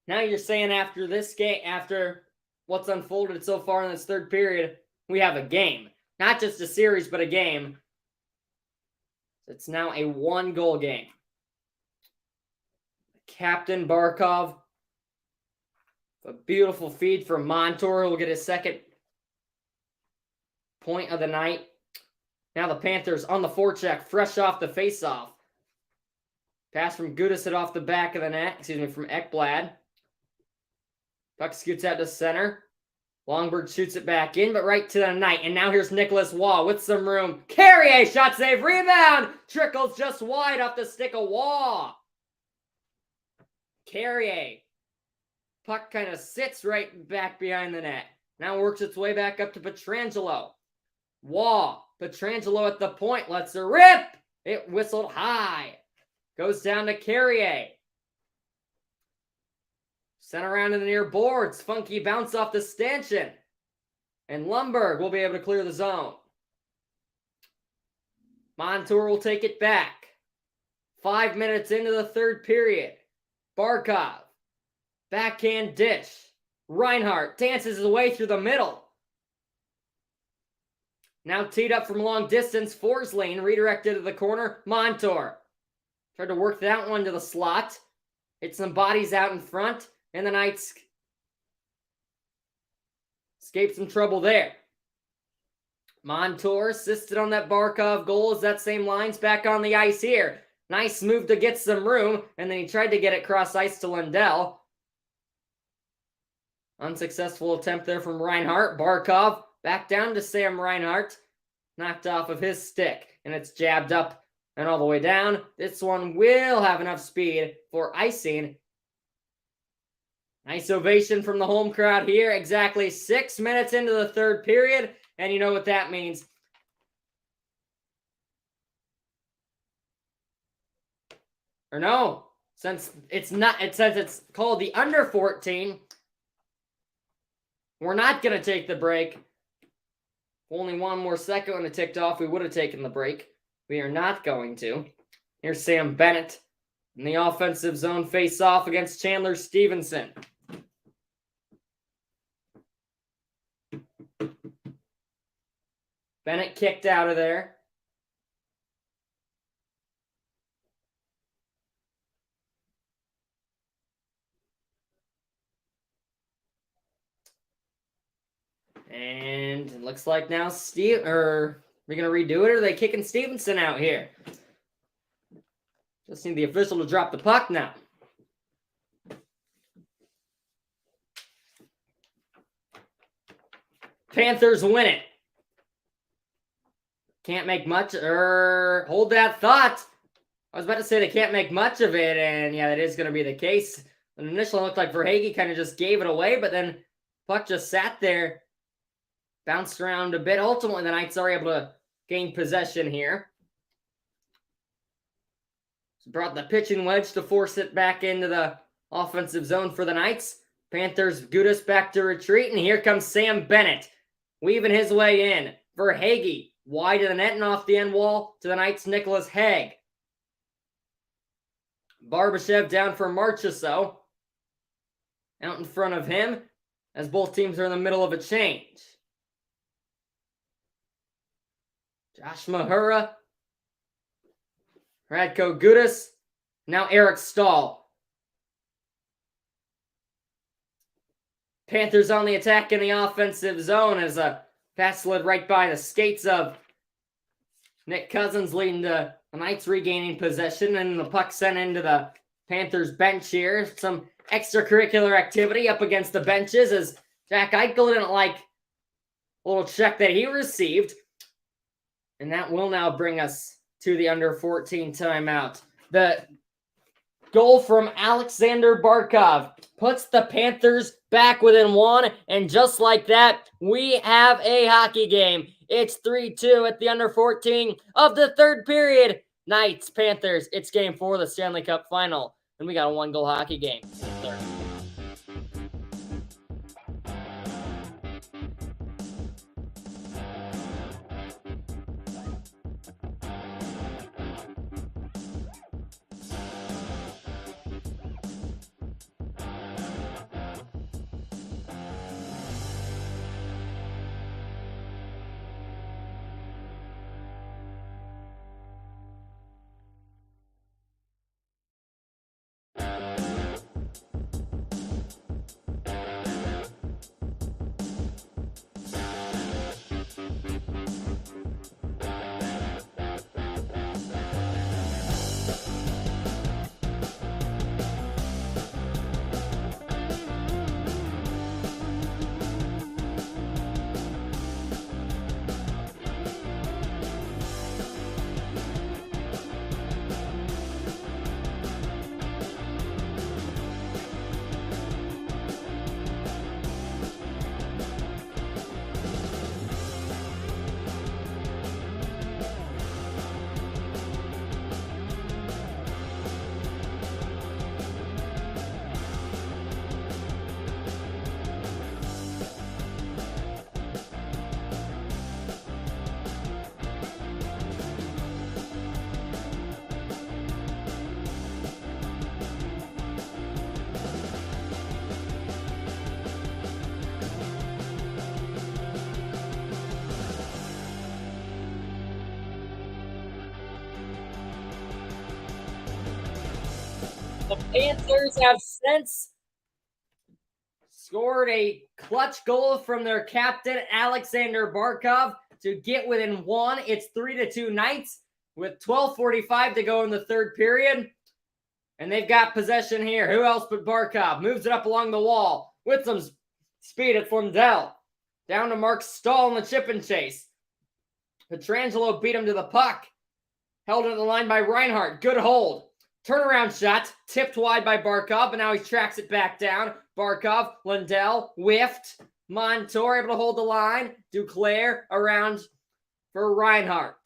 Now you're saying after this game, after what's unfolded so far in this third period, we have a game. Not just a series, but a game. It's now a 1-goal game. Captain Barkov. A beautiful feed from Montour. Will get his second point of the night. Now the Panthers on the forecheck, fresh off the faceoff. Pass from Gudis off the back of the net. From Ekblad. Puck scoots out to center. Longberg shoots it back in, but right to the net. And now here's Nicholas Waugh with some room. Carrier, shot save, rebound! Trickles just wide off the stick of Waugh. Carrier. Puck kind of sits right back behind the net. Now works its way back up to Pietrangelo. Waugh. Pietrangelo at the point. Lets her rip. It whistled high. Goes down to Carrier. Sent around in the near boards. Funky bounce off the stanchion. And Lundberg will be able to clear the zone. Montour will take it back. 5 minutes into the third period. Barkov. Backhand dish. Reinhart dances his way through the middle. Now teed up from long distance. Forsling redirected to the corner. Montour. Tried to work that one to the slot. Hit some bodies out in front. And the Knights escaped some trouble there. Montour assisted on that Barkov goal as that same line's back on the ice here. Nice move to get some room. And then he tried to get it cross ice to Lundell. Unsuccessful attempt there from Reinhart. Barkov back down to Sam Reinhart. Knocked off of his stick. And it's jabbed up and all the way down. This one will have enough speed for icing. Nice ovation from the home crowd here. Exactly 6 minutes into the third period. And you know what that means. Or no. Since it's called the under 14. We're not going to take the break. Only one more second when it ticked off, we would have taken the break. We are not going to. Here's Sam Bennett in the offensive zone face-off against Chandler Stevenson. Bennett kicked out of there. And it looks like now we're going to redo it, or are they kicking Stevenson out here? Just need the official to drop the puck now. Panthers win it. Can't make much, hold that thought. I was about to say they can't make much of it, and yeah, that is going to be the case. It initially looked like Verhaeghe kind of just gave it away, but then puck just sat there, bounced around a bit. Ultimately, the Knights are able to gain possession here. Brought the pitching wedge to force it back into the offensive zone for the Knights. Panthers Gudis back to retreat, and here comes Sam Bennett, weaving his way in. Verhaeghe wide of the net and off the end wall to the Knights' Nicholas Haig. Barbashev down for Marchessault. Out in front of him as both teams are in the middle of a change. Josh Mahura, Radko Gudis, now Eric Stahl. Panthers on the attack in the offensive zone as a pass slid right by the skates of Nick Cousins, leading to the Knights regaining possession, and the puck sent into the Panthers bench here. Some extracurricular activity up against the benches as Jack Eichel didn't like a little check that he received. And that will now bring us to the under 14 timeout. The goal from Alexander Barkov puts the Panthers back within one, and just like that, we have a hockey game. It's 3-2 at the under 14 of the third period. Knights, Panthers, it's game 4 of the Stanley Cup final, and we got a 1-goal hockey game. Third. The Panthers have since scored a clutch goal from their captain, Alexander Barkov, to get within one. It's 3-2 Knights with 12:45 to go in the third period. And they've got possession here. Who else but Barkov? Moves it up along the wall with some speed at Flundell. Down to Mark Stahl in the chip and chase. Pietrangelo beat him to the puck. Held at the line by Reinhart. Good hold. Turnaround shot, tipped wide by Barkov, but now he tracks it back down. Barkov, Lundell, whiffed. Montour able to hold the line. Duclair around for Reinhart.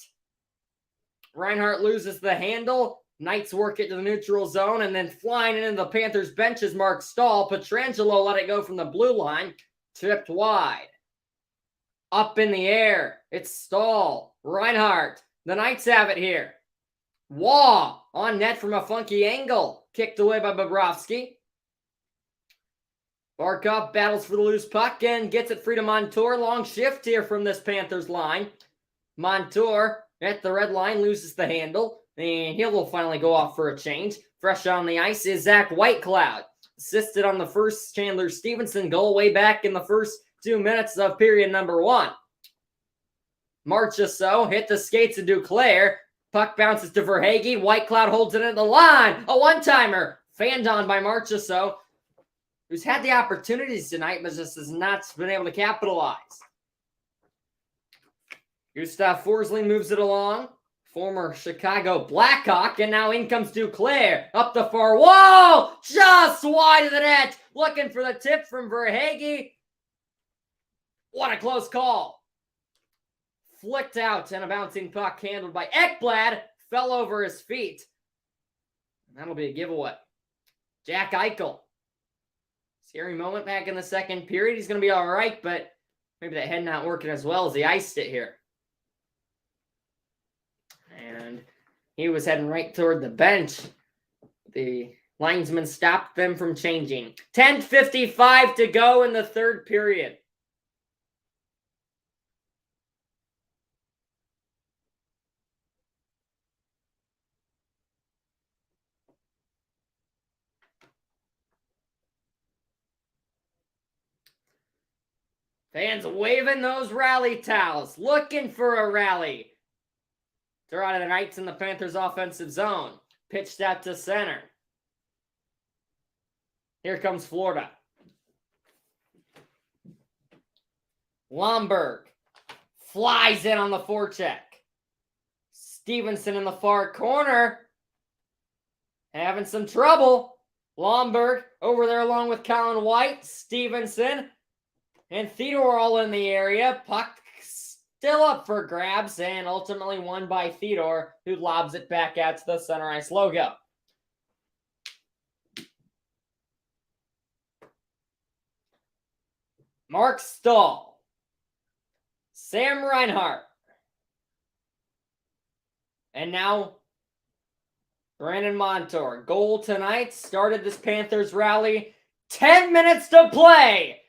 Reinhart loses the handle. Knights work it to the neutral zone, and then flying into the Panthers bench is Mark Stahl. Pietrangelo let it go from the blue line. Tipped wide. Up in the air. It's Stahl. Reinhart. The Knights have it here. Waugh on net from a funky angle. Kicked away by Bobrovsky. Barkov battles for the loose puck and gets it free to Montour. Long shift here from this Panthers line. Montour at the red line loses the handle. And he will finally go off for a change. Fresh on the ice is Zach Whitecloud. Assisted on the first Chandler Stevenson goal way back in the first 2 minutes of period number 1. Marchessault hit the skates of Duclair. Puck bounces to Verhaeghe. Whitecloud holds it at the line. A one-timer. Fanned on by Marchessault, who's had the opportunities tonight, but just has not been able to capitalize. Gustav Forsling moves it along. former Chicago Blackhawk, and now in comes Duclair up the far wall, just wide of the net, looking for the tip from Verhaeghe. What a close call. Flicked out, and a bouncing puck handled by Ekblad fell over his feet. That'll be a giveaway. Jack Eichel. Scary moment back in the second period. He's going to be all right, but maybe that head not working as well as he iced it here. And he was heading right toward the bench. The linesman stopped them from changing. 10:55 to go in the third period. Fans waving those rally towels, looking for a rally. They're out of the Knights in the Panthers' offensive zone. Pitched out to center. Here comes Florida. Lomberg flies in on the forecheck. Stevenson in the far corner. Having some trouble. Lomberg over there along with Colin White. Stevenson and Theodore all in the area. Puck still up for grabs and ultimately won by Theodore, who lobs it back out to the center ice logo. Mark Stahl. Sam Reinhart. And now Brandon Montour. Goal tonight. Started this Panthers rally. 10 minutes to play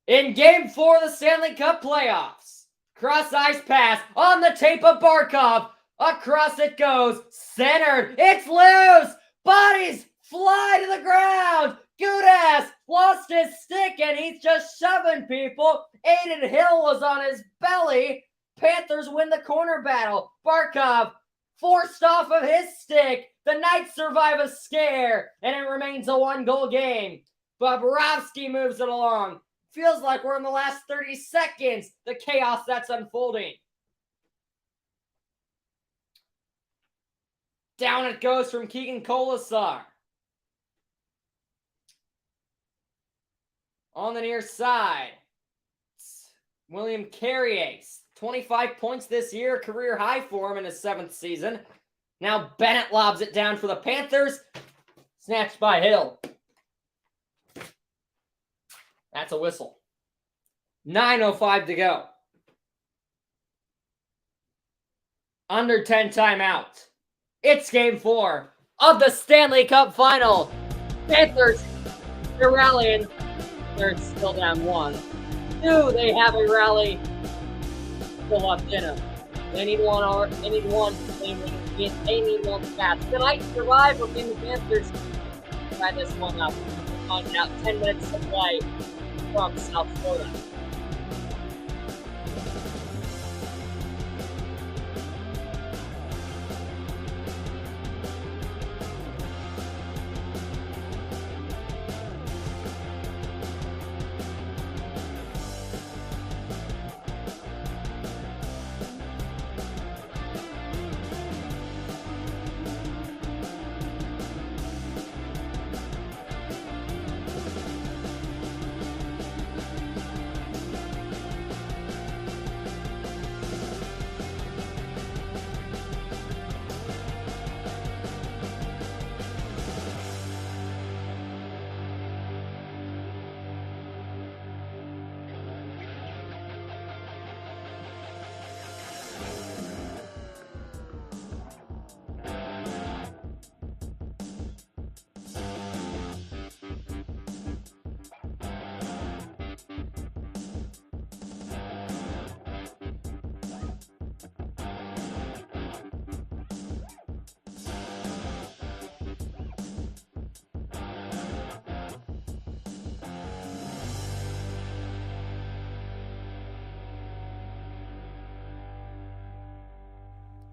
in Game 4 of the Stanley Cup playoffs. Cross-ice pass on the tape of Barkov. Across it goes. Centered. It's loose. Bodies fly to the ground. Gudas lost his stick and he's just shoving people. Aiden Hill was on his belly. Panthers win the corner battle. Barkov forced off of his stick. The Knights survive a scare and it remains a 1-goal game. Bobrovsky moves it along. Feels like we're in the last 30 seconds. The chaos that's unfolding. Down it goes from Keegan Colasar. On the near side, William Carrier, 25 points this year, career high for him in his 7th season. Now Bennett lobs it down for the Panthers. Snatched by Hill. That's a whistle. 9:05 to go. Under 10 timeout. It's Game 4 of the Stanley Cup Final. Panthers, they're rallying. They're still down 1. 2, they have a rally still up in them. They need one. They need one fast. Can I survive or can the Panthers try this one up? Find out. 10 minutes to play from South Florida.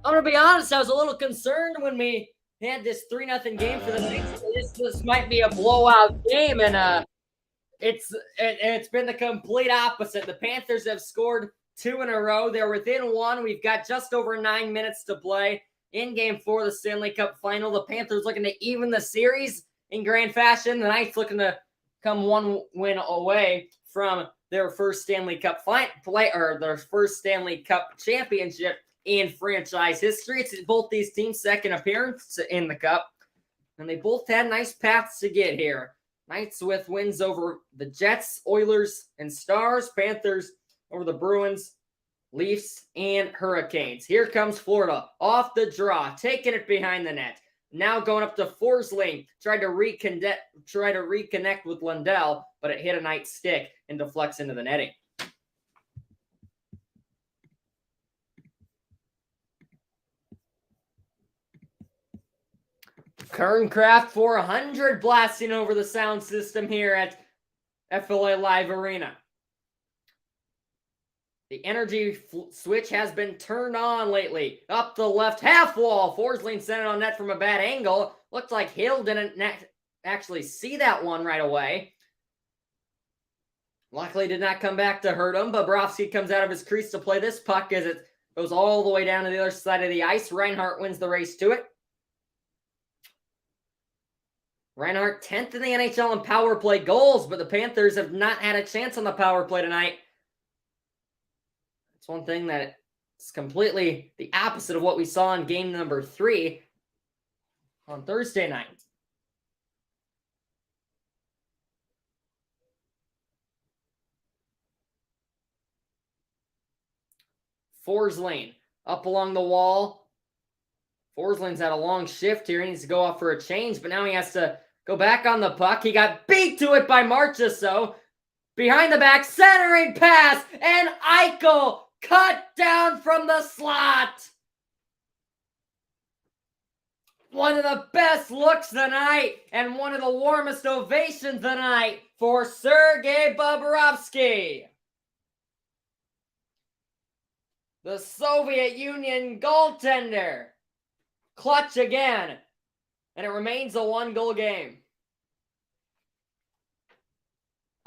I'm going to be honest, I was a little concerned when we had this 3-0 game for the Knights. This might be a blowout game, and it's been the complete opposite. The Panthers have scored 2 in a row. They're within 1. We've got just over 9 minutes to play in Game 4 of the Stanley Cup Final. The Panthers looking to even the series in grand fashion. The Knights looking to come 1 win away from their first Stanley Cup their first Stanley Cup championship in franchise history. It's both these teams' second appearance in the Cup, and they both had nice paths to get here. Knights with wins over the Jets, Oilers, and Stars. Panthers over the Bruins, Leafs, and Hurricanes. Here comes Florida off the draw, taking it behind the net. Now going up to Forsling, tried to reconnect with Lundell, but it hit a Knight stick and deflects into the netting. Kerncraft 400 blasting over the sound system here at FLA Live Arena. The energy switch has been turned on lately. Up the left half wall. Forsling sent it on net from a bad angle. Looked like Hill didn't actually see that one right away. Luckily did not come back to hurt him. Bobrovsky comes out of his crease to play this puck as it goes all the way down to the other side of the ice. Reinhart wins the race to it. Reinhart 10th in the NHL in power play goals, but the Panthers have not had a chance on the power play tonight. It's one thing that is completely the opposite of what we saw in game number 3 on Thursday night. Forsling up along the wall. Forsling's had a long shift here. He needs to go off for a change, but now he has to go back on the puck. He got beat to it by Marchessault. Behind the back, centering pass, and Eichel cut down from the slot. One of the best looks tonight and one of the warmest ovations tonight for Sergei Bobrovsky. The Soviet Union goaltender. Clutch again. And it remains a 1-goal game.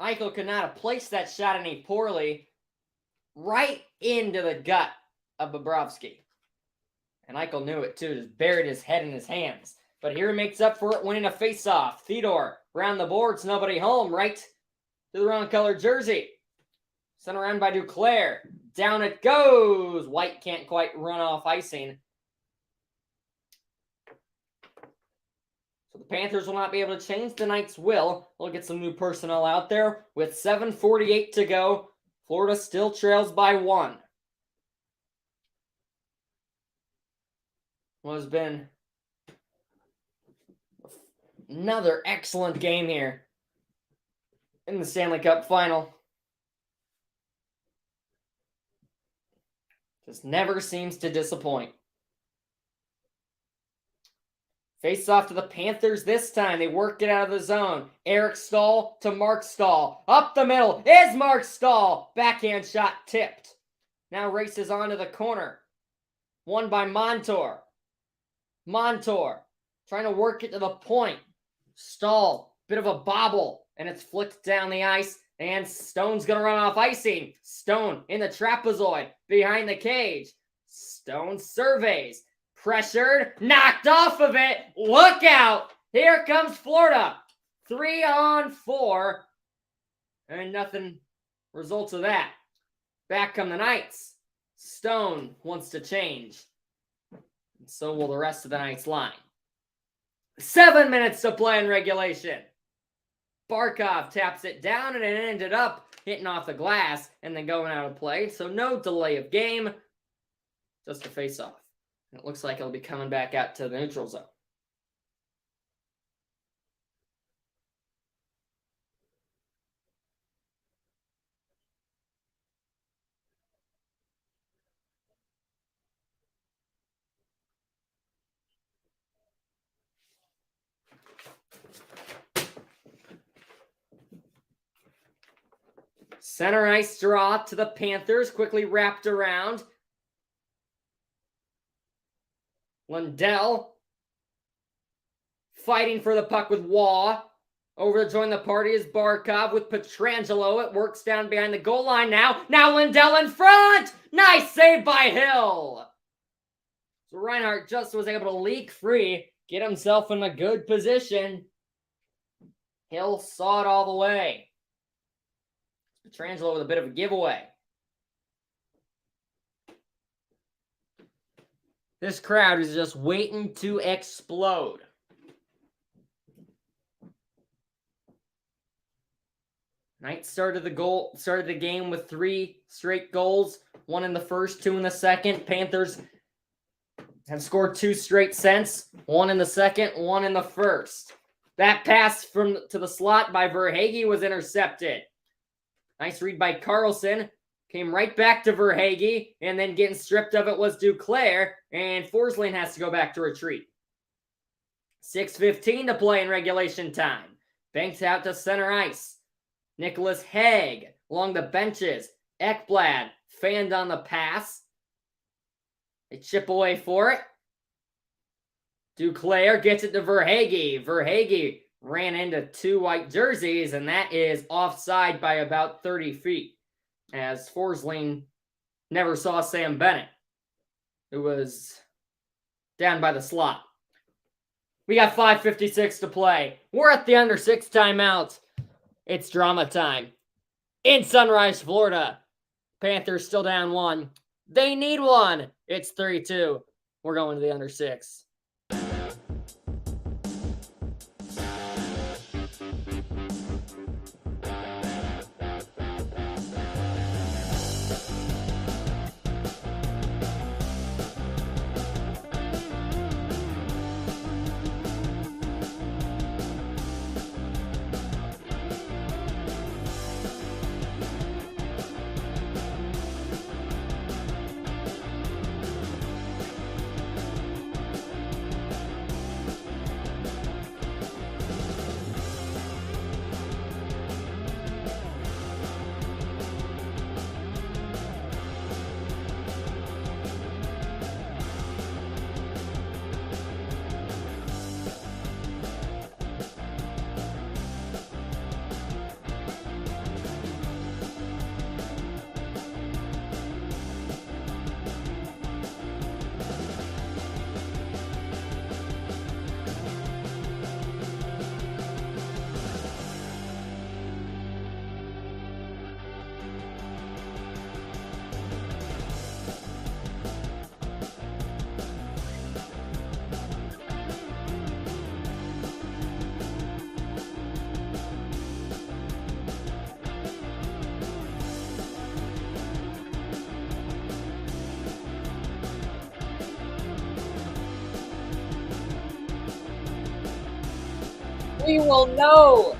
Eichel could not have placed that shot any poorly. Right into the gut of Bobrovsky. And Eichel knew it too, just buried his head in his hands. But here he makes up for it, winning a faceoff. Theodore around the boards, nobody home, right to the wrong color jersey. Sent around by Duclair. Down it goes. White can't quite run off icing. So the Panthers will not be able to change. The Knights will. They'll get some new personnel out there. With 7:48 to go, Florida still trails by 1. Well, it's been another excellent game here in the Stanley Cup Final. Just never seems to disappoint. Face off to the Panthers this time. They work it out of the zone. Eric Stahl to Mark Stahl. Up the middle is Mark Stahl. Backhand shot tipped. Now races onto the corner. Won by Montour. Montour trying to work it to the point. Stahl, bit of a bobble, and it's flicked down the ice. And Stone's going to run off icing. Stone in the trapezoid behind the cage. Stone surveys. Pressured. Knocked off of it. Look out. Here comes Florida. 3-on-4. And nothing results of that. Back come the Knights. Stone wants to change. And so will the rest of the Knights line. 7 minutes to play in regulation. Barkov taps it down, and it ended up hitting off the glass and then going out of play. So no delay of game, just a face-off. It looks like it'll be coming back out to the neutral zone. Center ice draw to the Panthers, quickly wrapped around. Lundell fighting for the puck with Waugh. Over to join the party is Barkov with Pietrangelo. It works down behind the goal line now. Now Lindell in front! Nice save by Hill! So Reinhart just was able to leak free, get himself in a good position. Hill saw it all the way. Pietrangelo with a bit of a giveaway. This crowd is just waiting to explode. Knights started the game with 3 straight goals, 1 in the first, 2 in the second. Panthers have scored 2 straight since, 1 in the second, 1 in the first. That pass to the slot by Verhaeghe was intercepted. Nice read by Carlson. Came right back to Verhaeghe, and then getting stripped of it was Duclair, and Forsling has to go back to retreat. 6:15 to play in regulation time. Banks out to center ice. Nicholas Haig along the benches. Ekblad fanned on the pass. They chip away for it. Duclair gets it to Verhaeghe. Verhaeghe ran into 2 white jerseys, and that is offside by about 30 feet. As Forsling never saw Sam Bennett, who was down by the slot. We got 5:56 to play. We're at the under 6 timeout. It's drama time. In Sunrise, Florida. Panthers still down 1. They need 1. It's 3-2. We're going to the under 6. We will know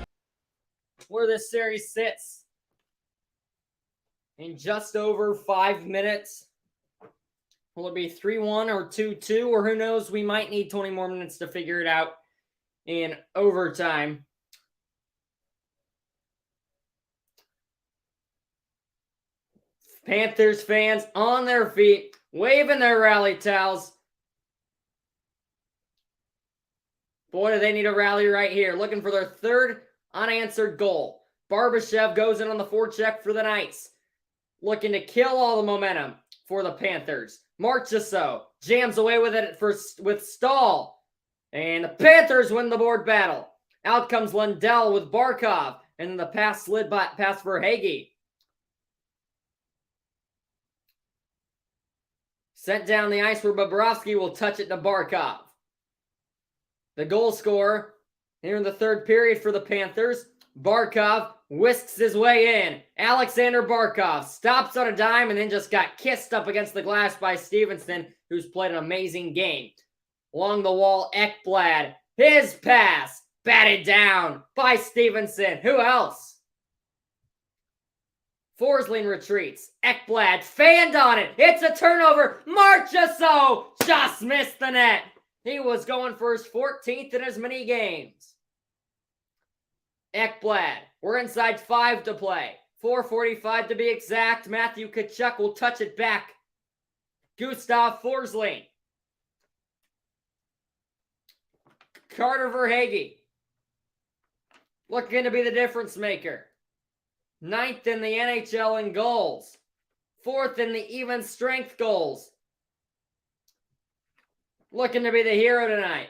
where this series sits in just over 5 minutes. Will it be 3-1 or 2-2? Or who knows? We might need 20 more minutes to figure it out in overtime. Panthers fans on their feet, waving their rally towels. Boy, do they need a rally right here. Looking for their 3rd unanswered goal. Barbashev goes in on the forecheck for the Knights. Looking to kill all the momentum for the Panthers. Marchessault jams away with it with Stahl. And the Panthers win the board battle. Out comes Lindell with Barkov. And then the pass slid past Verhaeghe. Sent down the ice where Bobrovsky will touch it to Barkov. The goal scorer here in the 3rd period for the Panthers. Barkov whisks his way in. Alexander Barkov stops on a dime and then just got kissed up against the glass by Stevenson, who's played an amazing game. Along the wall, Ekblad. His pass batted down by Stevenson. Who else? Forsling retreats. Ekblad fanned on it. It's a turnover. Marchessault just missed the net. He was going for his 14th in as many games. Ekblad. We're inside 5 to play. 4:45 to be exact. Matthew Tkachuk will touch it back. Gustav Forsling. Carter Verhaeghe. looking to be the difference maker. 9th in the NHL in goals. 4th in the even strength goals. Looking to be the hero tonight.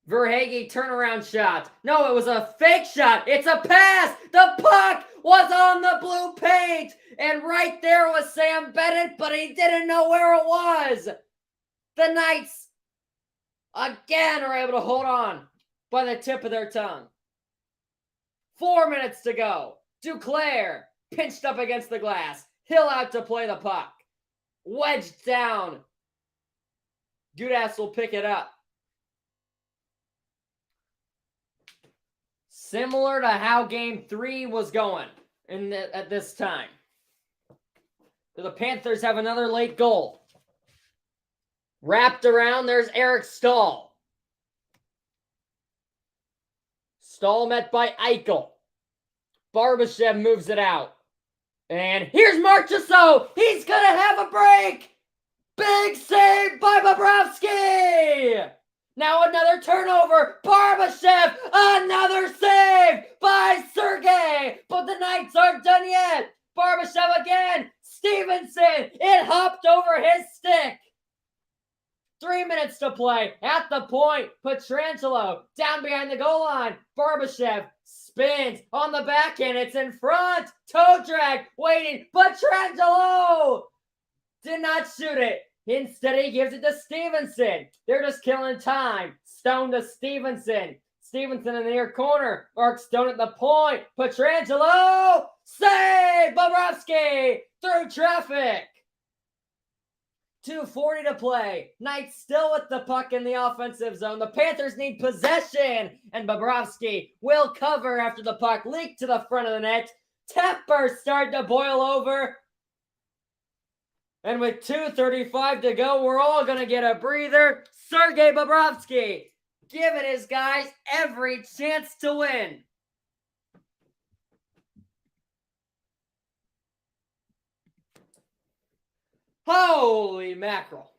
Verhaeghe turnaround shot. No, it was a fake shot. It's a pass. The puck was on the blue paint. And right there was Sam Bennett, but he didn't know where it was. The Knights, again, are able to hold on by the tip of their tongue. 4 minutes to go. Duclair pinched up against the glass. Hill out to play the puck. Wedged down. Gudas will pick it up. Similar to how Game 3 was going at this time. The Panthers have another late goal. Wrapped around, there's Eric Stahl. Stahl met by Eichel. Barbashev moves it out. And here's Marchessault. He's going to have a break. Big save by Bobrovsky. Now another turnover. Barbashev. Another save by Sergei. But the Knights aren't done yet. Barbashev again. Stevenson. It hopped over his stick. 3 minutes to play. At the point. Pietrangelo down behind the goal line. Barbashev spins on the backhand. It's in front. Toe drag. Waiting. Pietrangelo did not shoot it. Instead, he gives it to Stevenson. They're just killing time. Stone to Stevenson. Stevenson in the near corner. Mark Stone at the point. Pietrangelo. Save! Bobrovsky through traffic. 2:40 to play. Knights still with the puck in the offensive zone. The Panthers need possession. And Bobrovsky will cover after the puck leaked to the front of the net. Tempers start to boil over. And with 2:35 to go, we're all going to get a breather. Sergei Bobrovsky giving his guys every chance to win. Holy mackerel.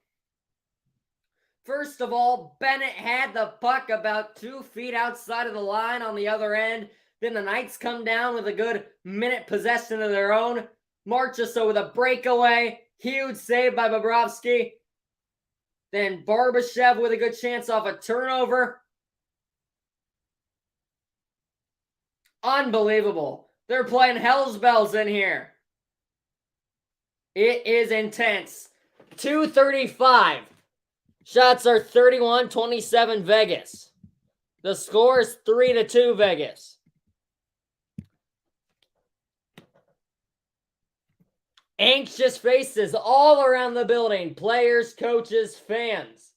First of all, Bennett had the puck about 2 feet outside of the line on the other end. Then the Knights come down with a good minute possession of their own. Marchessault with a breakaway. Huge save by Bobrovsky. Then Barbashev with a good chance off a turnover. Unbelievable. They're playing hell's bells in here. It is intense. 2:35. Shots are 31-27 Vegas. The score is 3-2 Vegas. Anxious faces all around the building. Players, coaches, fans.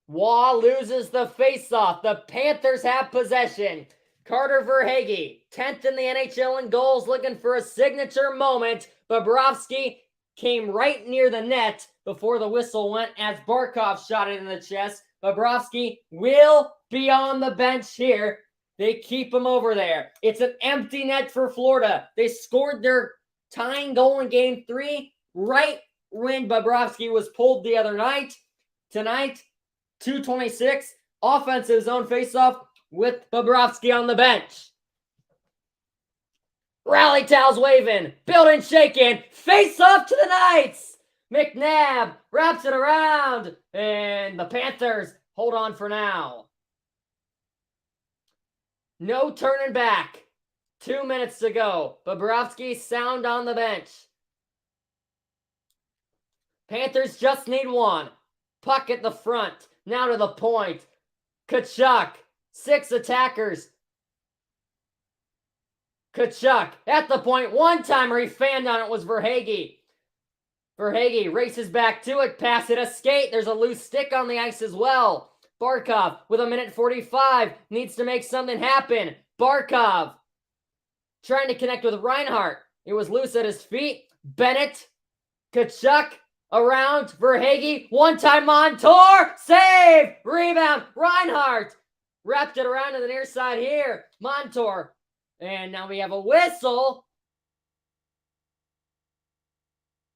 Waugh loses the faceoff. The Panthers have possession. Carter Verhaeghe, 10th in the NHL in goals, looking for a signature moment. Bobrovsky came right near the net before the whistle went as Barkov shot it in the chest. Bobrovsky will be on the bench here. They keep him over there. It's an empty net for Florida. They scored their tying goal in Game 3 right when Bobrovsky was pulled the other night. Tonight, 2:26, offensive zone faceoff with Bobrovsky on the bench. Rally towels waving, building shaking, face off to the Knights. McNabb wraps it around, and the Panthers hold on for now. No turning back. 2 minutes to go. Bobrovsky sound on the bench. Panthers just need one. Puck at the front. Now to the point. Tkachuk. 6 attackers. Tkachuk at the point. One-timer. He fanned on it was Verhaeghe. Verhaeghe races back to it. Pass it a skate. There's a loose stick on the ice as well. Barkov with 1:45 needs to make something happen. Barkov trying to connect with Reinhart. It was loose at his feet. Bennett, Tkachuk around Verhaeghe. One-time Montour. Save. Rebound. Reinhart wrapped it around to the near side here. Montour. And now we have a whistle.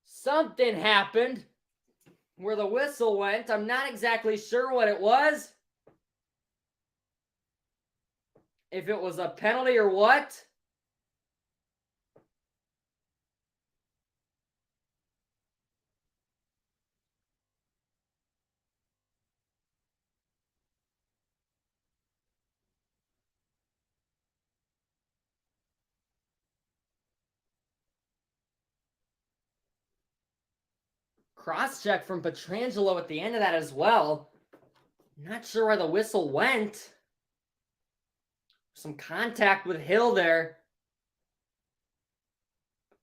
Something happened where the whistle went. I'm not exactly sure what it was. if it was a penalty or what. Cross check from Pietrangelo at the end of that as well. Not sure where the whistle went. Some contact with Hill there.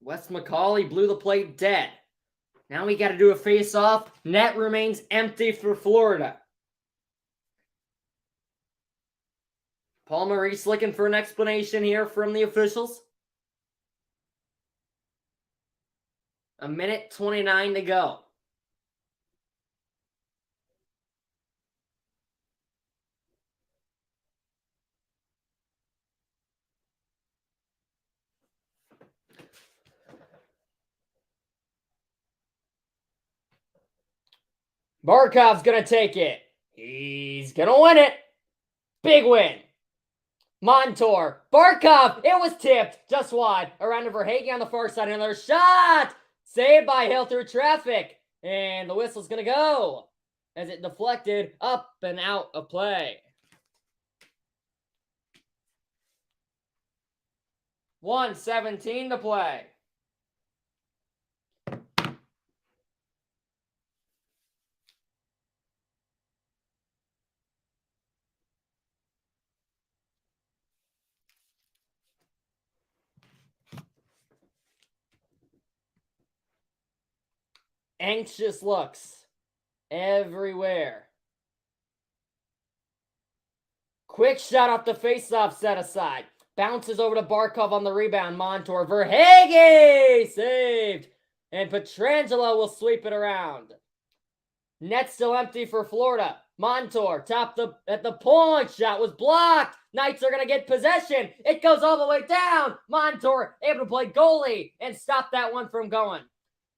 Wes McCauley blew the plate dead. Now we got to do a face-off. Net remains empty for Florida. Paul Maurice looking for an explanation here from the officials. 1:29 to go. Barkov's going to take it. He's going to win it. Big win. Montour. Barkov. It was tipped. Just wide. Around to Verhaeghe on the far side. Another shot. Saved by Hill through traffic. And the whistle's going to go as it deflected up and out of play. 1:17 to play. Anxious looks everywhere. Quick shot off the faceoff set aside. Bounces over to Barkov on the rebound. Montour. Verhaeghe saved. And Pietrangelo will sweep it around. Net still empty for Florida. Montour topped at the point. Shot was blocked. Knights are going to get possession. It goes all the way down. Montour able to play goalie and stop that one from going.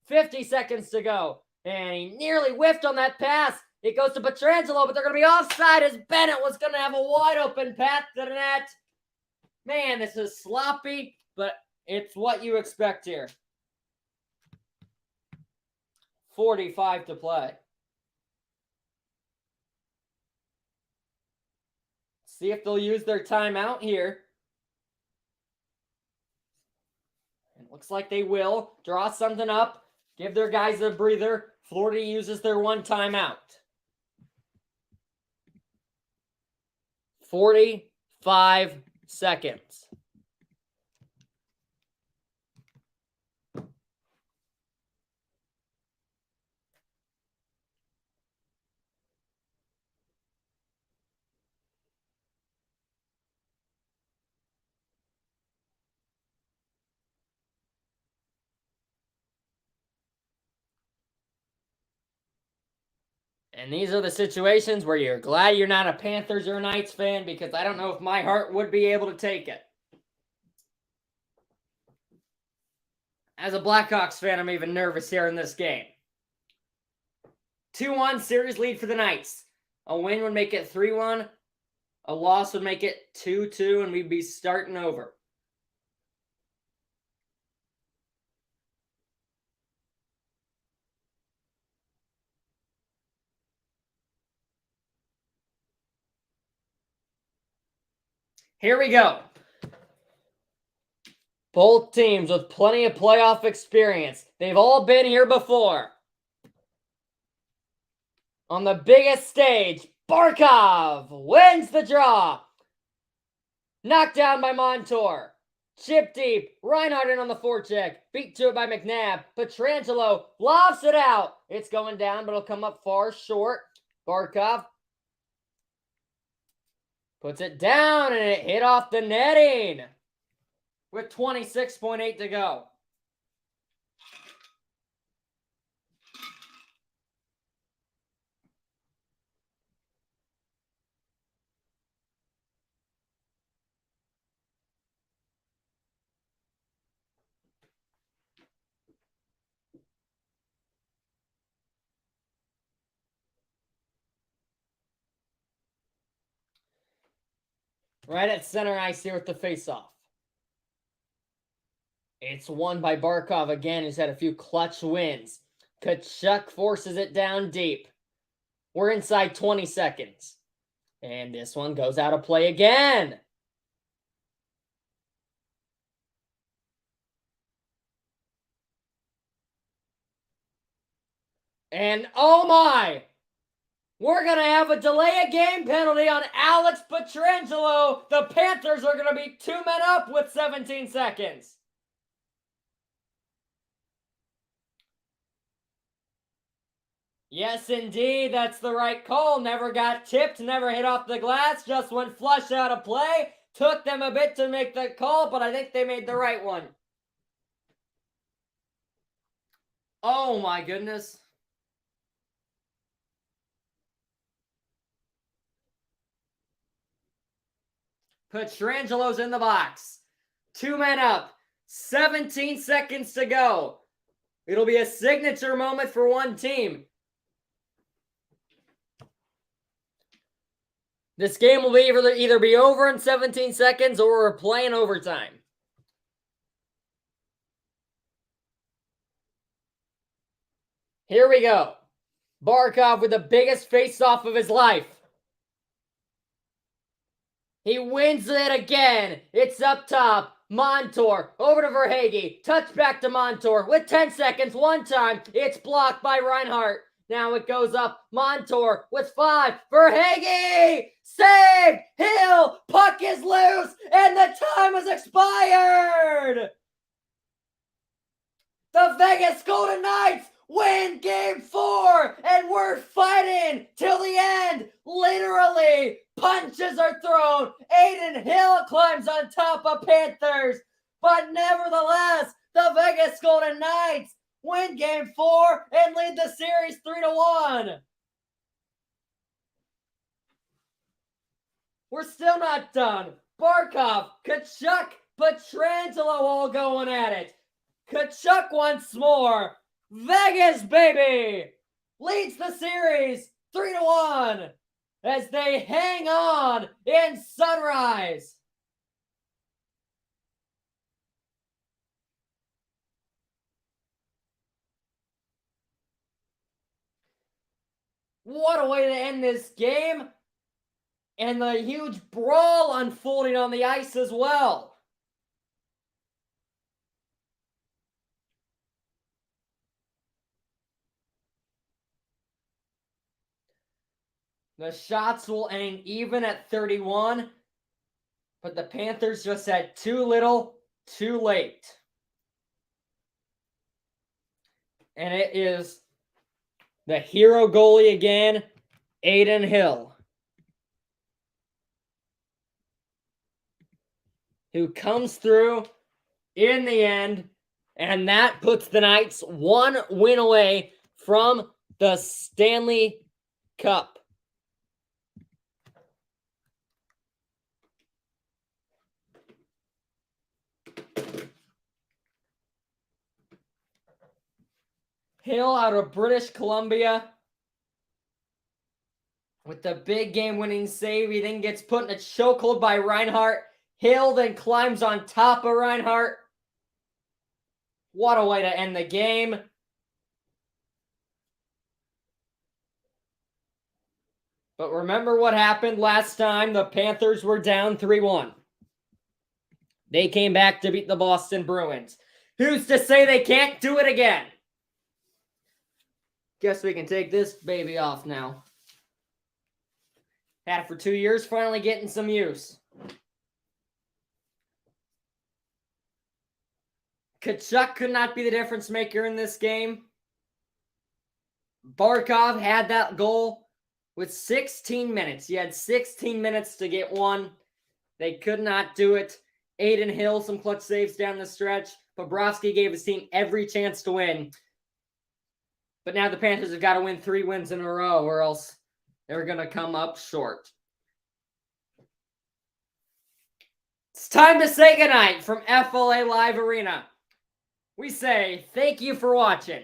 50 seconds to go. And he nearly whiffed on that pass. It goes to Pietrangelo, but they're going to be offside as Bennett was going to have a wide open path to the net. Man, this is sloppy, but it's what you expect here. 45 to play. See if they'll use their timeout here. It looks like they will. Draw something up. Give their guys a breather. Florida uses their one timeout. 45 seconds. And these are the situations where you're glad you're not a Panthers or a Knights fan, because I don't know if my heart would be able to take it. As a Blackhawks fan, I'm even nervous here in this game. 2-1 series lead for the Knights. A win would make it 3-1. A loss would make it 2-2, and we'd be starting over. Here we go. Both teams with plenty of playoff experience. They've all been here before. On the biggest stage, Barkov wins the draw. Knocked down by Montour. Chip deep. Reinhardt in on the forecheck. Beat to it by McNabb. Pietrangelo lofts it out. It's going down, but it'll come up far short. Barkov puts it down, and it hit off the netting with 26.8 to go. Right at center ice here with the faceoff. It's won by Barkov again, who's had a few clutch wins. Tkachuk forces it down deep. We're inside 20 seconds. And this one goes out of play again. And oh my! We're going to have a delay of game penalty on Alex Pietrangelo. The Panthers are going to be 2 men up with 17 seconds. Yes, indeed, that's the right call. Never got tipped, never hit off the glass, just went flush out of play. Took them a bit to make the call, but I think they made the right one. Oh my goodness. Pietrangelo's in the box. 2 men up. 17 seconds to go. It'll be a signature moment for one team. This game will be either be over in 17 seconds or we're playing overtime. Here we go. Barkov with the biggest face-off of his life. He wins it again. It's up top. Montour over to Verhaeghe. Touch back to Montour with 10 seconds. One time. It's blocked by Reinhart. Now it goes up. Montour with 5. Verhaeghe! Save! Hill! Puck is loose! And the time has expired! The Vegas Golden Knights win Game 4! And we're fighting till the end! Literally! Punches are thrown! Adin Hill climbs on top of Panthers! But nevertheless, the Vegas Golden Knights win Game 4 and lead the series 3-1. We're still not done. Barkov, Tkachuk, Pietrangelo all going at it. Tkachuk once more. Vegas, baby, leads the series 3-1 as they hang on in Sunrise. What a way to end this game. And the huge brawl unfolding on the ice as well. The shots will end even at 31. But the Panthers just had too little, too late. And it is the hero goalie again, Adin Hill, who comes through in the end, and that puts the Knights 1 win away from the Stanley Cup. Hill out of British Columbia with the big game-winning save. He then gets put in a chokehold by Reinhart. Hill then climbs on top of Reinhart. What a way to end the game. But remember what happened last time. The Panthers were down 3-1. They came back to beat the Boston Bruins. Who's to say they can't do it again? Guess we can take this baby off now. Had it for 2 years, finally getting some use. Tkachuk could not be the difference maker in this game. Barkov had that goal with 16 minutes. He had 16 minutes to get one. They could not do it. Adin Hill, some clutch saves down the stretch. Bobrovsky gave his team every chance to win. But now the Panthers have got to win 3 wins in a row or else they're going to come up short. It's time to say goodnight from FLA Live Arena. We say thank you for watching.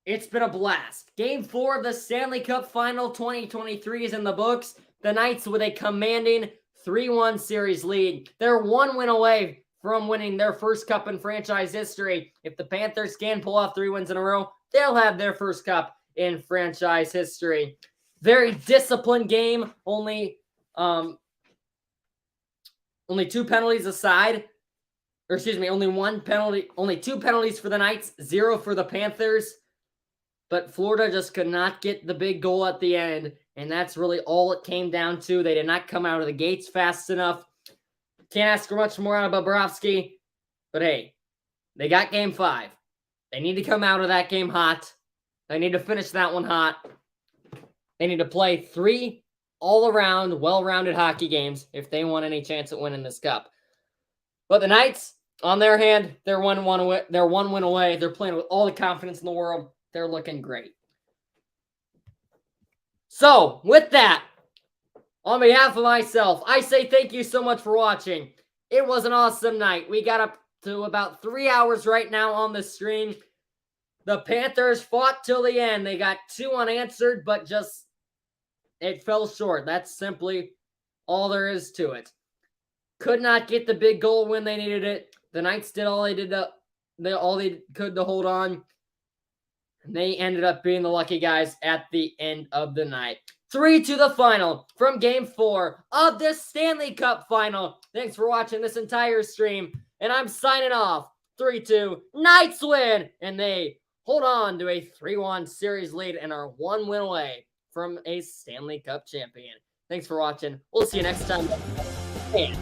It's been a blast. Game 4 of the Stanley Cup Final 2023 is in the books. The Knights with a commanding 3-1 series lead. They're 1 win away from winning their first cup in franchise history. If the Panthers can pull off 3 wins in a row, they'll have their first cup in franchise history. Very disciplined game. Only 2 penalties aside. Or excuse me, only 1 penalty. Only 2 penalties for the Knights, 0 for the Panthers. But Florida just could not get the big goal at the end. And that's really all it came down to. They did not come out of the gates fast enough. Can't ask for much more out of Bobrovsky. But hey, they got game 5. They need to come out of that game hot. They need to finish that one hot. They need to play 3 all-around, well-rounded hockey games if they want any chance at winning this cup. But the Knights, on their hand, they're 1 win away. They're playing with all the confidence in the world. They're looking great. So, with that, on behalf of myself, I say thank you so much for watching. It was an awesome night. We got up to about 3 hours right now on the stream. The Panthers fought till the end. They got 2 unanswered, but just it fell short. That's simply all there is to it. Could not get the big goal when they needed it. The Knights did all they could to hold on. And they ended up being the lucky guys at the end of the night. 3 to the final from Game 4 of the Stanley Cup Final. Thanks for watching this entire stream. And I'm signing off. 3-2. Knights win. And they hold on to a 3-1 series lead and are 1 win away from a Stanley Cup champion. Thanks for watching. We'll see you next time. And